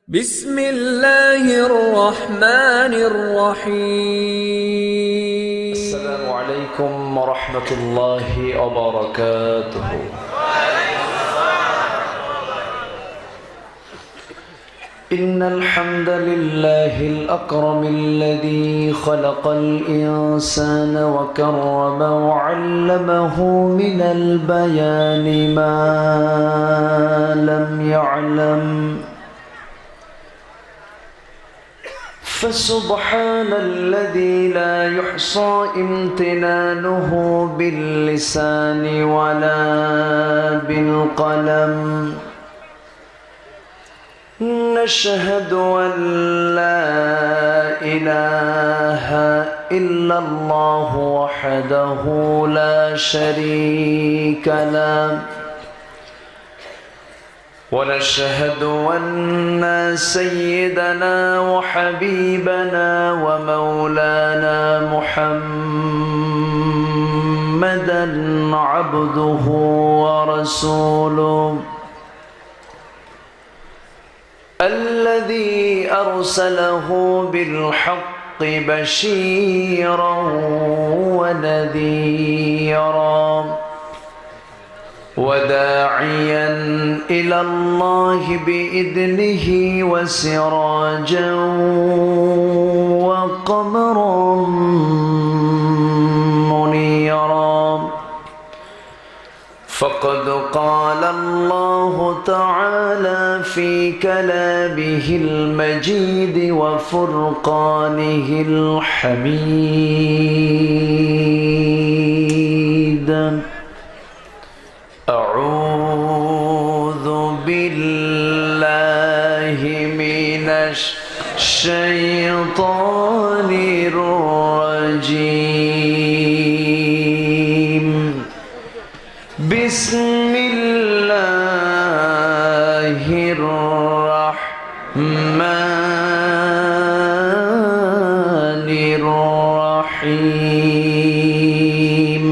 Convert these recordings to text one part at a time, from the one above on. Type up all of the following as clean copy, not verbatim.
بسم الله الرحمن الرحيم. السلام عليكم ورحمة الله وبركاته. إن الحمد لله الأكرم الذي خلق الإنسان وكرم وعلمه من البيان ما لم يعلم، فسبحان الذي لا يحصى امتنانه باللسان ولا بالقلم. نشهد أن لا إله إلا الله وحده لا شريك له، ونشهد أن سيدنا وحبيبنا ومولانا محمدا عبده ورسوله الذي أرسله بالحق بشيرا ونذيرا وداعيا إلى الله بإذنه وسراجا وقمرا منيرا. فقد قال الله تعالى في كلامه المجيد وفرقانه الحميد: أعوذ بالله من الشيطان الرجيم. بسم الله الرحمن الرحيم.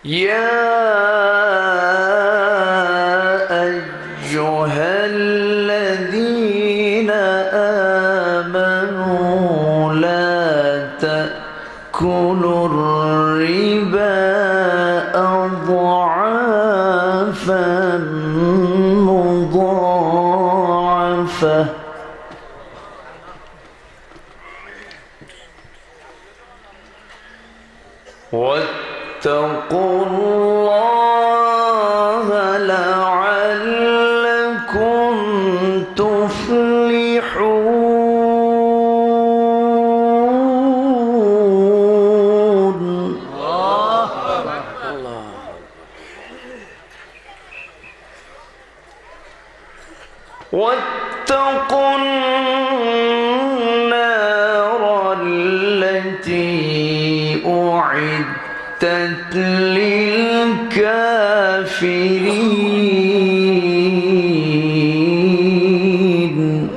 يا أيها الذين آمنوا لا تأكلوا الربا أضعافا مضاعفة واتقوا الله لعلكم تفلحون. واتقوا النار التي أعدت للكافرين.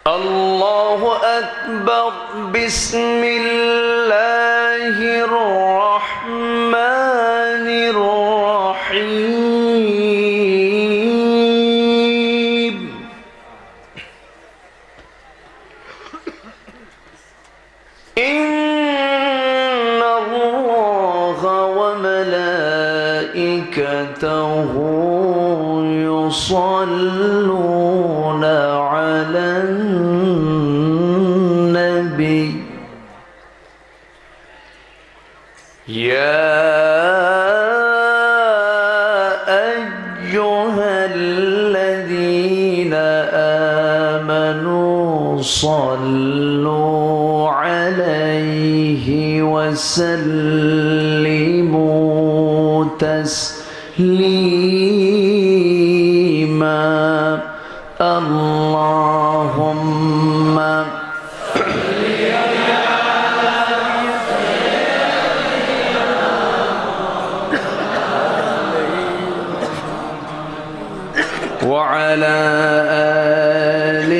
الله أكبر. بسم الله الرحمن الرحيم. إن الله وملائكته يصلون على النبي. يا أيها الذين آمنوا صلوا عليه وسلموا تسليما. اللهم وعلى آل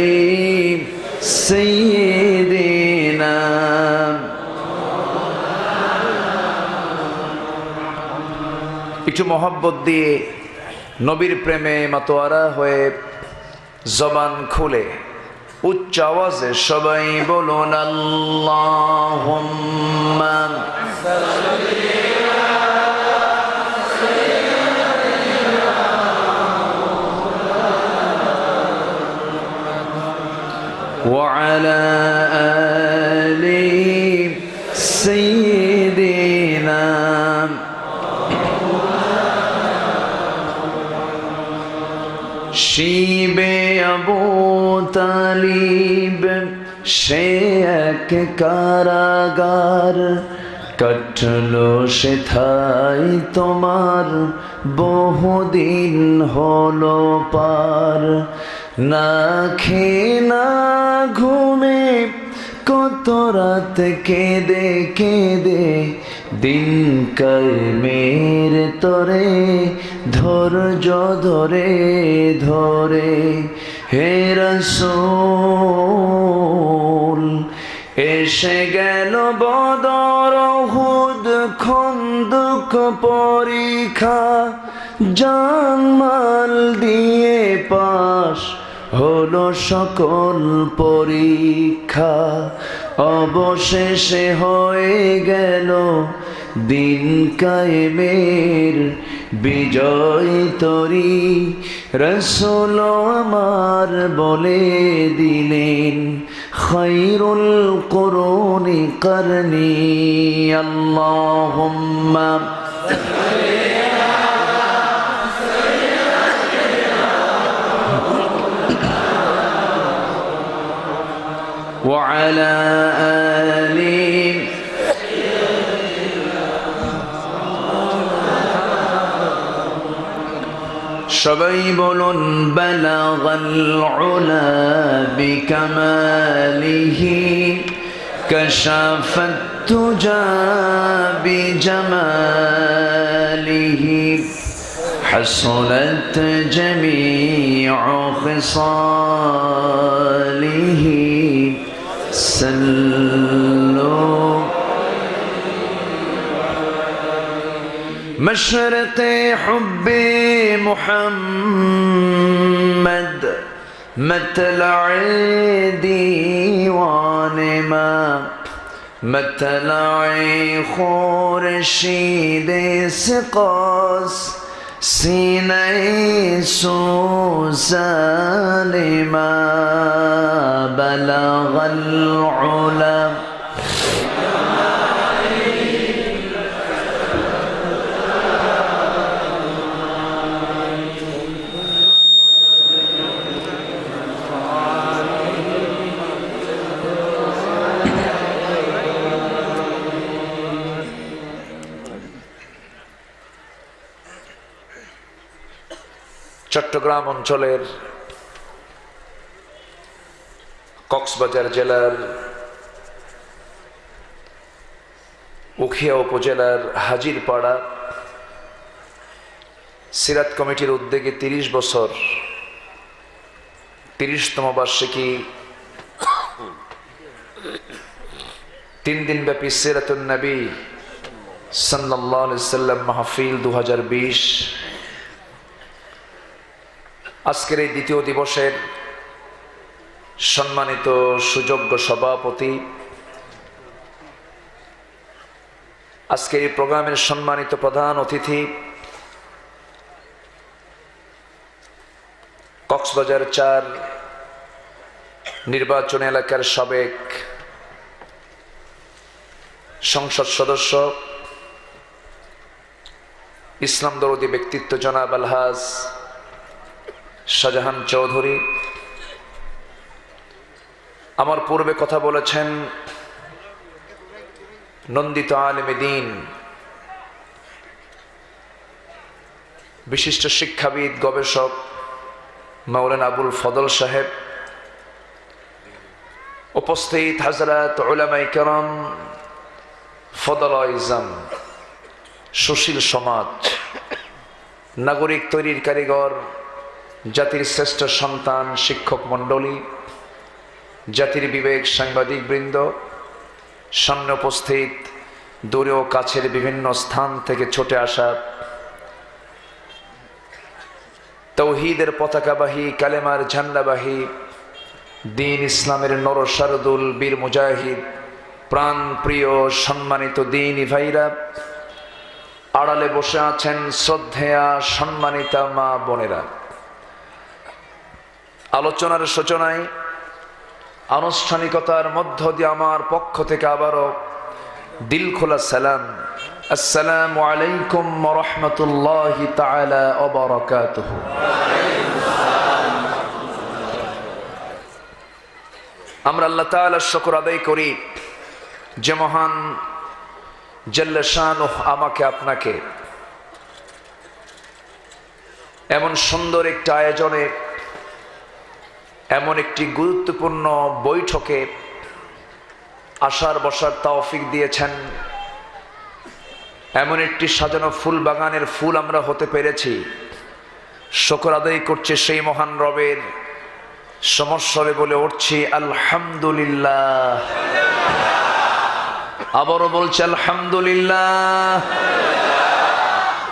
سيدنا একটু মহব্বত দিয়ে নবীর প্রেমে মাতোয়ারা হয়ে জবান খুলে উচ্চ আওয়াজে সবাই বলুন আল্লাহুম্মা وعلى آل سيدنا শিবে আবু তালিব সে এক কারাগার কাটলো সেথায় তোমার বহুদিন হলো পার না খেয়ে না ঘুমে কত রাত কেঁদে কেঁদে দিন কায়েমের তরে ধৈর্য ধরে ধরে হে রাসূল এসে গেল বদর উহুদ খন্দক পরীক্ষা জানমাল দিয়ে পাশ হলো সকল পরীক্ষা অবশেষে হয়ে গেল দিন কায়েমের বিজয় তরি রাসূল আমার বলে দিলেন খায়রুল কুরুনি করনি আল্লাহুম্মা وعلى آل সবাই বলুন বালাগাল উলা বিকামালিহি কাশাফাত তুজা বিজামালিহি حصلت جميع خصاله سلوا مشرق حب محمد مطلع ديوان ما مطلع خورشید سقاس سینه سوزان ما بلغ العلا চট্টগ্রাম অঞ্চলের কক্সবাজার জেলার উখিয়া উপজেলার হাজিরপাড়া সিরাত কমিটির উদ্যোগে ৩০ বছর ৩০তম বার্ষিকী ৩ দিনব্যাপী সিরাতুন নবী সাল্লাল্লাহু আলাইহি ওয়াসাল্লাম মাহফিল ২০২০ আজকের এই দ্বিতীয় দিবসের সম্মানিত সুযোগ্য সভাপতি, আজকের এই প্রোগ্রামের সম্মানিত প্রধান অতিথি, কক্সবাজার ৪ নির্বাচন এলাকার সাবেক সংসদ সদস্য, ইসলাম দরদি ব্যক্তিত্ব জনাব আলহাজ শাহজাহান চৌধুরী, আমার পূর্বে কথা বলেছেন নন্দিত আলেমে দ্বীন, বিশিষ্ট শিক্ষাবিদ গবেষক মাওলানা আবুল ফদল সাহেব, উপস্থিত হযরত উলামায়ে কেরাম, ফদলাইজম, সুশীল সমাজ, নাগরিক তৈরির কারিগর, জাতির শ্রেষ্ঠ সন্তান শিক্ষক মণ্ডলী, জাতির বিবেক সাংবাদিক বৃন্দ, সামনে উপস্থিত দূরে ও কাছের বিভিন্ন স্থান থেকে ছুটে আসা তৌহিদের পতাকাবাহী, কালেমার ঝান্ডাবাহী, দ্বীন ইসলামের নরসারদুল বীর মুজাহিদ, প্রাণ প্রিয় সম্মানিত দ্বীনী ভাইরা, আড়ালে বসে আছেন শ্রদ্ধেয়া সম্মানিতা মা বোনেরা, আলোচনার সূচনায় আনুষ্ঠানিকতার মধ্য দিয়ে আমার পক্ষ থেকে আবারও দিল খোলা সালাম, আসসালামু আলাইকুম ওয়া রাহমাতুল্লাহি তাআলা ওয়া বারাকাতুহু। আমরা আল্লাহ তাআলার শুকর আদায় করি যে মহান জাল্লা শানুহু আমাকে আপনাকে এমন সুন্দর একটি আয়োজনে, এমন একটি গুরুত্বপূর্ণ বৈঠকে আসার বসার তৌফিক দিয়েছেন। এমন একটি সাজানো ফুল বাগানের ফুল আমরা হতে পেরেছি। শুকর আদায় করছে সেই মহান রবের, সমস্বরে বলে উঠছি আলহামদুলিল্লাহ। আবারও বলছে আলহামদুলিল্লাহ।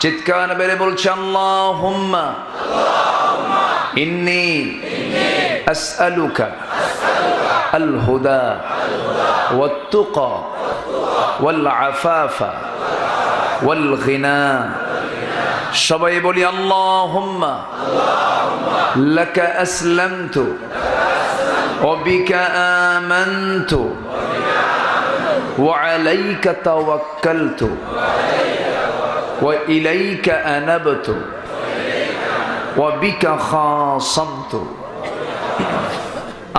চিৎকার বেড়ে বলছে আল্লাহুম্মা ইন্নী আসআলুকা আল হুদা ওয়াত তুকা ওয়াল আফাফা ওয়াল গিনা। সবাই বলি আল্লাহুম্মা লাকা আসলামতু ওয়া বিকা আমানতু ওয়া আলাইকা তাওয়াক্কালতু ওয়া ইলাইকা আনাবতু ওয়া বিকা খাসামতু।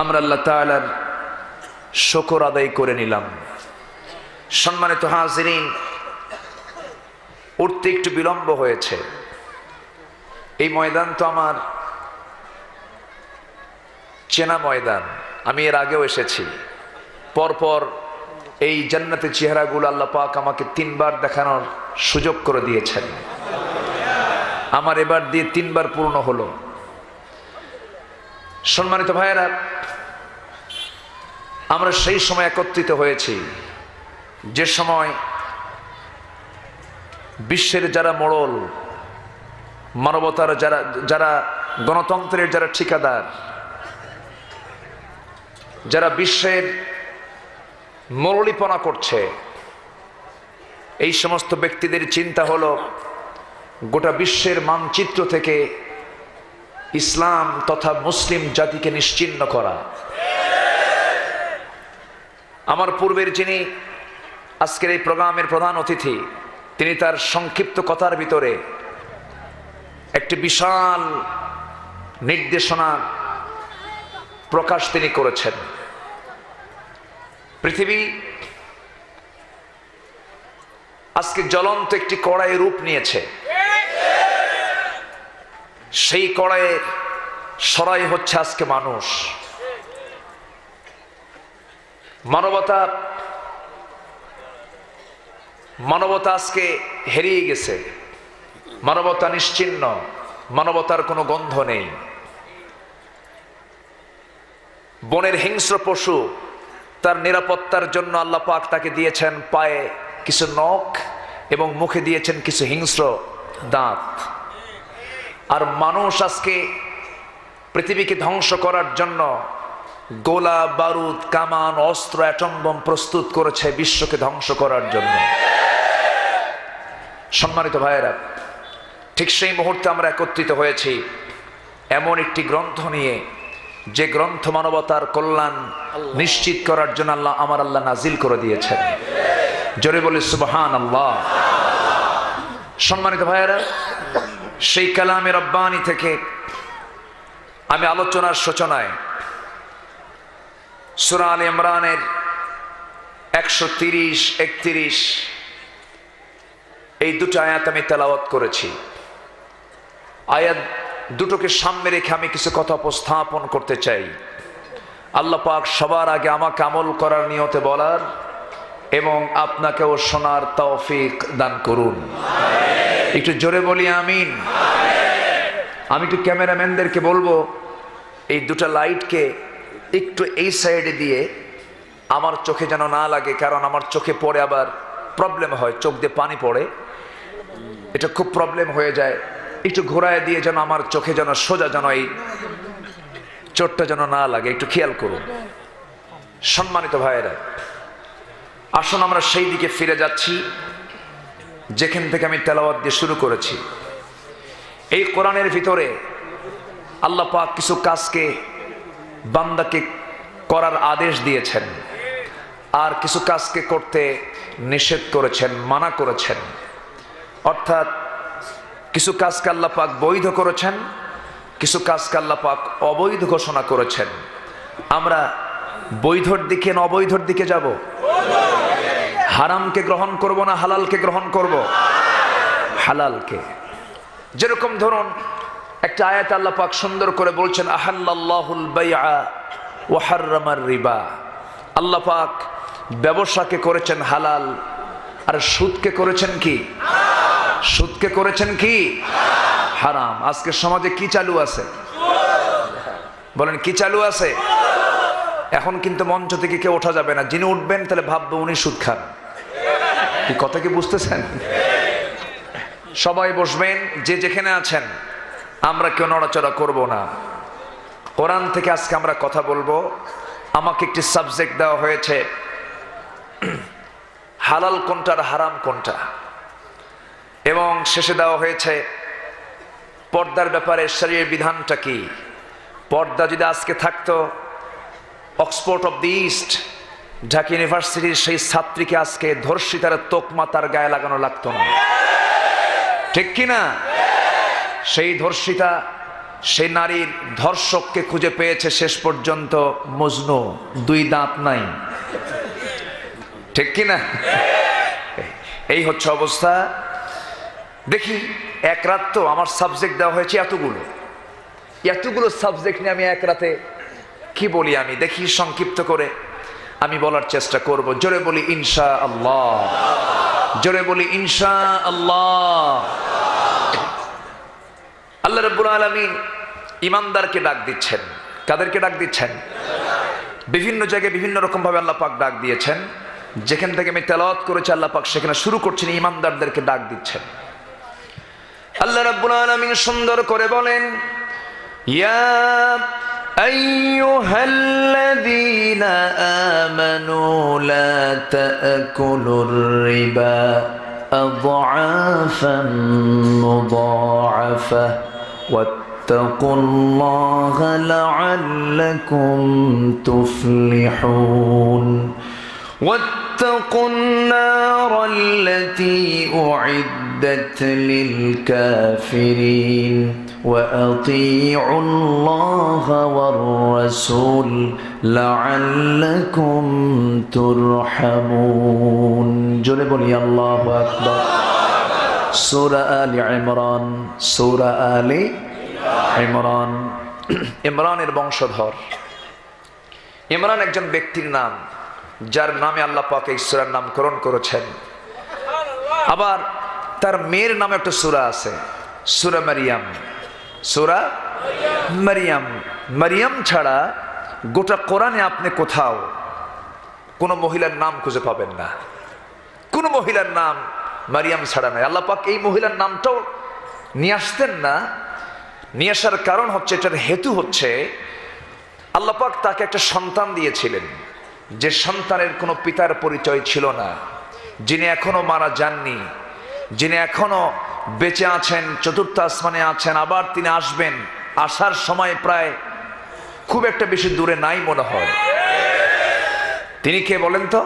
আমরা আল্লাহ তাআলার শুকর আদায় করে নিলাম। সম্মানিত হাজিরিন, উঠতে একটু বিলম্ব হয়েছে। এই ময়দান তো আমার চেনা ময়দান, আমি এর আগেও এসেছি। পরপর এই জান্নাতের চেহারাগুলো আল্লাহ পাক আমাকে 3 বার দেখানোর সুযোগ করে দিয়েছেন। আমার এবার দিয়ে 3 বার পূর্ণ হলো। সম্মানিত ভাইয়েরা, আমরা সেই সময় একত্রিত হয়েছি যে সময় বিশ্বের যারা মোড়ল, মানবতার যারা গণতন্ত্রের যারা ঠিকাদার, যারা বিশ্বের মোড়লিপনা করছে, এই সমস্ত ব্যক্তিদের চিন্তা হলো গোটা বিশ্বের মানচিত্র থেকে ইসলাম তথা মুসলিম জাতিকে নিশ্চিহ্ন করা। আমার পূর্বের যিনি আজকের এই প্রোগ্রামের প্রধান অতিথি, তিনি তার সংক্ষিপ্ত কথার ভিতরে একটি বিশাল নির্দেশনা প্রকাশ তিনি করেছেন। পৃথিবী আজকে জ্বলন্ত একটি কড়াইয়ের রূপ নিয়েছে। সেই কড়াইয়ের সরাই হচ্ছে আজকে মানুষ। মানবতা আজকে হারিয়ে গেছে। মানবতা নিশ্চিহ্ন, মানবতার কোনো গন্ধ নেই। বনের হিংস্র পশু, তার নিরাপত্তার জন্য আল্লাহ পাক তাকে দিয়েছেন পায়ে কিছু নখ এবং মুখে দিয়েছেন কিছু হিংস্র দাঁত। আর মানুষ আজকে পৃথিবীকে ধ্বংস করার জন্য গোলা বারুদ, কামান, অস্ত্র, অ্যাটম বোম প্রস্তুত করেছে বিশ্বকে ধ্বংস করার জন্য। সম্মানিত ভাইয়েরা, ঠিক সেই মুহূর্তে আমরা একত্রিত হয়েছি এমন একটি গ্রন্থ নিয়ে, যে গ্রন্থ মানবতার কল্যাণ নিশ্চিত করার জন্য আমার আল্লাহ নাজিল করে দিয়েছেন। জোরে বলি সুবহানাল্লাহ। সম্মানিত ভাইয়েরা, সেই কালামে রব্বানি থেকে আমি আলোচনার সূচনায় সূরা আলে ইমরানের 130-31 এই দুটো আয়াত আমি তেলাওয়াত করেছি। আয়াত দুটোকে সামনে রেখে আমি কিছু কথা উপস্থাপন করতে চাই। আল্লাহ পাক সবার আগে আমাকে আমল করার নিয়তে বলার এবং আপনাকেও শোনার তৌফিক দান করুন। একটু জোরে বলি আমিন। আমি একটু ক্যামেরাম্যানদেরকে বলবো এই দুটো লাইটকে একটু এই সাইডে দিয়ে আমার চোখে যেন না লাগে, কারণ আমার চোখে পড়ে আবার প্রবলেম হয়, চোখ দিয়ে পানি পড়ে, এটা খুব প্রবলেম হয়ে যায়। একটু ঘোরায় দিয়ে যেন আমার চোখে যেন সোজা যেন এই চোটটা যেন না লাগে, একটু খেয়াল করুন। সম্মানিত ভাইয়েরা, আসুন আমরা সেই দিকে ফিরে যাচ্ছি যেখান থেকে আমি তেলাওয়াত দিয়ে শুরু করেছি। এই কোরআনের ভিতরে আল্লাহ পাক কিছু কাজকে বান্দাকে করার আদেশ দিয়েছেন, আর কিছু কাজকে করতে নিষেধ করেছেন, মানা করেছেন। অর্থাৎ কিছু কাজকে আল্লাহ পাক বৈধ করেছেন, কিছু কাজকে আল্লাহ পাক অবৈধ ঘোষণা করেছেন। আমরা বৈধর দিকে না অবৈধর দিকে যাব? হারামকে গ্রহণ করব না হালালকে গ্রহণ করব? হালালকে। যেরকম ধরুন একটা আয়াত আল্লাহ পাক সুন্দর করে বলছেন, আহাল্লাল্লাহুল বাইআ ওয়া হাররামার রিবা। আল্লাহ পাক ব্যবসাকে করেছেন হালাল, আর সুদকে করেছেন কি? সুদকে করেছেন কি? হারাম। আজকে সমাজে কি চালু আছে বলেন? কি চালু আছে? এখন কিন্তু মঞ্চ থেকে কেউ ওঠা যাবে না। যিনি উঠবেন তাহলে ভাববে উনি সুদ খান। কি কথা কি বুঝতেছেন? সবাই বসবেন, যে যেখানে আছেন। আমরা কেউ নড়াচড়া করব না। কোরআন থেকে আজকে আমরা কথা বলবো। আমাকে একটি সাবজেক্ট দেওয়া হয়েছে, হালাল কোনটা আর হারাম কোনটা, এবং শেষে দেওয়া হয়েছে পর্দার ব্যাপারে শরীয়তের বিধানটা কি। পর্দা যদি আজকে থাকতো, Oxford of the east, Dhaka ইউনিভার্সিটির সেই ছাত্রীকে আজকে ধর্ষিতার তোকমা তার গায়ে লাগানো লাগতো না, ঠিক কিনা? সেই ধর্ষিতা, সেই নারীর ধর্ষককে খুঁজে পেয়েছে শেষ পর্যন্ত মজনু, দুই দাঁত নাই, ঠিক কিনা? এই হচ্ছে অবস্থা। দেখি এক রাত তো আমার সাবজেক্ট দেওয়া হয়েছে এতগুলো সাবজেক্ট নিয়ে আমি এক রাতে কি বলি আমি দেখি, সংক্ষিপ্ত করে আমি বলার চেষ্টা করব। জোরে বলি ইনশাআল্লাহ, জোরে বলি ইনশাআল্লাহ। আল্লাহ রাব্বুল আলামিন ইমানদারকে ডাক দিচ্ছেন। কাদেরকে ডাক দিচ্ছেন? বিভিন্ন জায়গায় বিভিন্ন রকম ভাবে আল্লাহ পাক ডাক দিয়েছেন। যেখান থেকে আমি তেলাওয়াত করেছি আল্লাহ পাক সেখানে শুরু করছেন, ইমানদারদেরকে ডাক দিচ্ছেন। আল্লাহ রাব্বুল আলামিন সুন্দর করে বলেন, ইয়া আইয়ুহাল্লাযীনা আমানু লা তা'কুলুর রিবা আযআফান মুযাআফা ওয়াত্তাকুল্লাহা লা'আল্লাকুম তুফলিহুন। واتقوا النار التي أعدت للكافرين وأطيعوا الله والرسول لعلكم ترحمون। জোরে বলি আল্লাহু আকবার। সূরা আলে ইমরান, সূরা আলে ইমরান। ইমরানের বংশধর। ইমরান একজন ব্যক্তির নাম, যার নামে আল্লাহ পাক এই সূরার নামকরণ করেছেন। আবার তার মেয়ের নামে একটা সূরা আছে, সূরা মারিয়াম। সূরা মারিয়াম। মারিয়াম ছাড়া গোটা কোরআনে আপনি কোথাও কোন মহিলার নাম খুঁজে পাবেন না। কোন মহিলার নাম মারিয়াম ছাড়া নাই। আল্লাহ পাক এই মহিলার নামটাও নিয়ে আসতেন না। নিয়ে আসার কারণ হচ্ছে, এটার হেতু হচ্ছে আল্লাহ পাক তাকে একটা সন্তান দিয়েছিলেন, যে সন্তানের কোনো পিতার পরিচয় ছিল না, যিনি এখনো মারা যাননি, যিনি এখনো বেঁচে আছেন, চতুর্থ আসমানে আছেন, আবার তিনি আসবেন। আসার সময় প্রায় খুব একটা বেশি দূরে নাই মনে হয়। তিনি কে বলেন তো?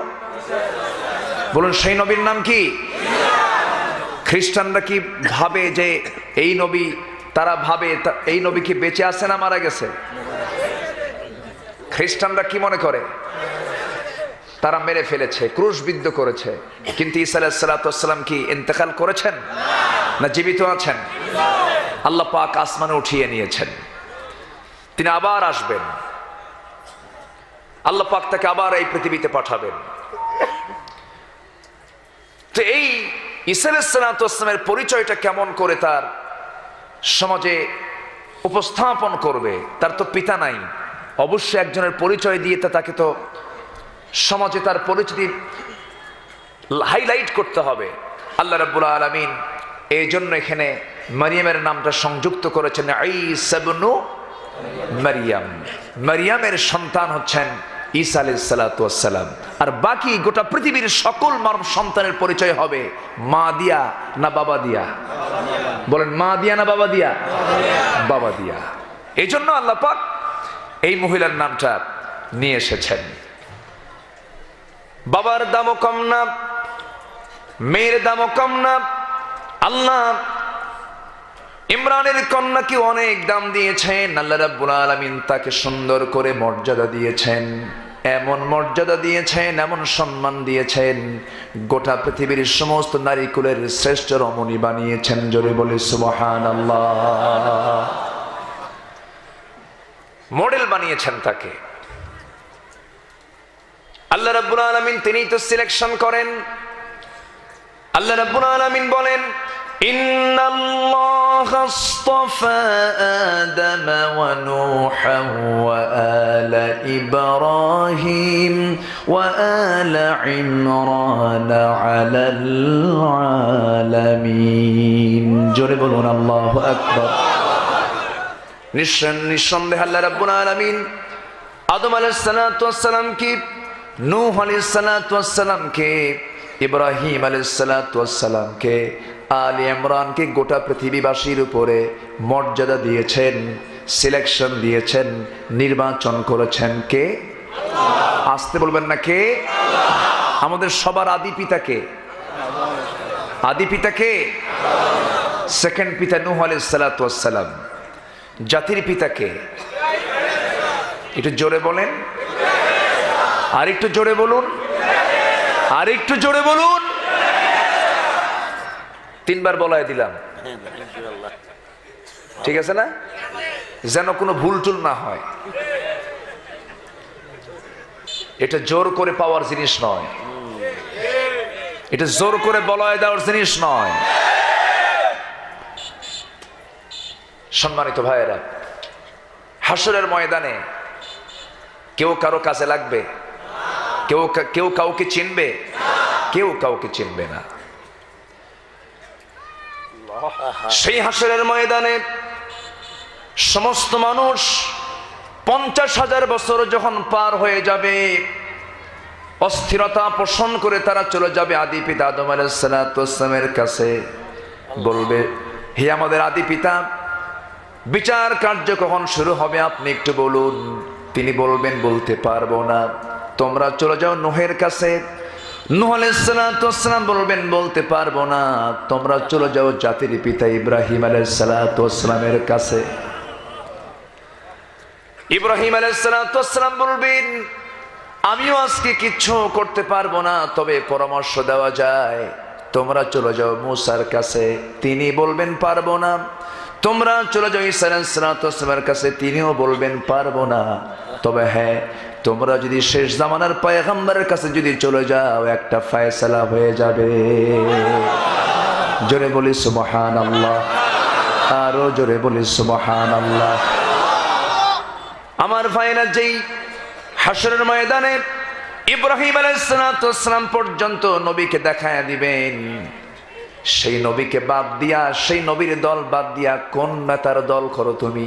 বলুন, সেই নবীর নাম কি? খ্রিস্টানরা কি ভাবে যে এই নবী, তারা ভাবে এই নবী কি বেঁচে আছে না মারা গেছে? খ্রিস্টানরা কি মনে করে? তারা মেরে ফেলেছে, ক্রুশবিদ্ধ করেছে। কিন্তু ঈসা আলাইহিস সালাতু ওয়াস সালাম কি ইন্তেকাল করেছেন না জীবিত আছেন? আল্লাহ পাক আসমানে উঠিয়ে নিয়েছেন। তিনি আবার আসবেন। আল্লাহ পাক তাকে আবার এই পৃথিবীতে পাঠাবেন। তো এই ঈসা আলাইহিস সালাতু ওয়াস সালামের পরিচয়টা কেমন করে তার সমাজে উপস্থাপন করবে? তার তো পিতা নাই, অবশ্যই একজনের পরিচয় দিয়ে তাকে তো সমাজে তার পরিচিতি হাইলাইট করতে হবে। আল্লাহ রাব্বুল আলামিন এই জন্য এখানে মারিয়ামের নামটা সংযুক্ত করেছেন ঈসা ইবনু মারিয়াম। মারিয়ামের সন্তান হচ্ছেন ঈসা আলাইহিস সালাতু ওয়াস সালাম। আর বাকি গোটা পৃথিবীর সকল মানব সন্তানের পরিচয় হবে মা দিয়া না বাবা দিয়া? বলেন, মা দিয়া না বাবা দিয়া? বাবা দিয়া। এই জন্য আল্লাহ পাক এই মহিলার নামটা নিয়ে এসেছেন। বাবার দামও কম না, মেয়ের দামও কম না। আল্লাহ ইমরানের কন্যাকে অনেক দাম দিয়েছেন। আল্লাহ রাব্বুল আলামিন তাকে সুন্দর করে মর্যাদা দিয়েছেন, এমন মর্যাদা দিয়েছেন, এমন সম্মান দিয়েছেন, গোটা পৃথিবীর সমস্ত নারী কুলের শ্রেষ্ঠ রমণী বানিয়েছেন। জোরে বলে সুবহানাল্লাহ। মডেল বানিয়েছেন তাকে আল্লাহ রাব্বুল আলামিন। তিনিই তো সিলেকশন করেন। আল্লাহ রাব্বুল আলামিন বলেন, ইন্নাল্লাহা আসতাফা আদাম ওয়া নূহান ওয়া আলা ইব্রাহিম ওয়া আলা ইমরান আলাল আলামিন। জোরে বলুন আল্লাহু আকবার। নিঃসন্দেহে আল্লাহ রাব্বুল আলামিন আদম আলাইহিস সালাতু ওয়াস সালামকে, নূহ আলাইহিস সালাতু ওয়াস সালামকে, ইব্রাহিম আলাইহিস সালাতু ওয়াস সালামকে, আলী ইমরানকে গোটা পৃথিবীবাসীর উপরে মর্যাদা দিয়েছেন, সিলেকশন দিয়েছেন, নির্বাচন করেছেন। কে? আসতে বলবেন না কে? আমাদের সবার আদি পিতা কে? আদি পিতা কে? সেকেন্ড পিতা নূহ আলাইহিস সালাতু ওয়াস সালাম। জাতির পিতা কে? একটু জোরে বলেন, আর একটু জোরে বলুন, আর একটু জোরে বলুন। তিনবার বলায় দিলাম, ঠিক আছে না? যেন কোনো ভুল টুল না হয়। এটা জোর করে পাওয়ার জিনিস নয়, এটা জোর করে বলায় দেওয়ার জিনিস নয়। সম্মানিত ভাইয়েরা, হাসরের ময়দানে কেউ কারো কাছে লাগবে? কেউ কাউকে চিনবে? কেউ কাউকে চিনবে না। সেই হাসরের ময়দানে সমস্ত মানুষ 50,000 বছর যখন পার হয়ে যাবে, অস্থিরতা পোষণ করে তারা চলে যাবে আদি পিতা আদম আলাইহিস সালাতু ওয়াস সালামের কাছে। বলবে, হে আমাদের আদি পিতা, বিচার কার্য কখন শুরু হবে আপনি একটু বলুন। তিনি বলবেন, বলতে পারবো না। তোমরা চলে যাও নূহের কাছে। নূহ আলাইহিস সালাতু ওয়াস সালাম বলবেন, বলতে পারবো না। তোমরা চলে যাও জাতির পিতা ইব্রাহিম আলাইহিস সালাতু ওয়াস সালামের কাছে। ইব্রাহিম আলাইহিস সালাতু ওয়াস সালাম বলবেন, আমিও আজকে কিচ্ছু করতে পারবো না, তবে পরামর্শ দেওয়া যায়। তোমরা চলে যাও মূসার কাছে। তিনি বলবেন, পারবো না। তোমরা চলে যাও ঈসা আলাইহিস সালাতু ওয়াস সালামের কাছে। তিনিও বলবেন, পারবো না। তবে হ্যাঁ, তোমরা যদি শেষ জামানার পয়গম্বরের কাছে যদি চলে যাও, একটা ফয়সালা হয়ে যাবে। জোরে বলি সুবহানাল্লাহ, আরো জোরে বলি সুবহানাল্লাহ। আমার ভাইরা, যেই হাসরের ময়দানে ইব্রাহিম আলাইহিস সালাতু ওয়াস সালাম পর্যন্ত নবীকে দেখায় দিবেন, সেই নবীকে বাদ দিয়া, সেই নবীর দল বাদ দিয়া কোন নেতার দল করো তুমি?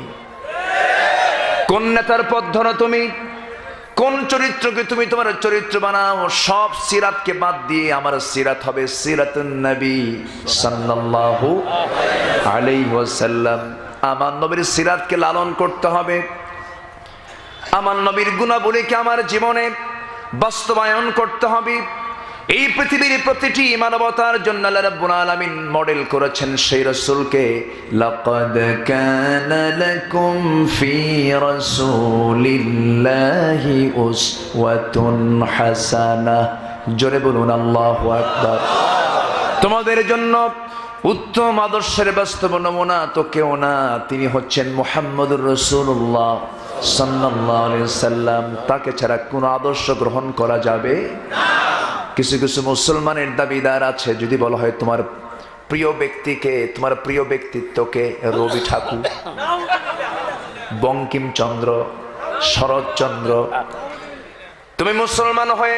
কোন নেতার পথ ধরো তুমি? কোন চরিত্রকে তুমি তোমার চরিত্র বানাও? সব সিরাতকে বাদ দিয়ে আমার সিরাত হবে সিরাতুন নবী সাল্লাল্লাহু আলাইহি ওয়াসাল্লাম। আমার নবীর সিরাতকে লালন করতে হবে। আমার নবীর গুণাবলীকে আমার জীবনে বাস্তবায়ন করতে হবে। এই পৃথিবীর প্রতিটি মানবতার জন্য আল্লাহ রাব্বুল আলামিন মডেল করেছেন সেই রাসূলকে। লাকাদ কানা লাকুম ফি রাসূলিল্লাহি উসওয়াতুন হাসানাহ। জোরে বলুন আল্লাহু আকবার। তোমাদের জন্য উত্তম আদর্শের বাস্তব নমুনা তো কেউ না, তিনি হচ্ছেন মুহাম্মদুর রাসূলুল্লাহ সাল্লাল্লাহু আলাইহি সাল্লাম। তাকে ছাড়া কোনো আদর্শ গ্রহণ করা যাবে না। কিছু কিছু মুসলমানের দাবিদার আছে, যদি বলা হয় তোমার প্রিয় ব্যক্তিকে, তোমার প্রিয় ব্যক্তিত্বকে, রবি ঠাকুর, বঙ্কিমচন্দ্র, শরৎচন্দ্র, তুমি মুসলমান হয়ে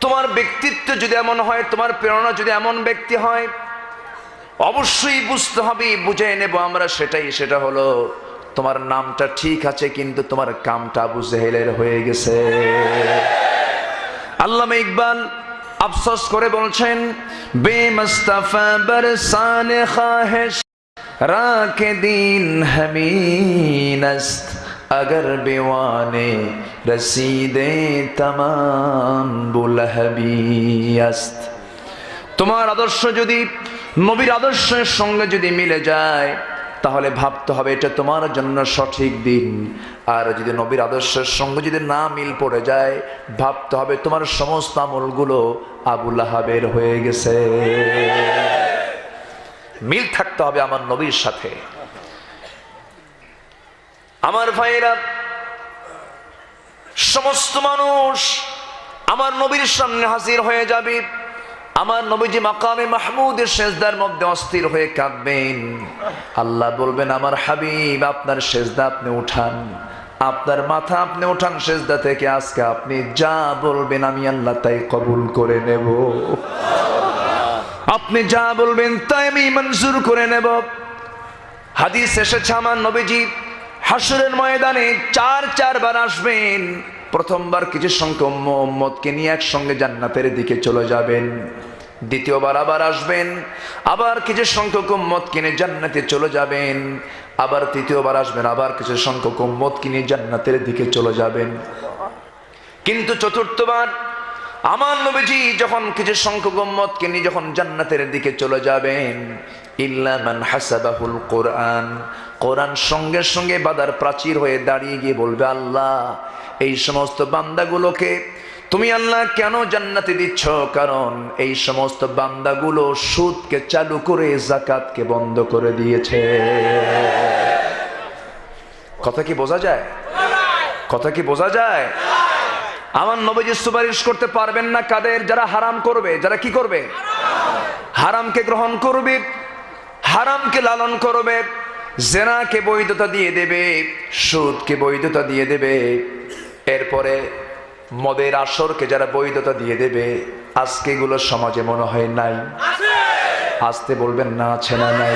তোমার ব্যক্তিত্ব যদি এমন হয়, তোমার প্রেরণা যদি এমন ব্যক্তি হয়, অবশ্যই বুঝতে হবে, বুঝে নেব আমরা সেটা হলো তোমার নামটা ঠিক আছে কিন্তু তোমার কামটা আবু জেহেলের হয়ে গেছে। আল্লামা ইকবাল আফসোস করে বলছেন, বেমুস্তাফা বরসানে খাহিশ রাকে দিন হমিনস্ত अगर बेवाने रसीदे तमाम बुलहबियस्त। তোমার আদর্শ যদি নবীর আদর্শের সঙ্গে যদি মিলে যায় তাহলে ভাবতে হবে এটা তোমার জন্য সঠিক দিন, আর যদি নবীর আদর্শের সঙ্গে যদি না মিল পড়ে যায় ভাবতে হবে তোমার সমস্ত আমলগুলো আবু লাহাবের হয়ে গেছে। মিল থাকতে হবে আমার নবীর সাথে। আমার ভাইরা, সমস্ত মানুষ আমার নবীর সামনে হাজির হয়ে যাবে, আমার নবীজি মাকামে মাহমুদের সেজদার মধ্যে অস্থির হয়ে কাঁদবেন। আল্লাহ বলবেন, আমার হাবিব আপনার সেজদা আপনি উঠান, আপনার মাথা আপনি উঠান সেজদা থেকে, আজকে আপনি যা বলবেন আমি আল্লাহ তাই কবুল করে নেব, আপনি যা বলবেন তাই আমি মঞ্জুর করে নেব। হাদিস এসেছে আমার নবীজি হাসরের ময়দানে চারবার আসবেন। প্রথমবার কিছু সংখ্যক উম্মতকে নিয়ে একসঙ্গে জান্নাতের দিকে চলে যাবেন, দ্বিতীয়বার আবার আসবেন, আবার কিছু সংখ্যক উম্মতকে নিয়ে জান্নাতে চলে যাবেন, আবার তৃতীয়বার আসবেন, আবার কিছু সংখ্যক উম্মতকে নিয়ে জান্নাতের দিকে চলে যাবেন। কিন্তু চতুর্থবার আমার নবীজি যখন কিছু সংখ্যক উম্মতকে নিয়ে যখন জান্নাতের দিকে চলে যাবেন, ইল্লা মান হাসাবাহুল কোরআন, কোরআন সঙ্গে সঙ্গে বাধার প্রাচীর হয়ে দাঁড়িয়ে গিয়ে বলবে, আল্লাহ এই সমস্ত বান্দাগুলোকে তুমি আল্লাহ কেন জান্নাতে দিচ্ছ? কারণ এই সমস্ত বান্দাগুলো সুদকে চালু করে যাকাতকে বন্ধ করে দিয়েছে। কথা কি বোঝা যায়? কথা কি বোঝা যায়? আমার নবীজি সুপারিশ করতে পারবেন না কাদের? যারা হারাম করবে, যারা কি করবে? হারামকে গ্রহণ করবে, হারামকে লালন করবে, জেনাকে বৈধতা দিয়ে দেবে, সুদকে বৈধতা দিয়ে দেবে, এরপরে মদের আসরকে যারা বৈধতা দিয়ে দেবে। আজকে এগুলো সমাজে মনে হয় নাই? আসতে বলবেন না, আছে না নাই?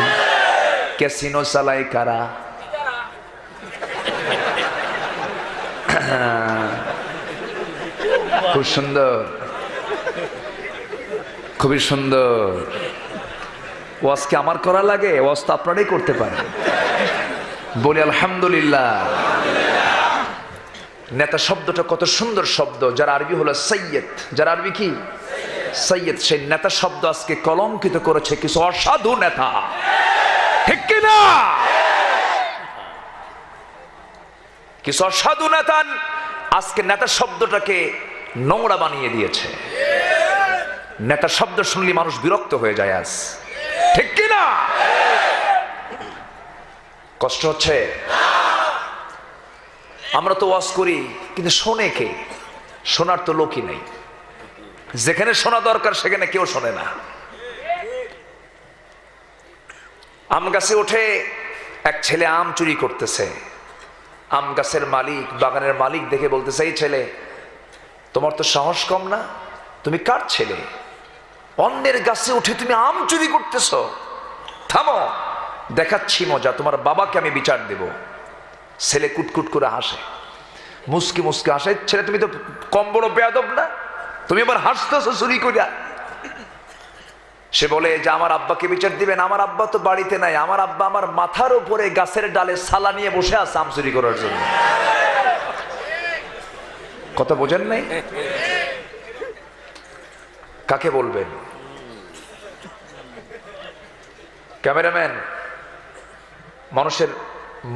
ক্যাসিনো চালায় কারা? খুব সুন্দর, খুবই সুন্দর। ওয়াজ কি আমার করা লাগে? ওয়াজ তো আপনারাই করতে পারেন। বলি আলহামদুলিল্লাহ। নেতা শব্দটা কত সুন্দর শব্দ, যার আরবি হলো সৈয়দ। যার আরবি কি? সৈয়দ। সেই নেতা শব্দ আজকে কলঙ্কিত করেছে কিছু অসাধু নেতা, ঠিক কিনা? কিছু অসাধু নেতা আজকে নেতা শব্দটাকে নোংরা বানিয়ে দিয়েছে। নেতা শব্দ শুনলে মানুষ বিরক্ত হয়ে যায় আজ, ঠিক কিনা? কষ্ট হচ্ছে? আমরা তো ওয়াজ করি কিন্তু শোনে কে? শোনার তো লোকই নেই। যেখানে শোনা দরকার সেখানে কেউ শোনে না। আম গাছে উঠে এক ছেলে আম চুরি করতেছে। আম গাছের মালিক, বাগানের মালিক দেখে বলতেছে, এই ছেলে তোমার তো সাহস কম না? তুমি কার ছেলে? অন্যের গাছে উঠে তুমি আম চুরি করতেছ? থামো, দেখাচ্ছি মজা, তোমার বাবাকে আমি বিচার দেব। ছেলে কুটকুট করে হাসে, মুসকি মুসকি হাসে। ছেলে তুমি তো কম বড় বেয়াদব না, তুমি আবার হাসতেছো চুরি করিয়া? সে বলে যে আমার আব্বাকে বিচার দিবেন। আমার আব্বা তো বাড়িতে নাই, আমার আব্বা আমার মাথার উপরে গাছের ডালে সালা নিয়ে বসে আছে আম চুরি করার জন্য। কথা বোঝেন নাই? কাকে বলবেন? ক্যামেরাম্যান, মানুষের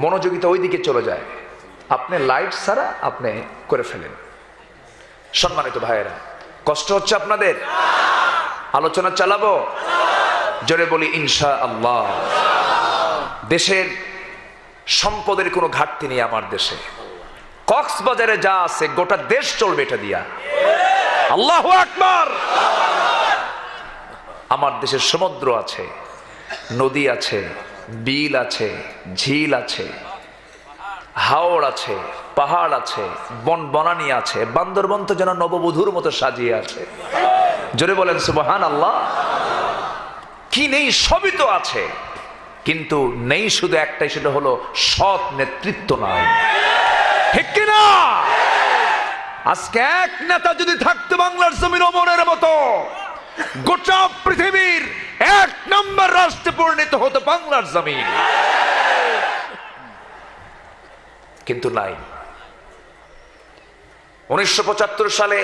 মনোযোগিতা ওই দিকে চলে যায়, আপনি লাইট ছাড়া আপনি করে ফেলেন। সম্মানিত ভাইয়েরা, কষ্ট হচ্ছে আপনাদের? আলোচনা চালাবো? জোরে বলি ইনশাআল্লাহ। দেশের সম্পদের কোনো ঘাটতি নেই আমার দেশে। কক্সবাজারে যা আছে গোটা দেশ চলবে এটা দিয়া। আল্লাহু আকবার। আমার দেশের সমুদ্র আছে, নদী আছে, বিল আছে, ঝিল আছে, হাওড় আছে, পাহাড় আছে, বন বনানি আছে। বান্দরবন তো যেন নববধূর মতো সাজিয়ে আছে। জোরে বলেন সুবহানাল্লাহ। কি নেই? সবই তো আছে, কিন্তু নেই শুধু একটাই, সেটা হলো সৎ নেতৃত্ব নাই। ঠিক কিনা? আজকে এক নেতা যদি থাকতো বাংলার জমিন ওমরের মতো, গোটা পৃথিবীর 1 নম্বর রাষ্ট্রে পরিণত হতো বাংলার জমিন, কিন্তু নাই। 1975 সালে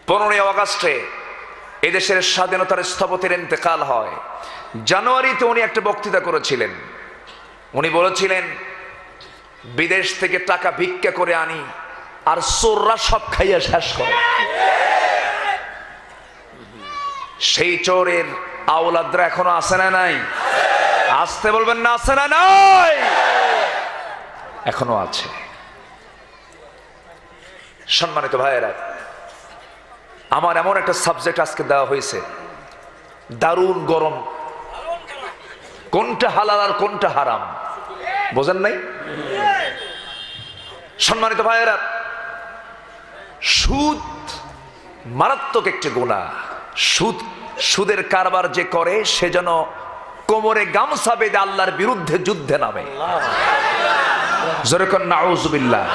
15 আগস্টে এদেশের স্বাধীনতার স্থপতির ইন্তেকাল হয়। জানুয়ারিতে উনি একটা বক্তৃতা করেছিলেন। উনি বলেছিলেন, বিদেশ থেকে টাকা ভিক্ষা করে আনি, আর চোররা সব খাইয়া শেষ করে। সেই চোরের আওলাদরা এখনো আছে না নাই? আসতে বলবেন না, আছে না নাই? এখনো আছে। সম্মানিত ভাইয়েরা, আমার এমন একটা সাবজেক্ট আজকে দেওয়া হয়েছে, দারুণ গরম। কোনটা হালাল আর কোনটা হারাম বোঝেন নাই? সম্মানিত ভাইয়েরা, সুদ মারাত্মক একটি গুনাহ। সুদের কারবার যে করে সে যেন কোমরে গামছা বেঁধে আল্লাহর বিরুদ্ধে যুদ্ধে নামে। জোরে কোন নাউজুবিল্লাহ,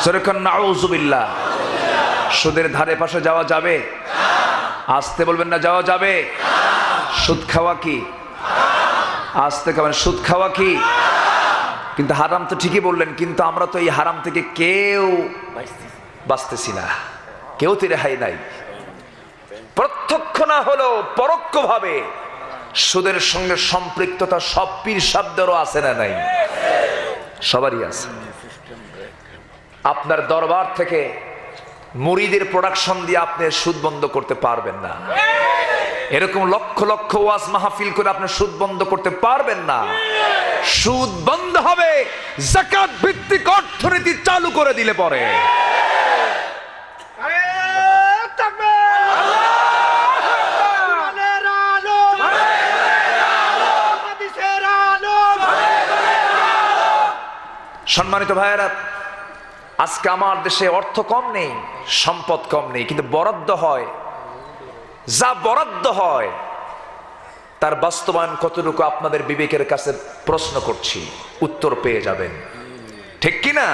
জোরে কোন নাউজুবিল্লাহ। সুদের ধারে পাশে যাওয়া যাবে? আসতে বলবেন না, যাওয়া যাবে? সুদ খাওয়া কি? আসতে খাবেন, সুদ খাওয়া কি? কিন্তু হারাম তো ঠিকই বললেন, কিন্তু আমরা তো এই হারাম থেকে কেউ বাঁচতেছি না, কেউ তো রেহাই নাই। প্রত্যক্ষ না হলেও পরোক্ষভাবে সুদের সঙ্গে সম্পৃক্ততা সব পীর সাহেবদেরও আছে না নাই? সবারই আছে। আপনার দরবার থেকে মুরিদের প্রোডাকশন দিয়ে আপনি সুদ বন্ধ করতে পারবেন না। এরকম লক্ষ লক্ষ ওয়াজ মাহফিল করে আপনি সুদ বন্ধ করতে পারবেন না। সুদ বন্ধ হবে যাকাত ভিত্তিক অর্থনীতি চালু করে দিলে পরে। সম্মানিত ভাইয়েরা, আজকে আমার দেশে অর্থ কম নেই, সম্পদ কম নেই, কিন্তু বরাদ্দ হয়। যা বরাদ্দ হয় তার বাস্তবায়ন কতটুকু আপনাদের বিবেকের কাছে প্রশ্ন করছি, উত্তর পেয়ে যাবেন। ঠিক কিনা?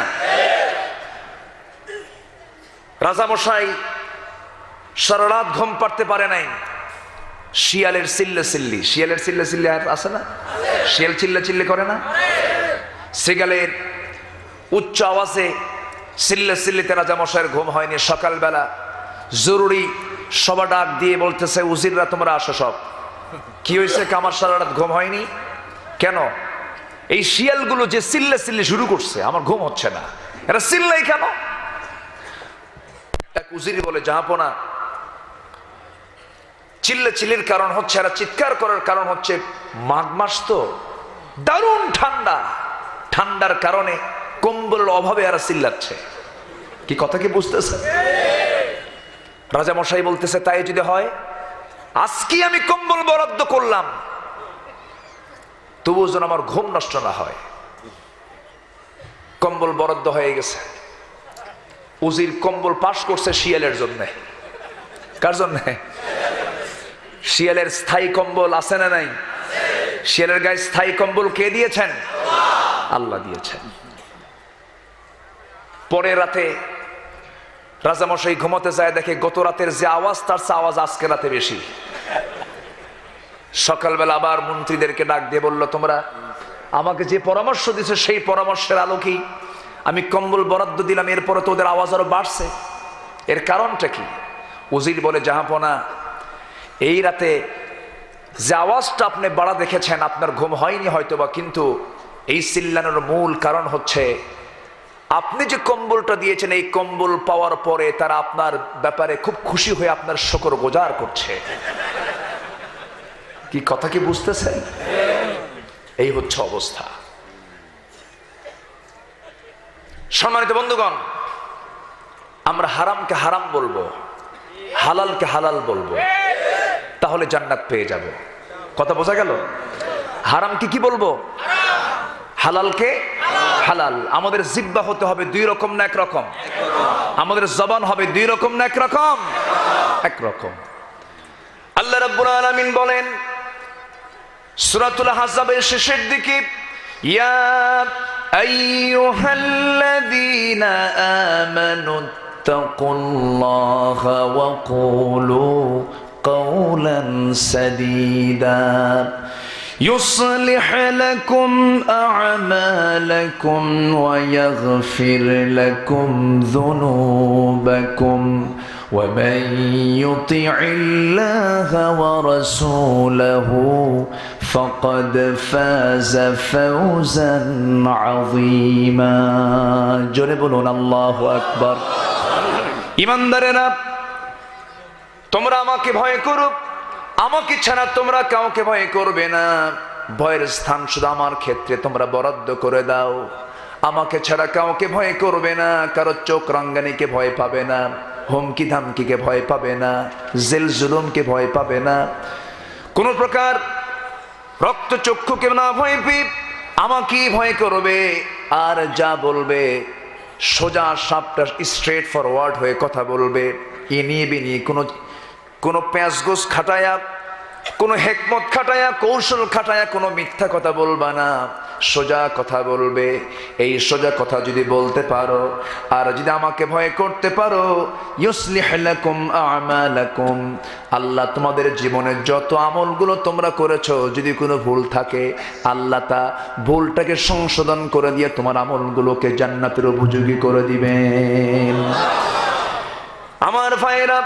রাজামশাই সারা রাত ঘুম পাড়তে পারে নাই। শিয়ালের চিল্লে চিল্লি, শিয়ালের চিল্লে চিল্লি আর আছে না? শিয়াল চিল্লে চিল্লি করে না? সিগালের উচ্চ আওয়াজে চিল্লে চিল্লিতে রাজামশাইয়ের ঘুম হয়নি। সকালবেলা জরুরি সভা ডাক দিয়ে বলতেছে, উজিররা তোমরা আসো সব। কি হয়েছে? আমার সারা রাত ঘুম হয়নি কেন? এই শিয়ালগুলো যে চিল্লে চিল্লি শুরু করছে, আমার ঘুম হচ্ছে না, এরা চিল্লাই কেন? এক উজির বলে, জাহাপনা, চিল্লে চিল্লির কারণ হচ্ছে, এরা চিৎকার করার কারণ হচ্ছে মাঘ মাস তো দারুণ ঠান্ডা, ঠান্ডার কারণে কম্বলের অভাবে এরা চিল্লাচ্ছে। কি কথা কি বুঝতেছে? রাজামশাই বলতেছে, তাই যদি হয় আজকে আমি কম্বল বরাদ্দ করলাম, তবুও যেন আমার ঘুম নষ্ট না হয়। কম্বল বরাদ্দ হয়ে গেছে। উজির কম্বল পাস করছে শিয়ালের জন্য। কার জন্য? শিয়ালের স্থায়ী কম্বল আছে না নাই? শিয়ালের গায়ে স্থায়ী কম্বল কে দিয়েছেন? আল্লাহ দিয়েছেন। পরের রাতে রাজামশাই ঘুমোতে যায়, দেখে গত রাতের যে আওয়াজ তার চেয়ে আওয়াজ আজকে রাতে বেশি। সকালবেলা আবার মন্ত্রীদেরকে ডাক দিয়ে বলল, তোমরা আমাকে যে পরামর্শ দিছো সেই পরামর্শের আলোকেই আমি কম্বল বরাদ্দ দিলাম, এরপরে তো ওদের আওয়াজ আরো বাড়ছে, এর কারণটা কি? উজির বলে, জাহাপনা, এই রাতে যে আওয়াজটা আপনি বাড়া দেখেছেন, আপনার ঘুম হয়নি হয়তোবা, কিন্তু এই চিল্লানোর মূল কারণ হচ্ছে আপনি যে কম্বলটা দিয়েছেন, এই কম্বল পাওয়ার পরে তারা আপনার ব্যাপারে খুব খুশি হয়ে আপনার শুকরগুজার করছে। কি কথা কি বুঝতেছেন? এই হচ্ছে অবস্থা। সম্মানিত বন্ধুগণ, আমরা হারামকে হারাম বলবো, হালালকে হালাল বলবো, তাহলে জান্নাত পেয়ে যাব। কথা বোঝা গেল? হারামকে কি বলবো? হালালকে হালাল। আমাদের জিহ্বা হতে হবে 2 রকম না 1 রকম? আমাদের জবান হবে 2 রকম না 1 রকম? 1 রকম। আল্লাহ আল্লাহ রাব্বুল আলামিন বলেন সূরাতুল আহজাবের শেষের দিকে, ইয়া আইয়ুহাল্লাযীনা আমানু তাকুল্লাহা ওয়া কুলু কাওলান সাদীদা يصلح لكم أعمالكم ويغفر لكم ذنوبكم ومن يطع الله ورسوله فقد فاز فوزا عظيما জোরে বলুন আল্লাহু আকবার। ঈমানদারেরা, তোমরা আমাকে ভয় করো, আমাকে ছাড়া তোমরা কাউকে ভয় করবে না। ভয়ের স্থান শুধু আমার ক্ষেত্রে তোমরা বরাদ্দ করে দাও। আমাকে ছাড়া কাউকে ভয় করবে না, কারো চোখ রাঙ্গানিকে ভয় পাবে না, হুমকি ধামকিকে ভয় পাবে না, জেল জুলুমকে ভয় পাবে না, কোন প্রকার রক্তচক্ষুকে না ভয় পেয়ে আমাকেই ভয় করবে। আর যা বলবে সোজা সাপটা স্ট্রেট ফরওয়ার্ড হয়ে কথা বলবে। এ নিয়ে বিনিয়ে কোনো প্যাঁচগোছ খাটায়া, কোনো হেকমত খাটায়া, কৌশল খাটায়া কোনো মিথ্যা কথা বলবা না, সোজা কথা বলবে। এই সোজা কথা যদি বলতে পারো আর যদি আমাকে ভয় করতে পারো, ইউসলিহ লাকুম আ'মালাকুম, আল্লাহ তোমাদের জীবনে যত আমলগুলো তোমরা করেছো যদি কোনো ভুল থাকে, আল্লাহ তা ভুলটাকে সংশোধন করে দিয়ে তোমার আমলগুলোকে জান্নাতের উপযোগী করে দিবেন। আমার ভাইরা,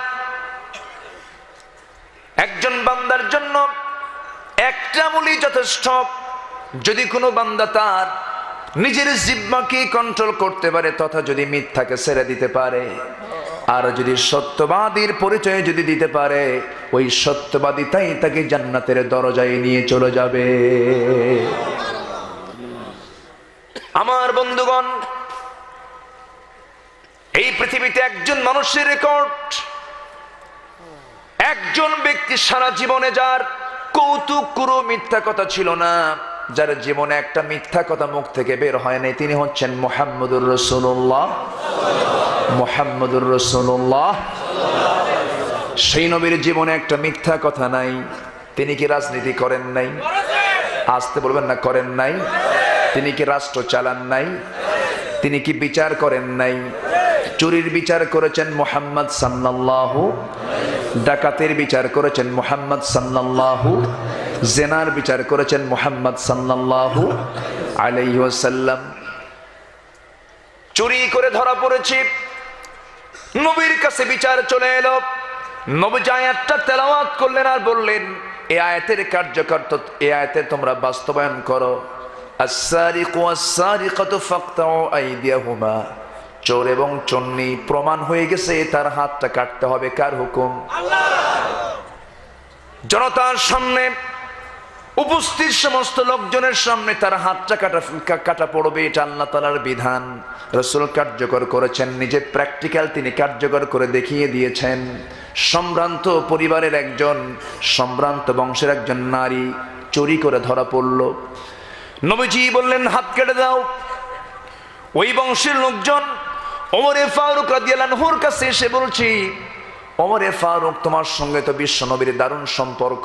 একজন বান্দার জন্য একটা আমলই যথেষ্ট। যদি কোনো বান্দা তার নিজের জিহ্বাকে কন্ট্রোল করতে পারে তথা যদি মিথ্যাকে ছেড়ে দিতে পারে আর যদি সত্যবাদীর পরিচয় যদি দিতে পারে, ওই সত্যবাদী তাকে জান্নাতের দরজায় নিয়ে চলে যাবে। আমার বন্ধুগণ, এই পৃথিবীতে একজন মানুষের রেকর্ড, একজন ব্যক্তি সারা জীবনে যার কৌতুক কোনো মিথ্যা কথা ছিল না, যার জীবনে একটা মিথ্যা কথা মুখ থেকে বের হয় নাই, তিনি হচ্ছেন মুহাম্মদুর রাসূলুল্লাহ। মুহাম্মদুর রাসূলুল্লাহ, সেই নবীর জীবনে একটা মিথ্যা কথা নাই। তিনি কি রাজনীতি করেন নাই? আসতে বলবেন না, করেন নাই? তিনি কি রাষ্ট্র চালান নাই? তিনি কি বিচার করেন নাই? চুরির বিচার করেছেন মুহাম্মদ সাল্লাল্লাহু, ডাকাতের বিচার করেছেন মুহাম্মদ সাল্লাল্লাহু, জেনার বিচার করেছেন মুহাম্মদ সাল্লাল্লাহু আলাইহি ওয়াসাল্লাম। চুরি করে ধরা পড়েছি, নবীর কাছে বিচার চলে এলো। নবী আয়াতটা তেলাওয়াত করলেন আর বললেন, এই আয়াতের কার্যকর্তা, এই আয়াতের তোমরা বাস্তবায়ন করো। আস-সারিকু ওয়াস-সারিকাতু ফাকতাউ আইদিয়াহুমা, চোর এবং চন্নি প্রমাণ হয়ে গেছে, তার হাতটা কাটতে হবে। কার হুকুম? জনতার সামনে উপস্থিত সমস্ত লোকজনের সামনে তার হাতটা কাটা পড়বে, এটা আল্লাহ তাআলার বিধান। রাসূল কার্যকর করেছেন, নিজে প্র্যাকটিক্যাল তিনি কার্যকর করে দেখিয়ে দিয়েছেন। সম্ভ্রান্ত পরিবারের একজন, সম্ভ্রান্ত বংশের একজন নারী চুরি করে ধরা পড়ল। নবীজি বললেন, হাত কেটে দাও। ওই বংশের লোকজন ওমরে ফারুক রাদিয়াল্লাহু আনহুর কাছে এসে বলছি, ওমরে ফারুক, তোমার সঙ্গে তো বিশ্ব নবীর দারুণ সম্পর্ক,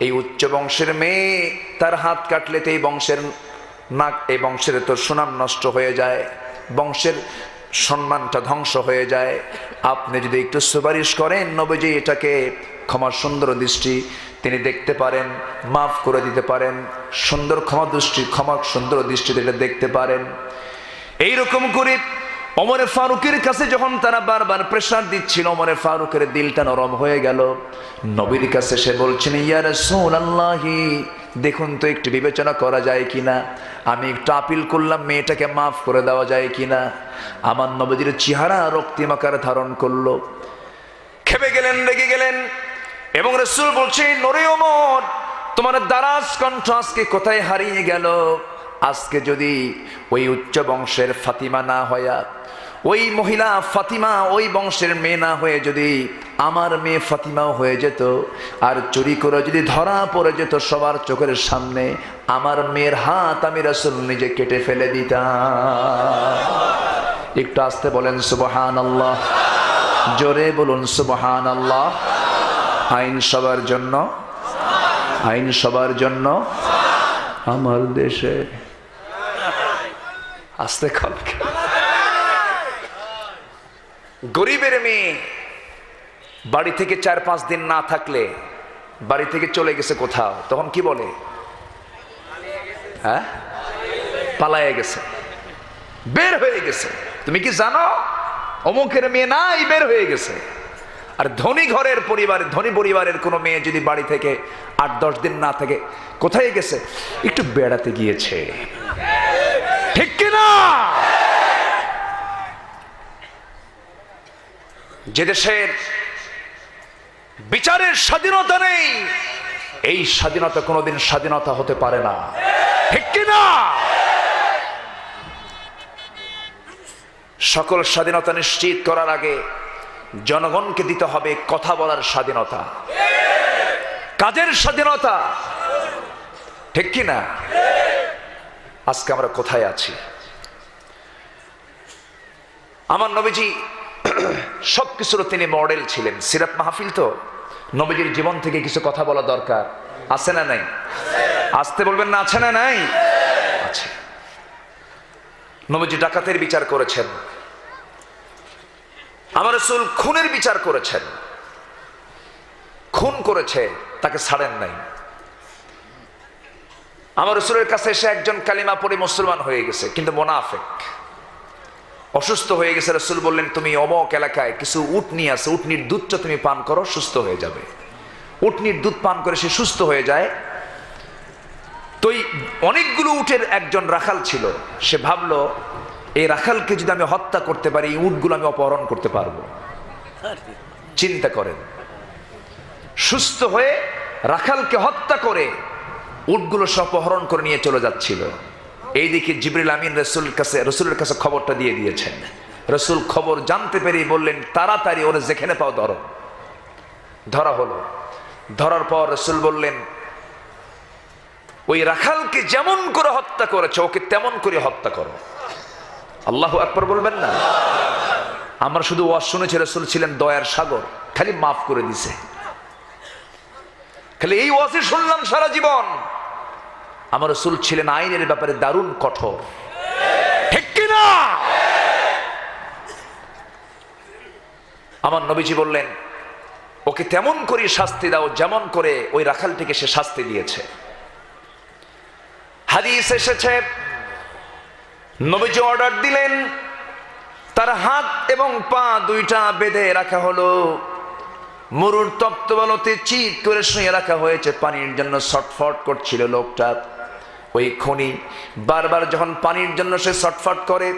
এই উচ্চ বংশের মেয়ে, তার হাত কাটলে তো এই বংশের নাক, এই বংশের তো সুনাম নষ্ট হয়ে যায়, বংশের সম্মানটা ধ্বংস হয়ে যায়। আপনি যদি একটু সুপারিশ করেন, নবীজি এটাকে ক্ষমা সুন্দর দৃষ্টি তিনি দেখতে পারেন, মাফ করে দিতে পারেন, সুন্দর ক্ষমা সুন্দর দৃষ্টিতে এটা দেখতে পারেন। এইরকম করে ওমরে ফারুকের কাছে যখন তারা বারবার প্রেসার দিচ্ছিল, ওমরে ফারুকের দিলটা নরম হয়ে গেল। নবীর কাছে সে বলছেন, ইয়া রাসূলুল্লাহ, দেখুন তো একটু বিবেচনা করা যায় কিনা, আমি একটু আপিল করলাম, মেয়েটাকে মাফ করে দেওয়া যায় কিনা। আমার নবীর চেহারা রক্তিমাকার ধারণ করলো, খেপে গেলেন, রেগে গেলেন। এবং রাসূল বলছেন, নরে ওমর, তোমার দারাজ কণ্ঠ আজকে কোথায় হারিয়ে গেল? আজকে যদি ওই উচ্চ বংশের ফাতিমা না হইয়া, ওই মহিলা ফাতিমা ওই বংশের মেয়ে না হয়ে যদি আমার মেয়ে ফাতিমাও হয়ে যেত, আর চুরি করে যদি ধরা পড়ে যেত সবার চোখের সামনে, আমার মেয়ের হাত আমি রাসূল নিজে কেটে ফেলে দিতাম। একটু আস্তে বলেন সুবহানাল্লাহ, জোরে বলুন সুবহানাল্লাহ। আইন সবার জন্য, আইন সবার জন্য। আমার দেশে আস্তে কল, গরিবের মেয়ে বাড়ি থেকে 4-5 দিন না থাকলে, বাড়ি থেকে চলে গেছে কোথাও, তখন কি বলে? হ্যাঁ, পালায়ে গেছে, বের হয়ে গেছে। তুমি কি জানো অমুকের মেয়ে নাই, বের হয়ে গেছে। আর ধনী ঘরের পরিবার, ধনী পরিবারের কোনো মেয়ে যদি বাড়ি থেকে 8-10 দিন না থাকে, কোথায় গেছে? একটু বেড়াতে গিয়েছে, ঠিক কিনা? যে দেশের বিচারের স্বাধীনতা নেই, এই স্বাধীনতা কোনোদিন স্বাধীনতা হতে পারে না, ঠিক কিনা? সকল স্বাধীনতা নিশ্চিত করার আগে জনগণকে দিতে হবে কথা বলার স্বাধীনতা, কাজের স্বাধীনতা, ঠিক কিনা? আজকে আমরা কোথায় আছি? আমার নবীজি সবকিছুর তিনি মডেল ছিলেন। সিরাত মাহফিল তো, নবীজির জীবন থেকে কিছু কথা বলা দরকার, আছে না নাই? আসতে বলবেন না, আছে না নাই? আছে। নবীজি ডাকাতের বিচার করেছেন, আমার রাসূল খুনের বিচার করেছেন। খুন করেছে, তাকে ছাড়েন নাই। আমার রাসূলের কাছে এসে একজন কালিমা পড়ে মুসলমান হয়ে গেছে, কিন্তু মুনাফিক, অসুস্থ হয়ে গেছে। রাসূল বললেন, তুমি অমক এলাকায় কিছু উট নিয়ে আছে, উটনির দুধটা তুমি পান করো, সুস্থ হয়ে যাবে। উটনির দুধ পান করে সে সুস্থ হয়ে যায়। তো অনেকগুলো উটের একজন রাখাল ছিল, সে ভাবলো এই রাখালকে যদি আমি হত্যা করতে পারি, এই উটগুলো আমি অপহরণ করতে পারবো। চিন্তা করেন, সুস্থ হয়ে রাখালকে হত্যা করে উটগুলো সব অপহরণ করে নিয়ে চলে যাচ্ছিল। এইদিকে জিবরিল আমিন রসুলের কাছে খবরটা দিয়ে দিয়েছেন। রসুল খবর জানতে পেরে বললেন, তাড়াতাড়ি ওরা যেখানে পাও ধরো। ধরা হলো। ধরার পর রসুল বললেন, ওই রাখালকে যেমন করে হত্যা করেছে ওকে তেমন করে হত্যা করো। আল্লাহু আকবার বলবেন না? আমরা শুধু ওয়াজ শুনেছি, রসুল ছিলেন দয়ার সাগর, খালি মাফ করে দিছে। খালি এই ওয়াজই শুনলাম সারা জীবন। আমার রাসূল ছিলেন আইনের ব্যাপারে দারুণ কঠোর, ঠিক কিনা? আমার নবীজি বললেন, ওকে তেমন করে শাস্তি দাও যেমন করে ওই রাখালটিকে সে শাস্তি দিয়েছে। হাদিস এসেছে, নবীজি অর্ডার দিলেন, তার হাত এবং পা দুইটা বেঁধে রাখা হলো, মরুর তপ্ত বালুতে চিৎ করে শুয়ে রাখা হয়েছে। পানির জন্য ছটফট করছিল লোকটা। ওই খনি বারবার যখন পানির জন্য সে ছটফট করে,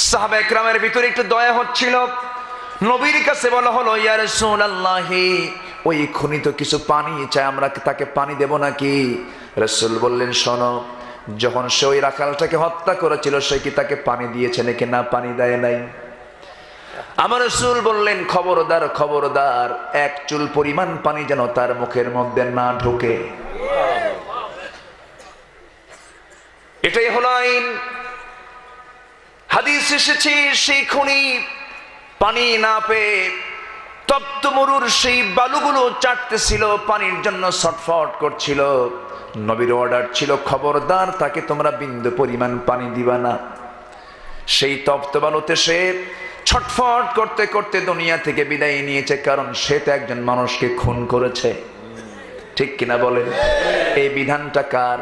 সাহাবা একরামের ভিতরে একটু দয়া হচ্ছিল। নবীর কাছে বলা হলো, ইয়া রাসূলুল্লাহ, ওই খনি তো কিছু পানি চায়, আমরা তাকে পানি দেব নাকি? রাসূল বললেন, শোনো, যখন সে ওই রাখালটাকে হত্যা করেছিল, সে কি তাকে পানি দিয়েছে নাকি না পানি দেয় নাই? আমার রাসূল বললেন, খবরদার খবরদার, এক চুল পরিমাণ পানি যেন তার মুখের মধ্যে না ঢোকে। এটাই হলো আইন। হাদিস এসেছে, সেই খনি পানি না পেয়ে তপ্ত মরুর সেই বালুগুলো চাটতেছিল, পানির জন্য ছটফট করছিল। নবীর অর্ডার ছিল, খবরদার তাকে তোমরা বিন্দু পরিমাণ পানি দিবা না। সেই তপ্ত বালুতে সে ছটফট করতে করতে দুনিয়া থেকে বিদায় নিয়েছে, কারণ সে তো একজন মানুষকে খুন করেছে, ঠিক কিনা বলেন? এই বিধানটা কার?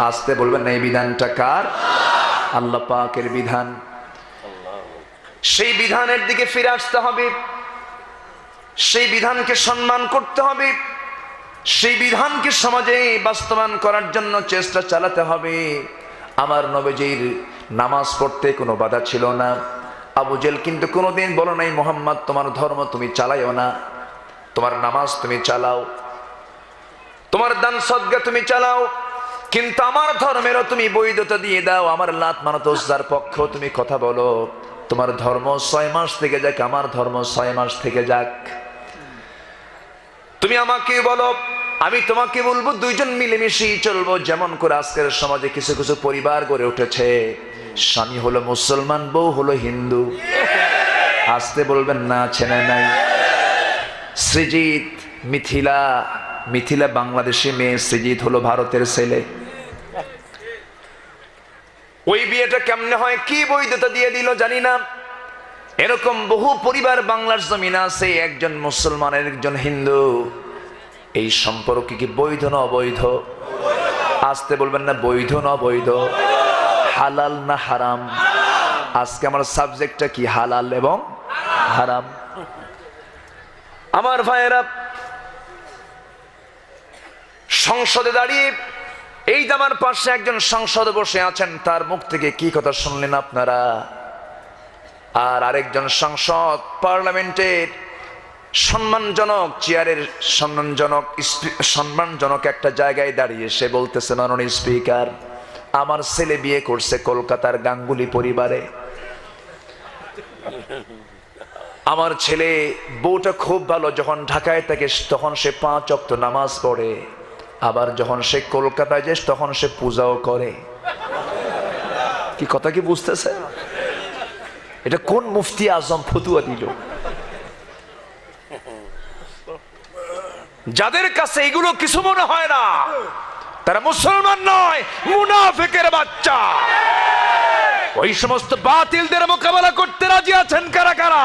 আসতে বলবেন না, এই বিধানটা কার? আল্লাহ পাকের বিধান। সেই বিধানের দিকে ফিরে আসতে হবে, সেই বিধানকে সম্মান করতে হবে, সেই বিধানকে সমাজে বাস্তবায়ন করার জন্য চেষ্টা চালাতে হবে। আমার নবীজির নামাজ পড়তে কোনো বাধা ছিল না। আবু জেল কিন্তু কোনোদিন বলো নাই, মুহাম্মদ তোমার ধর্ম তুমি চালাইও না, তোমার নামাজ তুমি চালাও, তোমার দান সদকা তুমি চালাও, কিন্তু আমার ধর্মেরও তুমি বৈধতা দিয়ে দাও। আমার লাত মানত উজ্জার পক্ষ তুমি কথা বলো, তোমার ধর্ম 6 মাস থেকে যাক, আমার ধর্ম 6 মাস থেকে যাক। তুমি আমাকে বলো, আমি তোমাকে বলবো, দুইজন মিলেমিশেই চলবো। যেমন করে আজকের সমাজে কিছু কিছু পরিবার গড়ে উঠেছে, স্বামী হলো মুসলমান, বউ হলো হিন্দু। আসতে বলবেন না, আছে না নাই? সৃজিত মিথিলা, মিথিলা বাংলাদেশি মেয়ে, সৃজিত হলো ভারতের ছেলে। ওই বিয়েটা কেমনে হয়, কি বৈধতা দিয়ে দিল জানি না। এরকম বহু পরিবার বাংলার জমিনে আছে, একজন মুসলমান একজন হিন্দু। এই সম্পর্ক কি বৈধ না অবৈধ? আসতে বলবেন না, বৈধ না অবৈধ, হালাল না হারাম? আজকে আমার সাবজেক্টটা কি, হালাল এবং হারাম। আমার ভাইয়েরা, সংসদে দাঁড়িয়ে এই যে আমার পাশে একজন সংসদ বসে আছেন, তার মুখ থেকে কি কথা শুনলেন আপনারা? আর আরেকজন সংসদ পার্লামেন্টের সম্মানজনক চেয়ারের সম্মানজনক একটা জায়গায় দাঁড়িয়ে সে বলতেছে, মাননীয় স্পিকার, আমার ছেলে বিয়ে করছে কলকাতার গাঙ্গুলি পরিবারে। আমার ছেলে বউটা খুব ভালো, যখন ঢাকায় থাকে তখন সে 5 ওয়াক্ত নামাজ পড়ে, আবার যখন সে কলকাতায় যায় তখন সে পূজাও করে। কি কথা কি বুঝতেছে? এটা কোন মুফতি আজম ফতুয়া দিল? যাদের কাছে এগুলো কিছু মনে হয় না, তারা মুসলমান নয়, মুনাফিকের বাচ্চা। ওই সমস্ত বাতিলদের মোকাবেলা করতে রাজি আছেন কারা কারা?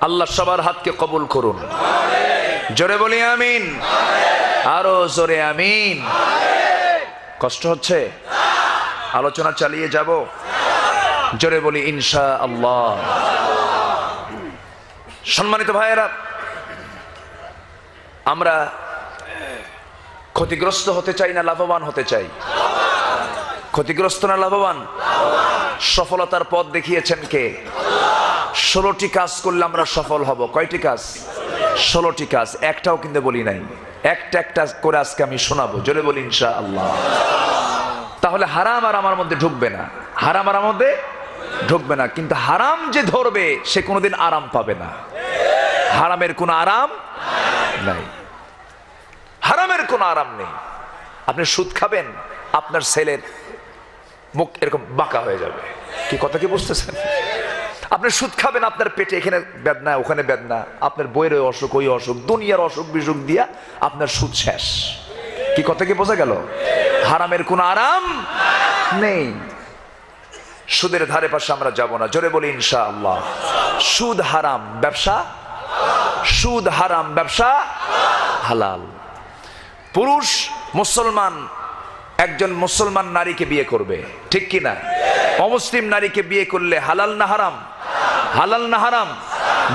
আল্লাহ সবার হাতকে কবুল করুন, জোরে বলি আমিন, আরো জোরে আমিন। কষ্ট হচ্ছে? আলোচনা চালিয়ে যাব, জোরে বলি ইনশাআল্লাহ। সম্মানিত ভাইয়েরা, আমরা ক্ষতিগ্রস্ত হতে চাই না লাভবান হতে চাই? ক্ষতিগ্রস্ত না লাভবান? সফলতার পথ দেখিয়েছেন কে? 16টি কাজ করলে আমরা সফল হব। কয়টি কাজ? 16টি কাজ, একটাও কিন্তু বলি নাই। একটা একটা করে আজকে আমি শোনাবো, জোরে বলি ইনশাআল্লাহ। তাহলে হারাম আর আমার মধ্যে ঢুকবে না, হারাম আর আমার মধ্যে ঢুকবে না। কিন্তু হারাম যে ধরবে সে কোনোদিন আরাম পাবে না। হারামের কোনো আরাম নাই, হারামের কোনো আরাম নেই। আপনি সুদ খাবেন, আপনার ছেলের মুখ এরকম বাঁকা হয়ে যাবে। কি কথা কি বুঝতেছেন? আপনি সুদ খাবেন, আপনার পেটে এখানে বেদনা, ওখানে বেদনা, আপনার বইয়ের অসুখ, ওই অসুখ, দুনিয়ার অসুখ বিসুখ দিয়া আপনার সুদ শেষ। কি কথা কি বোঝা গেল? হারামের কোনো আরাম নেই। সুদের ধারে পাশে আমরা যাব না, জোরে বলি ইনশাআল্লাহ। সুদ হারাম, ব্যবসা সুদ হারাম, ব্যবসা হালাল। পুরুষ মুসলমান একজন মুসলমান নারীকে বিয়ে করবে, ঠিক কি না? অমুসলিম নারীকে বিয়ে করলে হালাল না হারাম? হালাল না হারাম?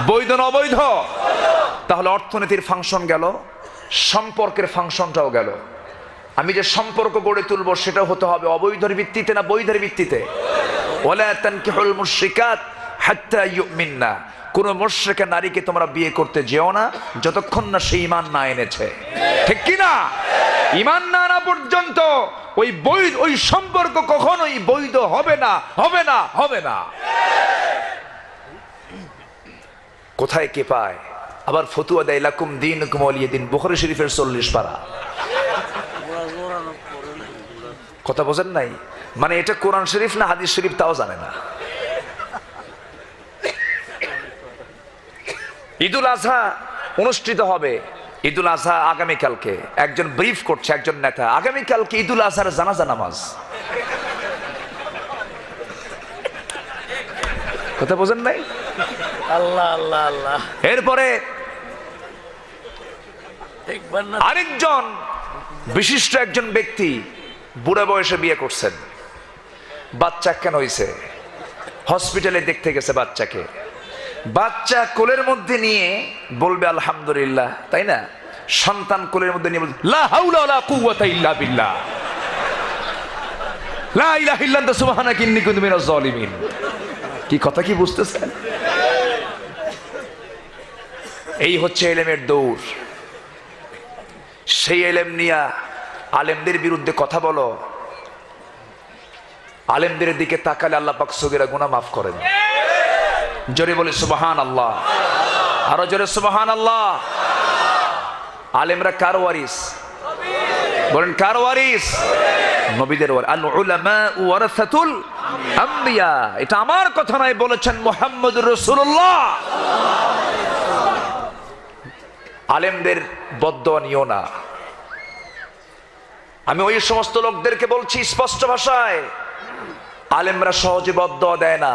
বৈধ না অবৈধ? তাহলে অর্থনীতির ফাংশন গেল, সম্পর্কের ফাংশনটাও গেল। আমি যে সম্পর্ক গড়ে তুলবো সেটাও হতে হবে অবৈধের ভিত্তিতে না বৈধের ভিত্তিতে? ওয়ালা তানকিহুল মুশরিকাত হাত্তা ইউমিননা। কোন মুশরিকা নারীকে তোমরা বিয়ে করতে যেও না যতক্ষণ না সে ঈমান না এনেছে, ঠিক কি না? ঈমান না আনা পর্যন্ত ওই সম্পর্ক কখনোই বৈধ হবে না, হবে না, হবে না। কোথায় কে পায়? আবার ফতুয়া দেয়, লাকুম দীনুকুম ওয়ালিয়া দিন, বুখারী শরীফের 40 পারা। কথা বোঝেন নাই? মানে এটা কোরআন শরীফ না হাদিস শরীফ তাও জানে না। ঈদুল আজহা অনুষ্ঠিত হবে, ঈদুল আজহা আগামীকালকে। একজন ব্রিফ করছে, একজন নেতা, আগামীকালকে ঈদুল আজহার জানাজা নামাজ। কথা বোঝেন নাই? আল্লাহ আল্লাহ আল্লাহ। এরপরে আরেকজন বিশিষ্ট একজন ব্যক্তি বুড়া বয়সে বিয়ে করছেন। বাচ্চা কেন হয়েছে? হসপিটালে দেখতে গেছে বাচ্চাকে। বাচ্চা কোলের মধ্যে নিয়ে বলবে আলহামদুলিল্লাহ, তাই না? সন্তান কোলের মধ্যে নিয়ে বলবে লা হাওলা ওয়ালা কুওয়াতা ইল্লা বিল্লাহ, লা ইলাহা ইল্লা আনতা সুবহানাকা ইন্নী কুনতু মিনাজ জালিমিন। কি কথা কি বুঝতেছেন? এই হচ্ছে ইলমের দৌড়। সেই ইলম নিয়া আলেমদের বিরুদ্ধে কথা বলো, আলেমদের দিকে তাকালে আল্লাহ পাক সগীরা গুনাহ মাফ করেন। জোরে বলি সুবহানাল্লাহ, আরো জোরে সুবহানাল্লাহ। আলেমরা কার ওয়ারিস? বলেন কার ওয়ারিস? নবীদের ওয়ারিস। আল উলামা ওয়ারাসাতুল আম্বিয়া, এটা আমার কথা নয়, বলেছেন মুহাম্মদুর রাসূলুল্লাহ। আলেমদের বদদোয়া নিও না। আমি ওই সমস্ত লোকদেরকে বলছি স্পষ্ট ভাষায়, আলেমরা সহজে বদদোয়া দেয় না।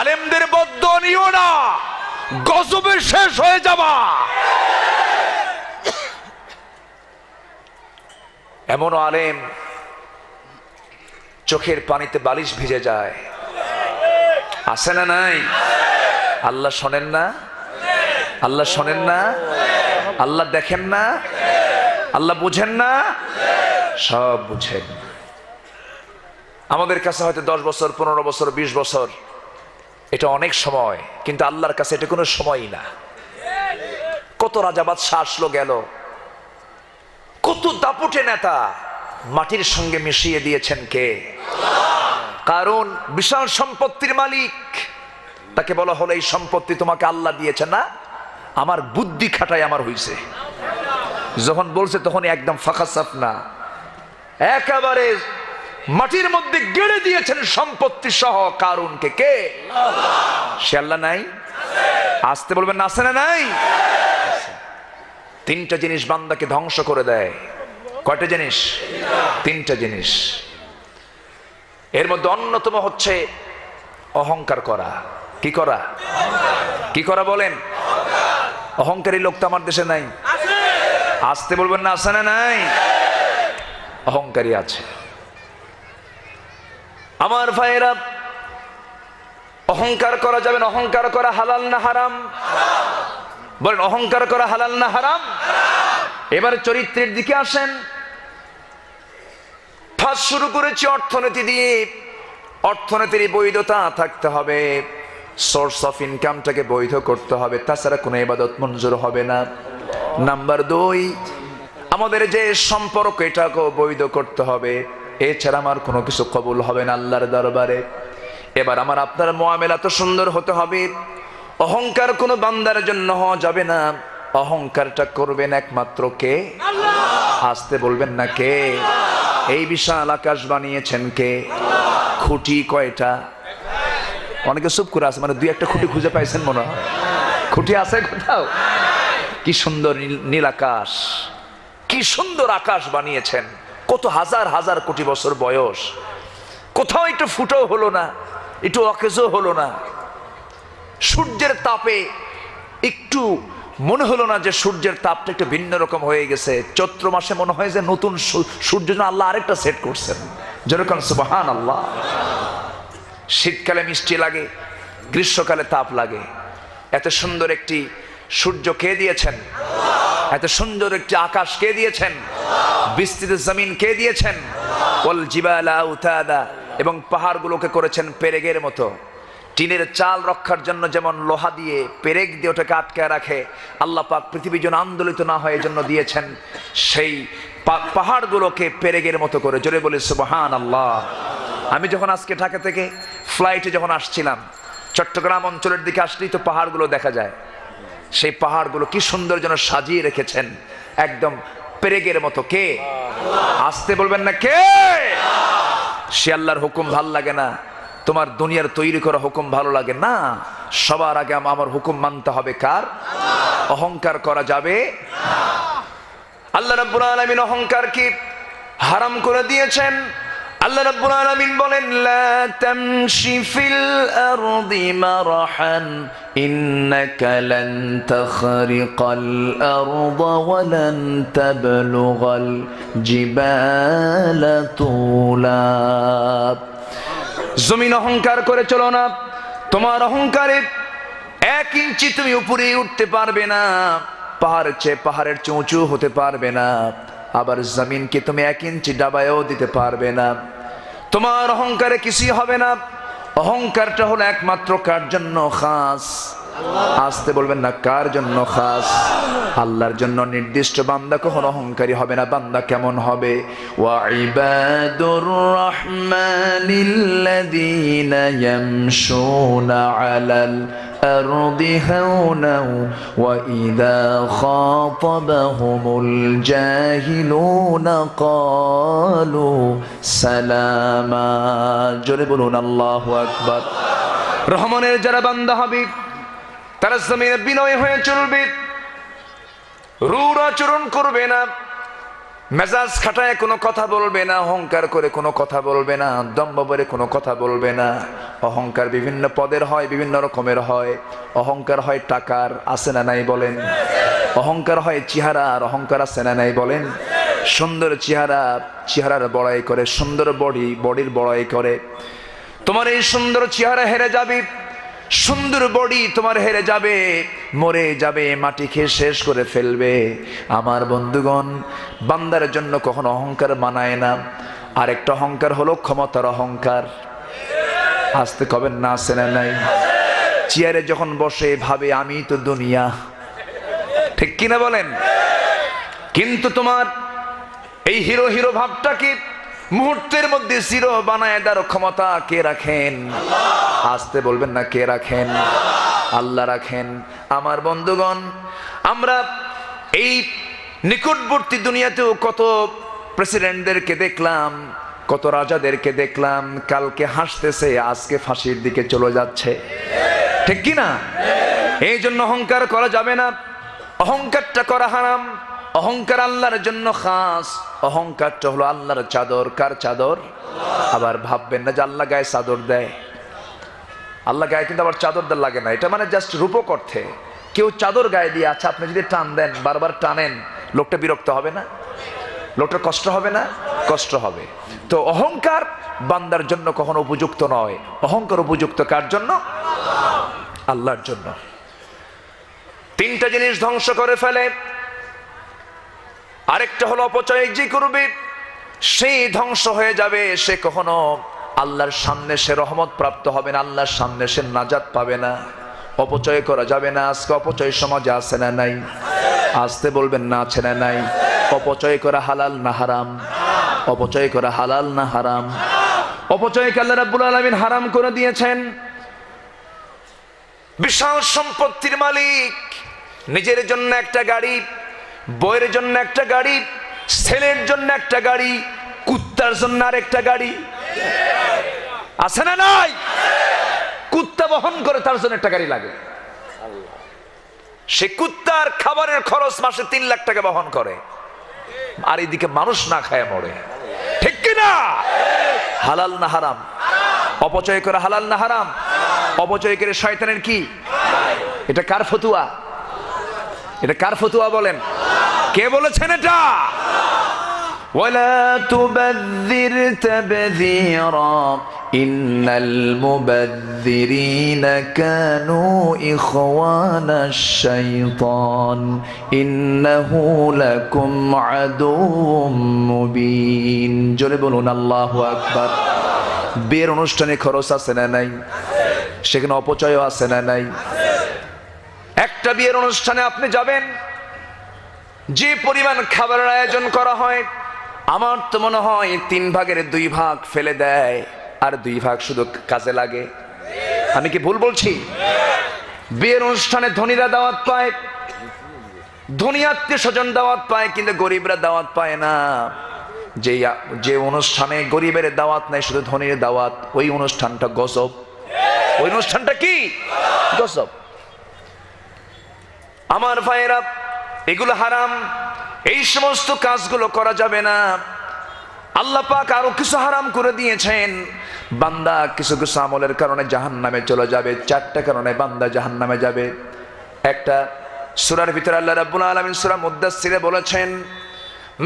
আলেমদের বদদোয়া নিও না, গজবে শেষ হয়ে যাবা। এমন আলেম চোখের পানিতে বালিশ ভিজে যায়, আছে না নাই? আল্লাহ শোনেন না? আল্লাহ শোনেন না? আল্লাহ দেখেন না? আল্লাহ বুঝেন না? সব বুঝেন। আমাদের কাছে হয়তো 10 বছর, 15 বছর, 20 বছর এটা অনেক সময়, কিন্তু আল্লাহর কাছে এটা কোনো সময়ই না। কত রাজা বাদশাহ আসলো গেল, কত দাপুটে নেতা মাটির সঙ্গে মিশিয়ে দিয়েছেন কে? কারণ বিশাল সম্পত্তির মালিক, তাকে বলা হলো এই সম্পত্তি তোমাকে আল্লাহ দিয়েছে না, আমার বুদ্ধি খাটায় আমার হইছে। যখন বলছে তখন একদম ফাঁকা সাফ না, একেবারে মাটির মধ্যে গেড়ে দিয়েছেন সম্পত্তি সহ কারুনকে। কে? সে আল্লাহ নাই? আসতে বলবেন না, আছে না নাই? তিনটা জিনিস বান্দাকে ধ্বংস করে দেয়। কয়টা জিনিস? তিনটা জিনিস। এর মধ্যে অন্যতম হচ্ছে অহংকার করা। কি করা? কি করা বলেন? অহংকারী লোক তো আমার দেশে নাই। আসতে বলবেন না, আছে না নাই? অহংকারী আছে। আমার ভাইয়েরা, অহংকার করা যাবে না। অহংকার করা হালাল না হারাম? বলেন অহংকার করা হালাল না হারাম? এবার চরিত্রের দিকে আসেন। ফার্স্ট শুরু করেছি অর্থনীতি দিয়ে। অর্থনীতির বৈধতা থাকতে হবে, সোর্স অফ ইনকামটাকে বৈধ করতে হবে, তাছাড়া কোনো ইবাদত মঞ্জুর হবে না। নাম্বার 2, আমাদের যে সম্পর্ক এটাকেও বৈধ করতে হবে, এছাড়া আমার কোনো কিছু কবুল হবে না আল্লাহর দরবারে। এবার আমার আপনার মুআমেলা তো সুন্দর হতে হবে। অহংকার কোনো বান্দার জন্য হওয়া যাবে না। অহংকারটা করবেন একমাত্র কে? আসতে বলবেন না কে? এই বিশাল আকাশ বানিয়েছেন কে? খুঁটি কয়টা? অনেকে চুপ করে আছে, মানে 2-1টা খুঁটি খুঁজে পাইছেন মনে হয়। খুঁটি আছে কোথাও? কি সুন্দর নীল আকাশ, কি সুন্দর আকাশ বানিয়েছেন। কত হাজার হাজার কোটি বছর বয়স, কোথাও একটু ফুটো হলো না, একটু অকেজো হলো না। সূর্যের তাপে একটু মনে হলো না যে সূর্যের তাপটা একটু ভিন্ন রকম হয়ে গেছে। চৈত্র মাসে মনে হয় যে নতুন সূর্য যেন আল্লাহ আরেকটা সেট করছেন। যেরকম সুবহানাল্লাহ। শীতকালে মিষ্টি লাগে, গ্রীষ্মকালে তাপ লাগে। এত সুন্দর একটি সূর্য কে দিয়েছেন? এত সুন্দর একটি আকাশ কে দিয়েছেন? বিস্তৃত জমিন কে দিয়েছেন? ওয়াল জিবালা আউতাদা, এবং পাহাড়গুলোকে করেছেন পেরেকের মতো। টিনের চাল রক্ষার জন্য যেমন লোহা দিয়ে পেরেক দিয়ে ওটাকে আটকে রাখে, আল্লাহ পাক পৃথিবী যেন আন্দোলিত না হয় এজন্য দিয়েছেন সেই পাহাড়গুলোকে পেরেকের মতো করে। জোরে বলি সুবহানাল্লাহ। আমি যখন আজকে ঢাকা থেকে ফ্লাইটে যখন আসছিলাম, চট্টগ্রাম অঞ্চলের দিকে আসলেই তো পাহাড়গুলো দেখা যায়। সেই পাহাড়গুলো কি সুন্দর যেন সাজিয়ে রেখেছেন, একদম পেরেকের মতো। কে? আসতে বলবেন না কে? সে আল্লাহর হুকুম ভাল লাগে না, তোমার দুনিয়ার তৈরি করা হুকুম ভালো লাগে না। সবার আগে আমার হুকুম মানতে হবে কার? অহংকার করা যাবে। আল্লাহ রাব্বুল আলামিন অহংকার কি হারাম করে দিয়েছেন। আল্লাহ রাব্বুল আলামিন বলেন, লা তামশি ফিল আরদি মারহান ইন্নাকা লান তাখরিকাল আরদা ওয়া লান তাবলুগাল জিবালা তুলা। জমিন অহংকার করে চলো না। তোমার অহংকারে 1 ইঞ্চি তুমি উপরে উঠতে পারবে না, পাহাড়ের চেয়ে উঁচু হতে পারবে না। আবার জমিনকে তুমি 1 ইঞ্চি ডাবায়ও দিতে পারবে না। তোমার অহংকারে কিছুই হবে না। অহংকারটা হলো একমাত্র কার জন্য খাস? আসতে বলবেন না, কার জন্য খাস? আল্লাহর জন্য নির্দিষ্ট বান্দা কখনো অহংকারী হবে না। বান্দা কেমন হবে? ওয়া ইবাদুর রাহমানিল্লাযীনা ইয়ামশুনা আলাল আরদি হাওনা ওয়া ইযা খাতাবাহুমুল জাহিলুনা ক্বালু সালামা। জোরে বলুন আল্লাহু আকবার। রহমানের যারা বান্দা হবে তারা জমিনে বিনয় হয়ে চলবে, রূঢ় আচরণ করবে না, মেজাজ খাটায় কোনো কথা বলবে না, অহংকার করে কোনো কথা বলবে না, দম্ভ করে কোনো কথা বলবে না। অহংকার বিভিন্ন পদের হয়, বিভিন্ন রকমের হয়। অহংকার হয় টাকার, আছে না নাই বলেন? অহংকার হয় চেহারার, অহংকার আছে না নাই বলেন? সুন্দর চেহারা, চেহারার বড়াই করে, সুন্দর বডির বড়াই করে। তোমার এই সুন্দর চেহারা হেরে যাবে, সুন্দর বডি তোমার হেরে যাবে, মরে যাবে, মাটি খেয়ে শেষ করে ফেলবে। আমার বন্ধুগণ, বান্দার জন্য কখনো অহংকার মানায় না। আরেকটা অহংকার হলো ক্ষমতার অহংকার। আসতে কবেন না, আছে না নাই? চেয়ারে যখন বসে ভাবে আমি তো দুনিয়া, ঠিক কিনা বলেন? কিন্তু তোমার এই হিরো হিরো ভাবটাকে মুহূর্তের মধ্যে জিরো বানায় দেওয়ার ক্ষমতা কে রাখেন? আসতে বলবেন না, কে রাখেন? আল্লাহ রাখেন। আমার বন্ধুগণ, আমরা এই নিকটবর্তী দুনিয়াতেও কত প্রেসিডেন্টদেরকে দেখলাম, কত রাজাদেরকে দেখলাম, কালকে হাসতেছে, আজকে ফাঁসির দিকে চলে যাচ্ছে, ঠিক কিনা? এই জন্য অহংকার করা যাবে না, অহংকারটা করা হারাম। অহংকার আল্লাহর জন্য খাস। অহংকারটা হলো আল্লাহর চাদর। কার চাদর? আবার ভাববেন না যে আল্লাহ গায়ে চাদর দেয়। আল্লাহ গায়ে কিন্তু আবার চাদর দেওয়া লাগে না, এটা মানে জাস্ট রূপক অর্থে। কেউ চাদর গায়ে দিয়ে, আচ্ছা আপনি যদি টান দেন, বারবার টানেন, লোকটা বিরক্ত হবে না? লোকটার কষ্ট হবে না? কষ্ট হবে। তো অহংকার বান্দার জন্য কখনো উপযুক্ত নয়। অহংকার উপযুক্ত কার জন্য? আল্লাহর জন্য। তিনটা জিনিস ধ্বংস করে ফেলে। আরেকটা হলো অপচয় যে করবে সে ধ্বংস হয়ে যাবে, সে কখনো আল্লাহর সামনে সে রহমত প্রাপ্ত হবে না, আল্লাহর সামনে সে নাজাত পাবে না। অপচয় করা যাবে না। আজকে অপচয় সমাজে আছে না নাই? আসতে বলবেন না, আছে না নাই? অপচয় করা হালাল না হারাম? অপচয় করা হালাল না হারাম? অপচয়কে আল্লাহ রাব্বুল আলামিন হারাম করে দিয়েছেন। বিশাল সম্পত্তির মালিক, নিজের জন্য একটা গাড়ি, বউয়ের জন্য একটা গাড়ি, ছেলের জন্য একটা গাড়ি, কুত্তার জন্য আরেকটা গাড়ি, আছে না নাই? কুত্তা বহন করে, তার জন্য একটা গাড়ি লাগে। সে কুত্তার খাবারের খরচ মাসে 3 লাখ টাকা বহন করে, আর এদিকে মানুষ না খায় মরে, ঠিক কিনা? হালাল না হারাম? অপচয় করে হালাল না হারাম? অপচয় করে শয়তানের কি? এটা কার ফতুয়া? এটা কার ফতুয়া বলেন? কে বলেছেন এটা? ওয়ালা তুবাযযির তাবযীরা ইন্নাল মুবাযযিরিনা কানু ইখওয়ানাশ শাইতান ইন্নাহু লাকুম আদুউম মুবিন। জোরে বলুন আল্লাহু আকবার। বিয়ের অনুষ্ঠানে খরচ আছে না নাই? সেখানে অপচয় আছে না নাই? একটা বিয়ের অনুষ্ঠানে আপনি যাবেন, যে পরিমাণ খাবারের আয়োজন করা হয়, আমার তো মনে হয় 3 ভাগের 2 ভাগ ফেলে দেয়, আর 2 ভাগ শুধু কাজে লাগে। আমি কি ভুল বলছি? বিয়ের অনুষ্ঠানে ধনীরা দাওয়াত পায়, ধনী আত্মীয় স্বজন দাওয়াত পায়, কিন্তু গরিবরা দাওয়াত পায় না। যে অনুষ্ঠানে গরিবের দাওয়াত নাই, শুধু ধনীর দাওয়াত, ওই অনুষ্ঠানটা গজব। ওই অনুষ্ঠানটা কি? গজব। আমার ভাইয়েরা, এগুলো হারাম। এই সমস্ত কাজগুলো করা যাবে না। আল্লাহ পাক আরো কিছু হারাম করে দিয়েছেন। বান্দা কিছু কিছু আমলের কারণে জাহান্নামে চলে যাবে। 4টা কারণে বান্দা জাহান্নামে যাবে। একটা সূরার ভিতরে আল্লাহ রাব্বুল আলামিন সূরা মুদ্দাসসিরে বলেছেন,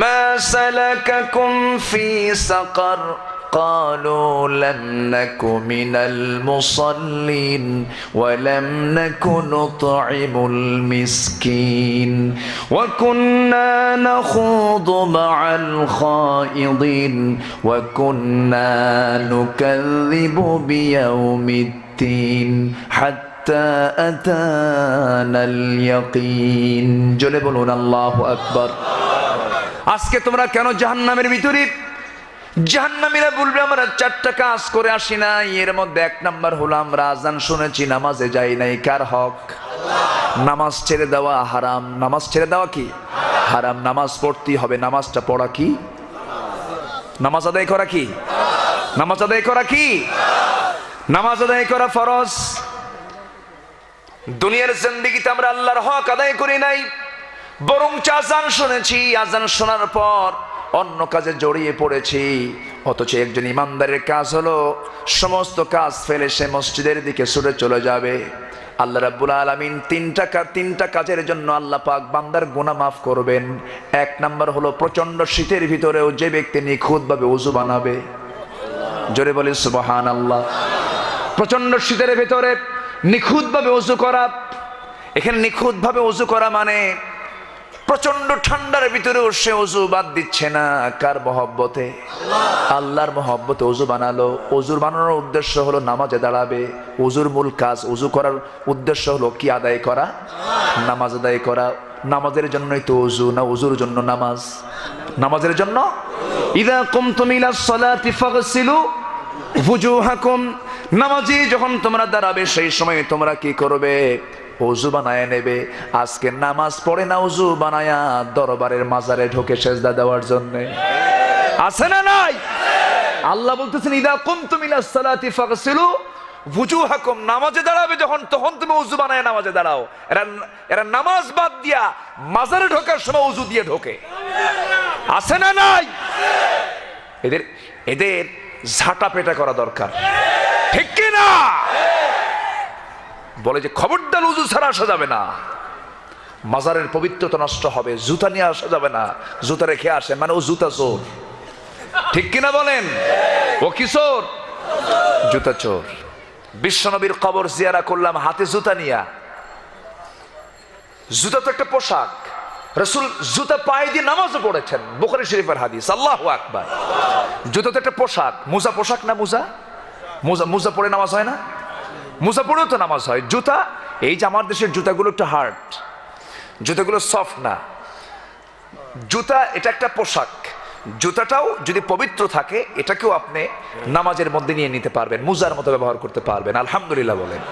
মা সালাকাকুম ফি সাকার قالوا لم نك من المصلين ولم نك نطعم المسكين وكنا نخوض مع الخائضين وكنا نكذب بيوم الدين حتى حتى أتانا اليقين জোরে বলুন আল্লাহু আকবার। আজকে তোমরা কেন জাহান্নামের ভিতরে? জাহান্নামীরা বলবে আমরা 4টা কাজ করে আসি না, এর মধ্যে 1 নাম্বার হলো আমরা আজান শুনেছি, নামাজে যাই নাই। কার হক? নামাজ ছেড়ে দেওয়া হারাম। নামাজ ছেড়ে দেওয়া কি হারাম। নামাজ পড়তেই হবে। নামাজটা পড়া কি? নামাজ আদায় করা কি? নামাজ আদায় করা কি? নামাজ আদায় করা ফরজ। দুনিয়ার জিন্দেগিতে আমরা আল্লাহর হক আদায় করি নাই, বরং আজান শুনেছি, আজান শোনার পর অন্য কাজে জড়িয়ে পড়েছি। অথচ একজন ইমানদারের কাজ হলো সমস্ত কাজ ফেলে সে মসজিদের দিকে ছুটে চলে যাবে। আল্লাহ রাব্বুল আলামিন তিনটা কাজের জন্য আল্লাহ পাক বান্দার গুনাহ মাফ করবেন। 1 নাম্বার হলো প্রচন্ড শীতের ভিতরেও যে ব্যক্তি নিখুঁতভাবে ওযু বানাবে, জোরে বলি সুবহানাল্লাহ। প্রচন্ড শীতের ভিতরে নিখুঁতভাবে ওযু করা। এখানে নিখুঁতভাবে ওযু করা মানে প্রচন্ড ঠান্ডার ভিতরেও সে ওযু বাদ দিচ্ছে না। কার মহব্বতে? আল্লাহর মহব্বতে ওযু বানালো। ওযুর বানানোর উদ্দেশ্য হলো নামাজে দাঁড়াবে। ওযুর মূল কাজ, ওযু করার উদ্দেশ্য হলো কি আদায় করা? নামাজ আদায় করা। নামাজের জন্যই তো ওযু, না ওযুর জন্য নামাজ? নামাজের জন্য। ইযা কুমতুম ইলাস সালাতি ফাগসিলু ওয়ুজুহাকুম, নামাজি যখন তোমরা দাঁড়াবে সেই সময় তোমরা কি করবে? ওযু বানায় নেবে। আজকে নামাজ পড়ে না ওযু বানায়া দরবারের মাজারে ঢোকে সেজদা দেওয়ার জন্য। আছে না নাই? আল্লাহ বলতেছেন ইদা কুমতুম ইলাস সালাতি ফাগসিলু ওয়ুজুহাকুম, নামাজে দাঁড়াবে যখন তখন তুমি ওযু বানায় নামাজে দাঁড়াও। এরা নামাজ বাদ দিয়া মাজারে ঢোকার সময় ওযু দিয়ে ঢোকে। আছে না নাই? এদের ঝাঁটা পেটা করা দরকার, ঠিক কি না? বলে যে খবরদার ওযু ছাড়া আসা যাবে না, মাজারের পবিত্রতা নষ্ট হবে। জুতা নিয়ে আসা যাবে না, জুতা রেখে আসে মানে ও জুতা চোর, ঠিক কিনা বলেন? ও কি চোর? জুতা চোর। বিশ্বনবীর কবর জিয়ারা করলাম হাতে জুতা নিয়া। জুতা তো একটা পোশাক, রাসূল জুতা পায়ে দিয়ে নামাজও পড়েছেন, বুখারী শরীফের হাদিস। আল্লাহু আকবার। জুতা তো একটা পোশাক। মোজা পোশাক না? মোজা পরে নামাজ হয় না? মোজা পরেও তো নামাজ হয়। জুতা, এই যে আমার দেশের জুতাগুলো একটু হার্ড, জুতাগুলো সফট না। জুতা এটা একটা পোশাক। জুতাটাও যদি পবিত্র থাকে এটাকেও আপনি নামাজের মধ্যে নিয়ে নিতে পারবেন, মোজার মতো ব্যবহার করতে পারবেন। আলহামদুলিল্লাহ বলেন।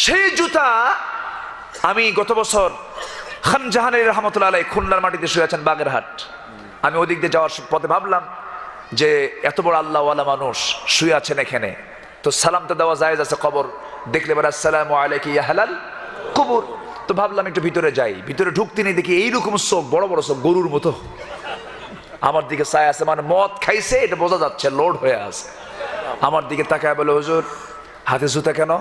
সেই জুতা আমি গত বছর খান জাহানের রহমতুল্লাহ আলাইহি খুলনার মাটিতে শুয়ে আছেন বাগেরহাট। আমি ওদিক দিয়ে যাওয়ার পথে ভাবলাম যে এত বড় আল্লাহওয়ালা মানুষ শুয়ে আছেন এখানে, তো সালাম তো দেওয়া জায়েজ আছে। কবর দেখলে বলে আসসালামু আলাইকা ইয়া হালাল কবর। তো ভাবলাম একটু ভিতরে যাই। ভিতরে ঢুকতে নেই দেখি এইরকম চোখ, বড় বড় চোখ, গরুর মতো আমার দিকে চায় আছে। মানে মদ খাইছে এটা বোঝা যাচ্ছে, লোড হয়ে আছে। আমার দিকে তাকায় বলে হুজুর হাতে জুতা কেন?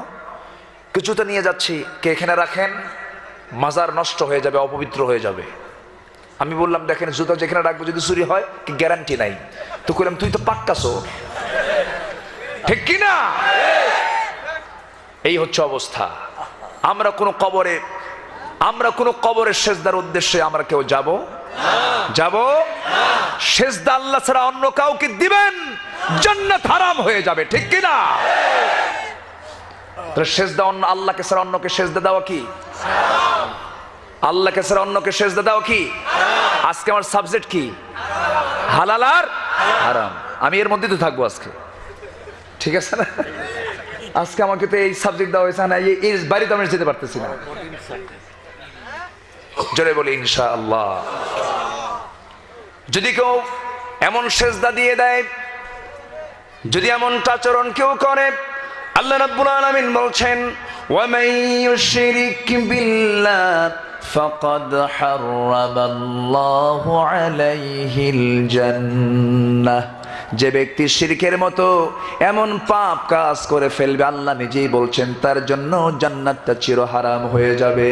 জুতা নিয়ে যাচ্ছি। কে এখানে রাখেন, মাজার নষ্ট হয়ে যাবে, অপবিত্র হয়ে যাবে। আমি বললাম দেখেন জুতা যেখানে রাখবো যদি চুরি হয় কি গ্যারান্টি নাই। তো কইলাম তুই তো পাক্কা চোর, ঠিক কিনা? এই হচ্ছে অবস্থা। আমরা কোনো কবরের সেজদার উদ্দেশ্যে আমরা কেউ যাব? সেজদা আল্লাহ ছাড়া অন্য কাউকে দিবেন, জান্নাত হারাম হয়ে যাবে, ঠিক কিনা? সেজদা অন্য আল্লাহকে ছাড়া অন্যকে সেজদা দেওয়া কি? আল্লাহকে ছাড়া অন্যকে সেজদা দেওয়া কি? আজকে আমার সাবজেক্ট কি? হালাল আর হারাম। আমি এর মধ্যে তো থাকবো আজকে, ঠিক আছে না? আজকে আমাকে তো এই সাবজেক্ট দেওয়া হয়েছে না, এই বাড়িতে আমি যেতে পারতেছি না। জোরে বলি ইনশাআল্লাহ। যদি কেউ এমন সেজদা দিয়ে দেয়, যদি এমন আচরণ কেউ করে, আল্লাহ রাব্বুল আলামিন বলছেন ওয়ামান ইউশরিক বিল্লাহ ফাকাদ হারামাল্লাহু আলাইহিল জান্নাহ। যে ব্যক্তি শিরকের মতো এমন পাপ কাজ করে ফেলবে, আল্লাহ নিজেই বলছেন তার জন্য জান্নাতটা চির হারাম হয়ে যাবে।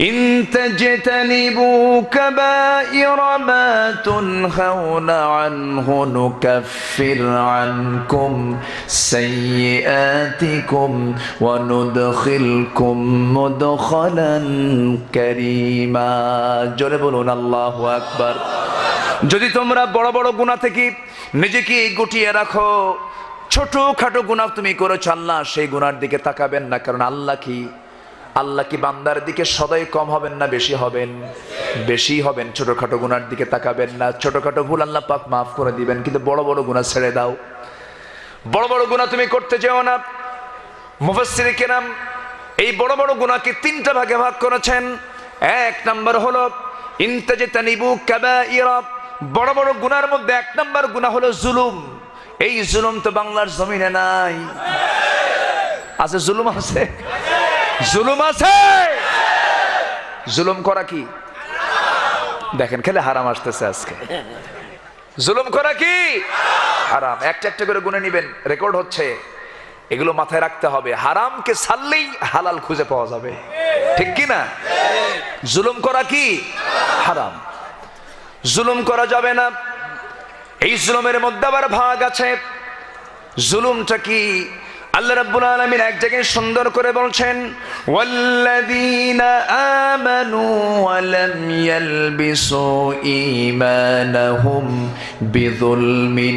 ইন তাজতানিবু কাবাইরা মা তুনহাউনা আনহু নুকাফির আনকুম সাইয়্যাতিকুম ওয়া নুদখিলকুম মুদখালান কারীমা। জোরে বলুন আল্লাহু আকবার। যদি তোমরা বড় বড় গুনাহ থেকে নিজেকে গুটিয়ে রাখো, ছোটখাটো গুনাহ তুমি করেছো, আল্লাহ সেই গুনার দিকে তাকাবেন না। কারণ আল্লাহ কি বান্দার দিকে সদাই কম হবেন না বেশি হবেন? বেশি হবেন। ছোটখাটো গুনার দিকে তাকাবেন না। ছোটখাটো ভুল আল্লাহ পাক মাফ করে দিবেন, কিন্তু বড় বড় গুনাহ ছেড়ে দাও। বড় বড় গুনাহ তুমি করতে যেও না। মুফাসসির কেরাম এই বড় বড় গুনাহকে তিনটা ভাগে ভাগ করেছেন। এক নাম্বার হলো ইনতাজতানিবু কাবাইরা। বড় বড় গুনার মধ্যে এক নাম্বার গুনাহ হলো জুলুম। এই জুলুম তো বাংলার জমিনে নাই। আছে জুলুম? আছে জুলুম আছে। জুলুম করা কি? দেখেন খেলে হারাম আসতেছে আজকে। জুলুম করা কি? হারাম। একটা একটা করে গুনে নিবেন, রেকর্ড হচ্ছে। এগুলো মাথায় রাখতে হবে। হারামকে ছাড়লেই হালাল খুঁজে পাওয়া যাবে, ঠিক কি না? জুলুম করা কি? হারাম। জুলুম করা যাবে না। এই জুলুমের মধ্যে আবার ভাগ আছে। জুলুমটা কি? আল্লাহ রাব্বুল আলামিন এক জায়গায় সুন্দর করে বলছেন, ওয়াল্লাযীনা আমানু ওয়া লাম ইয়ালবিসু ঈমানাহুম বিযুলমিন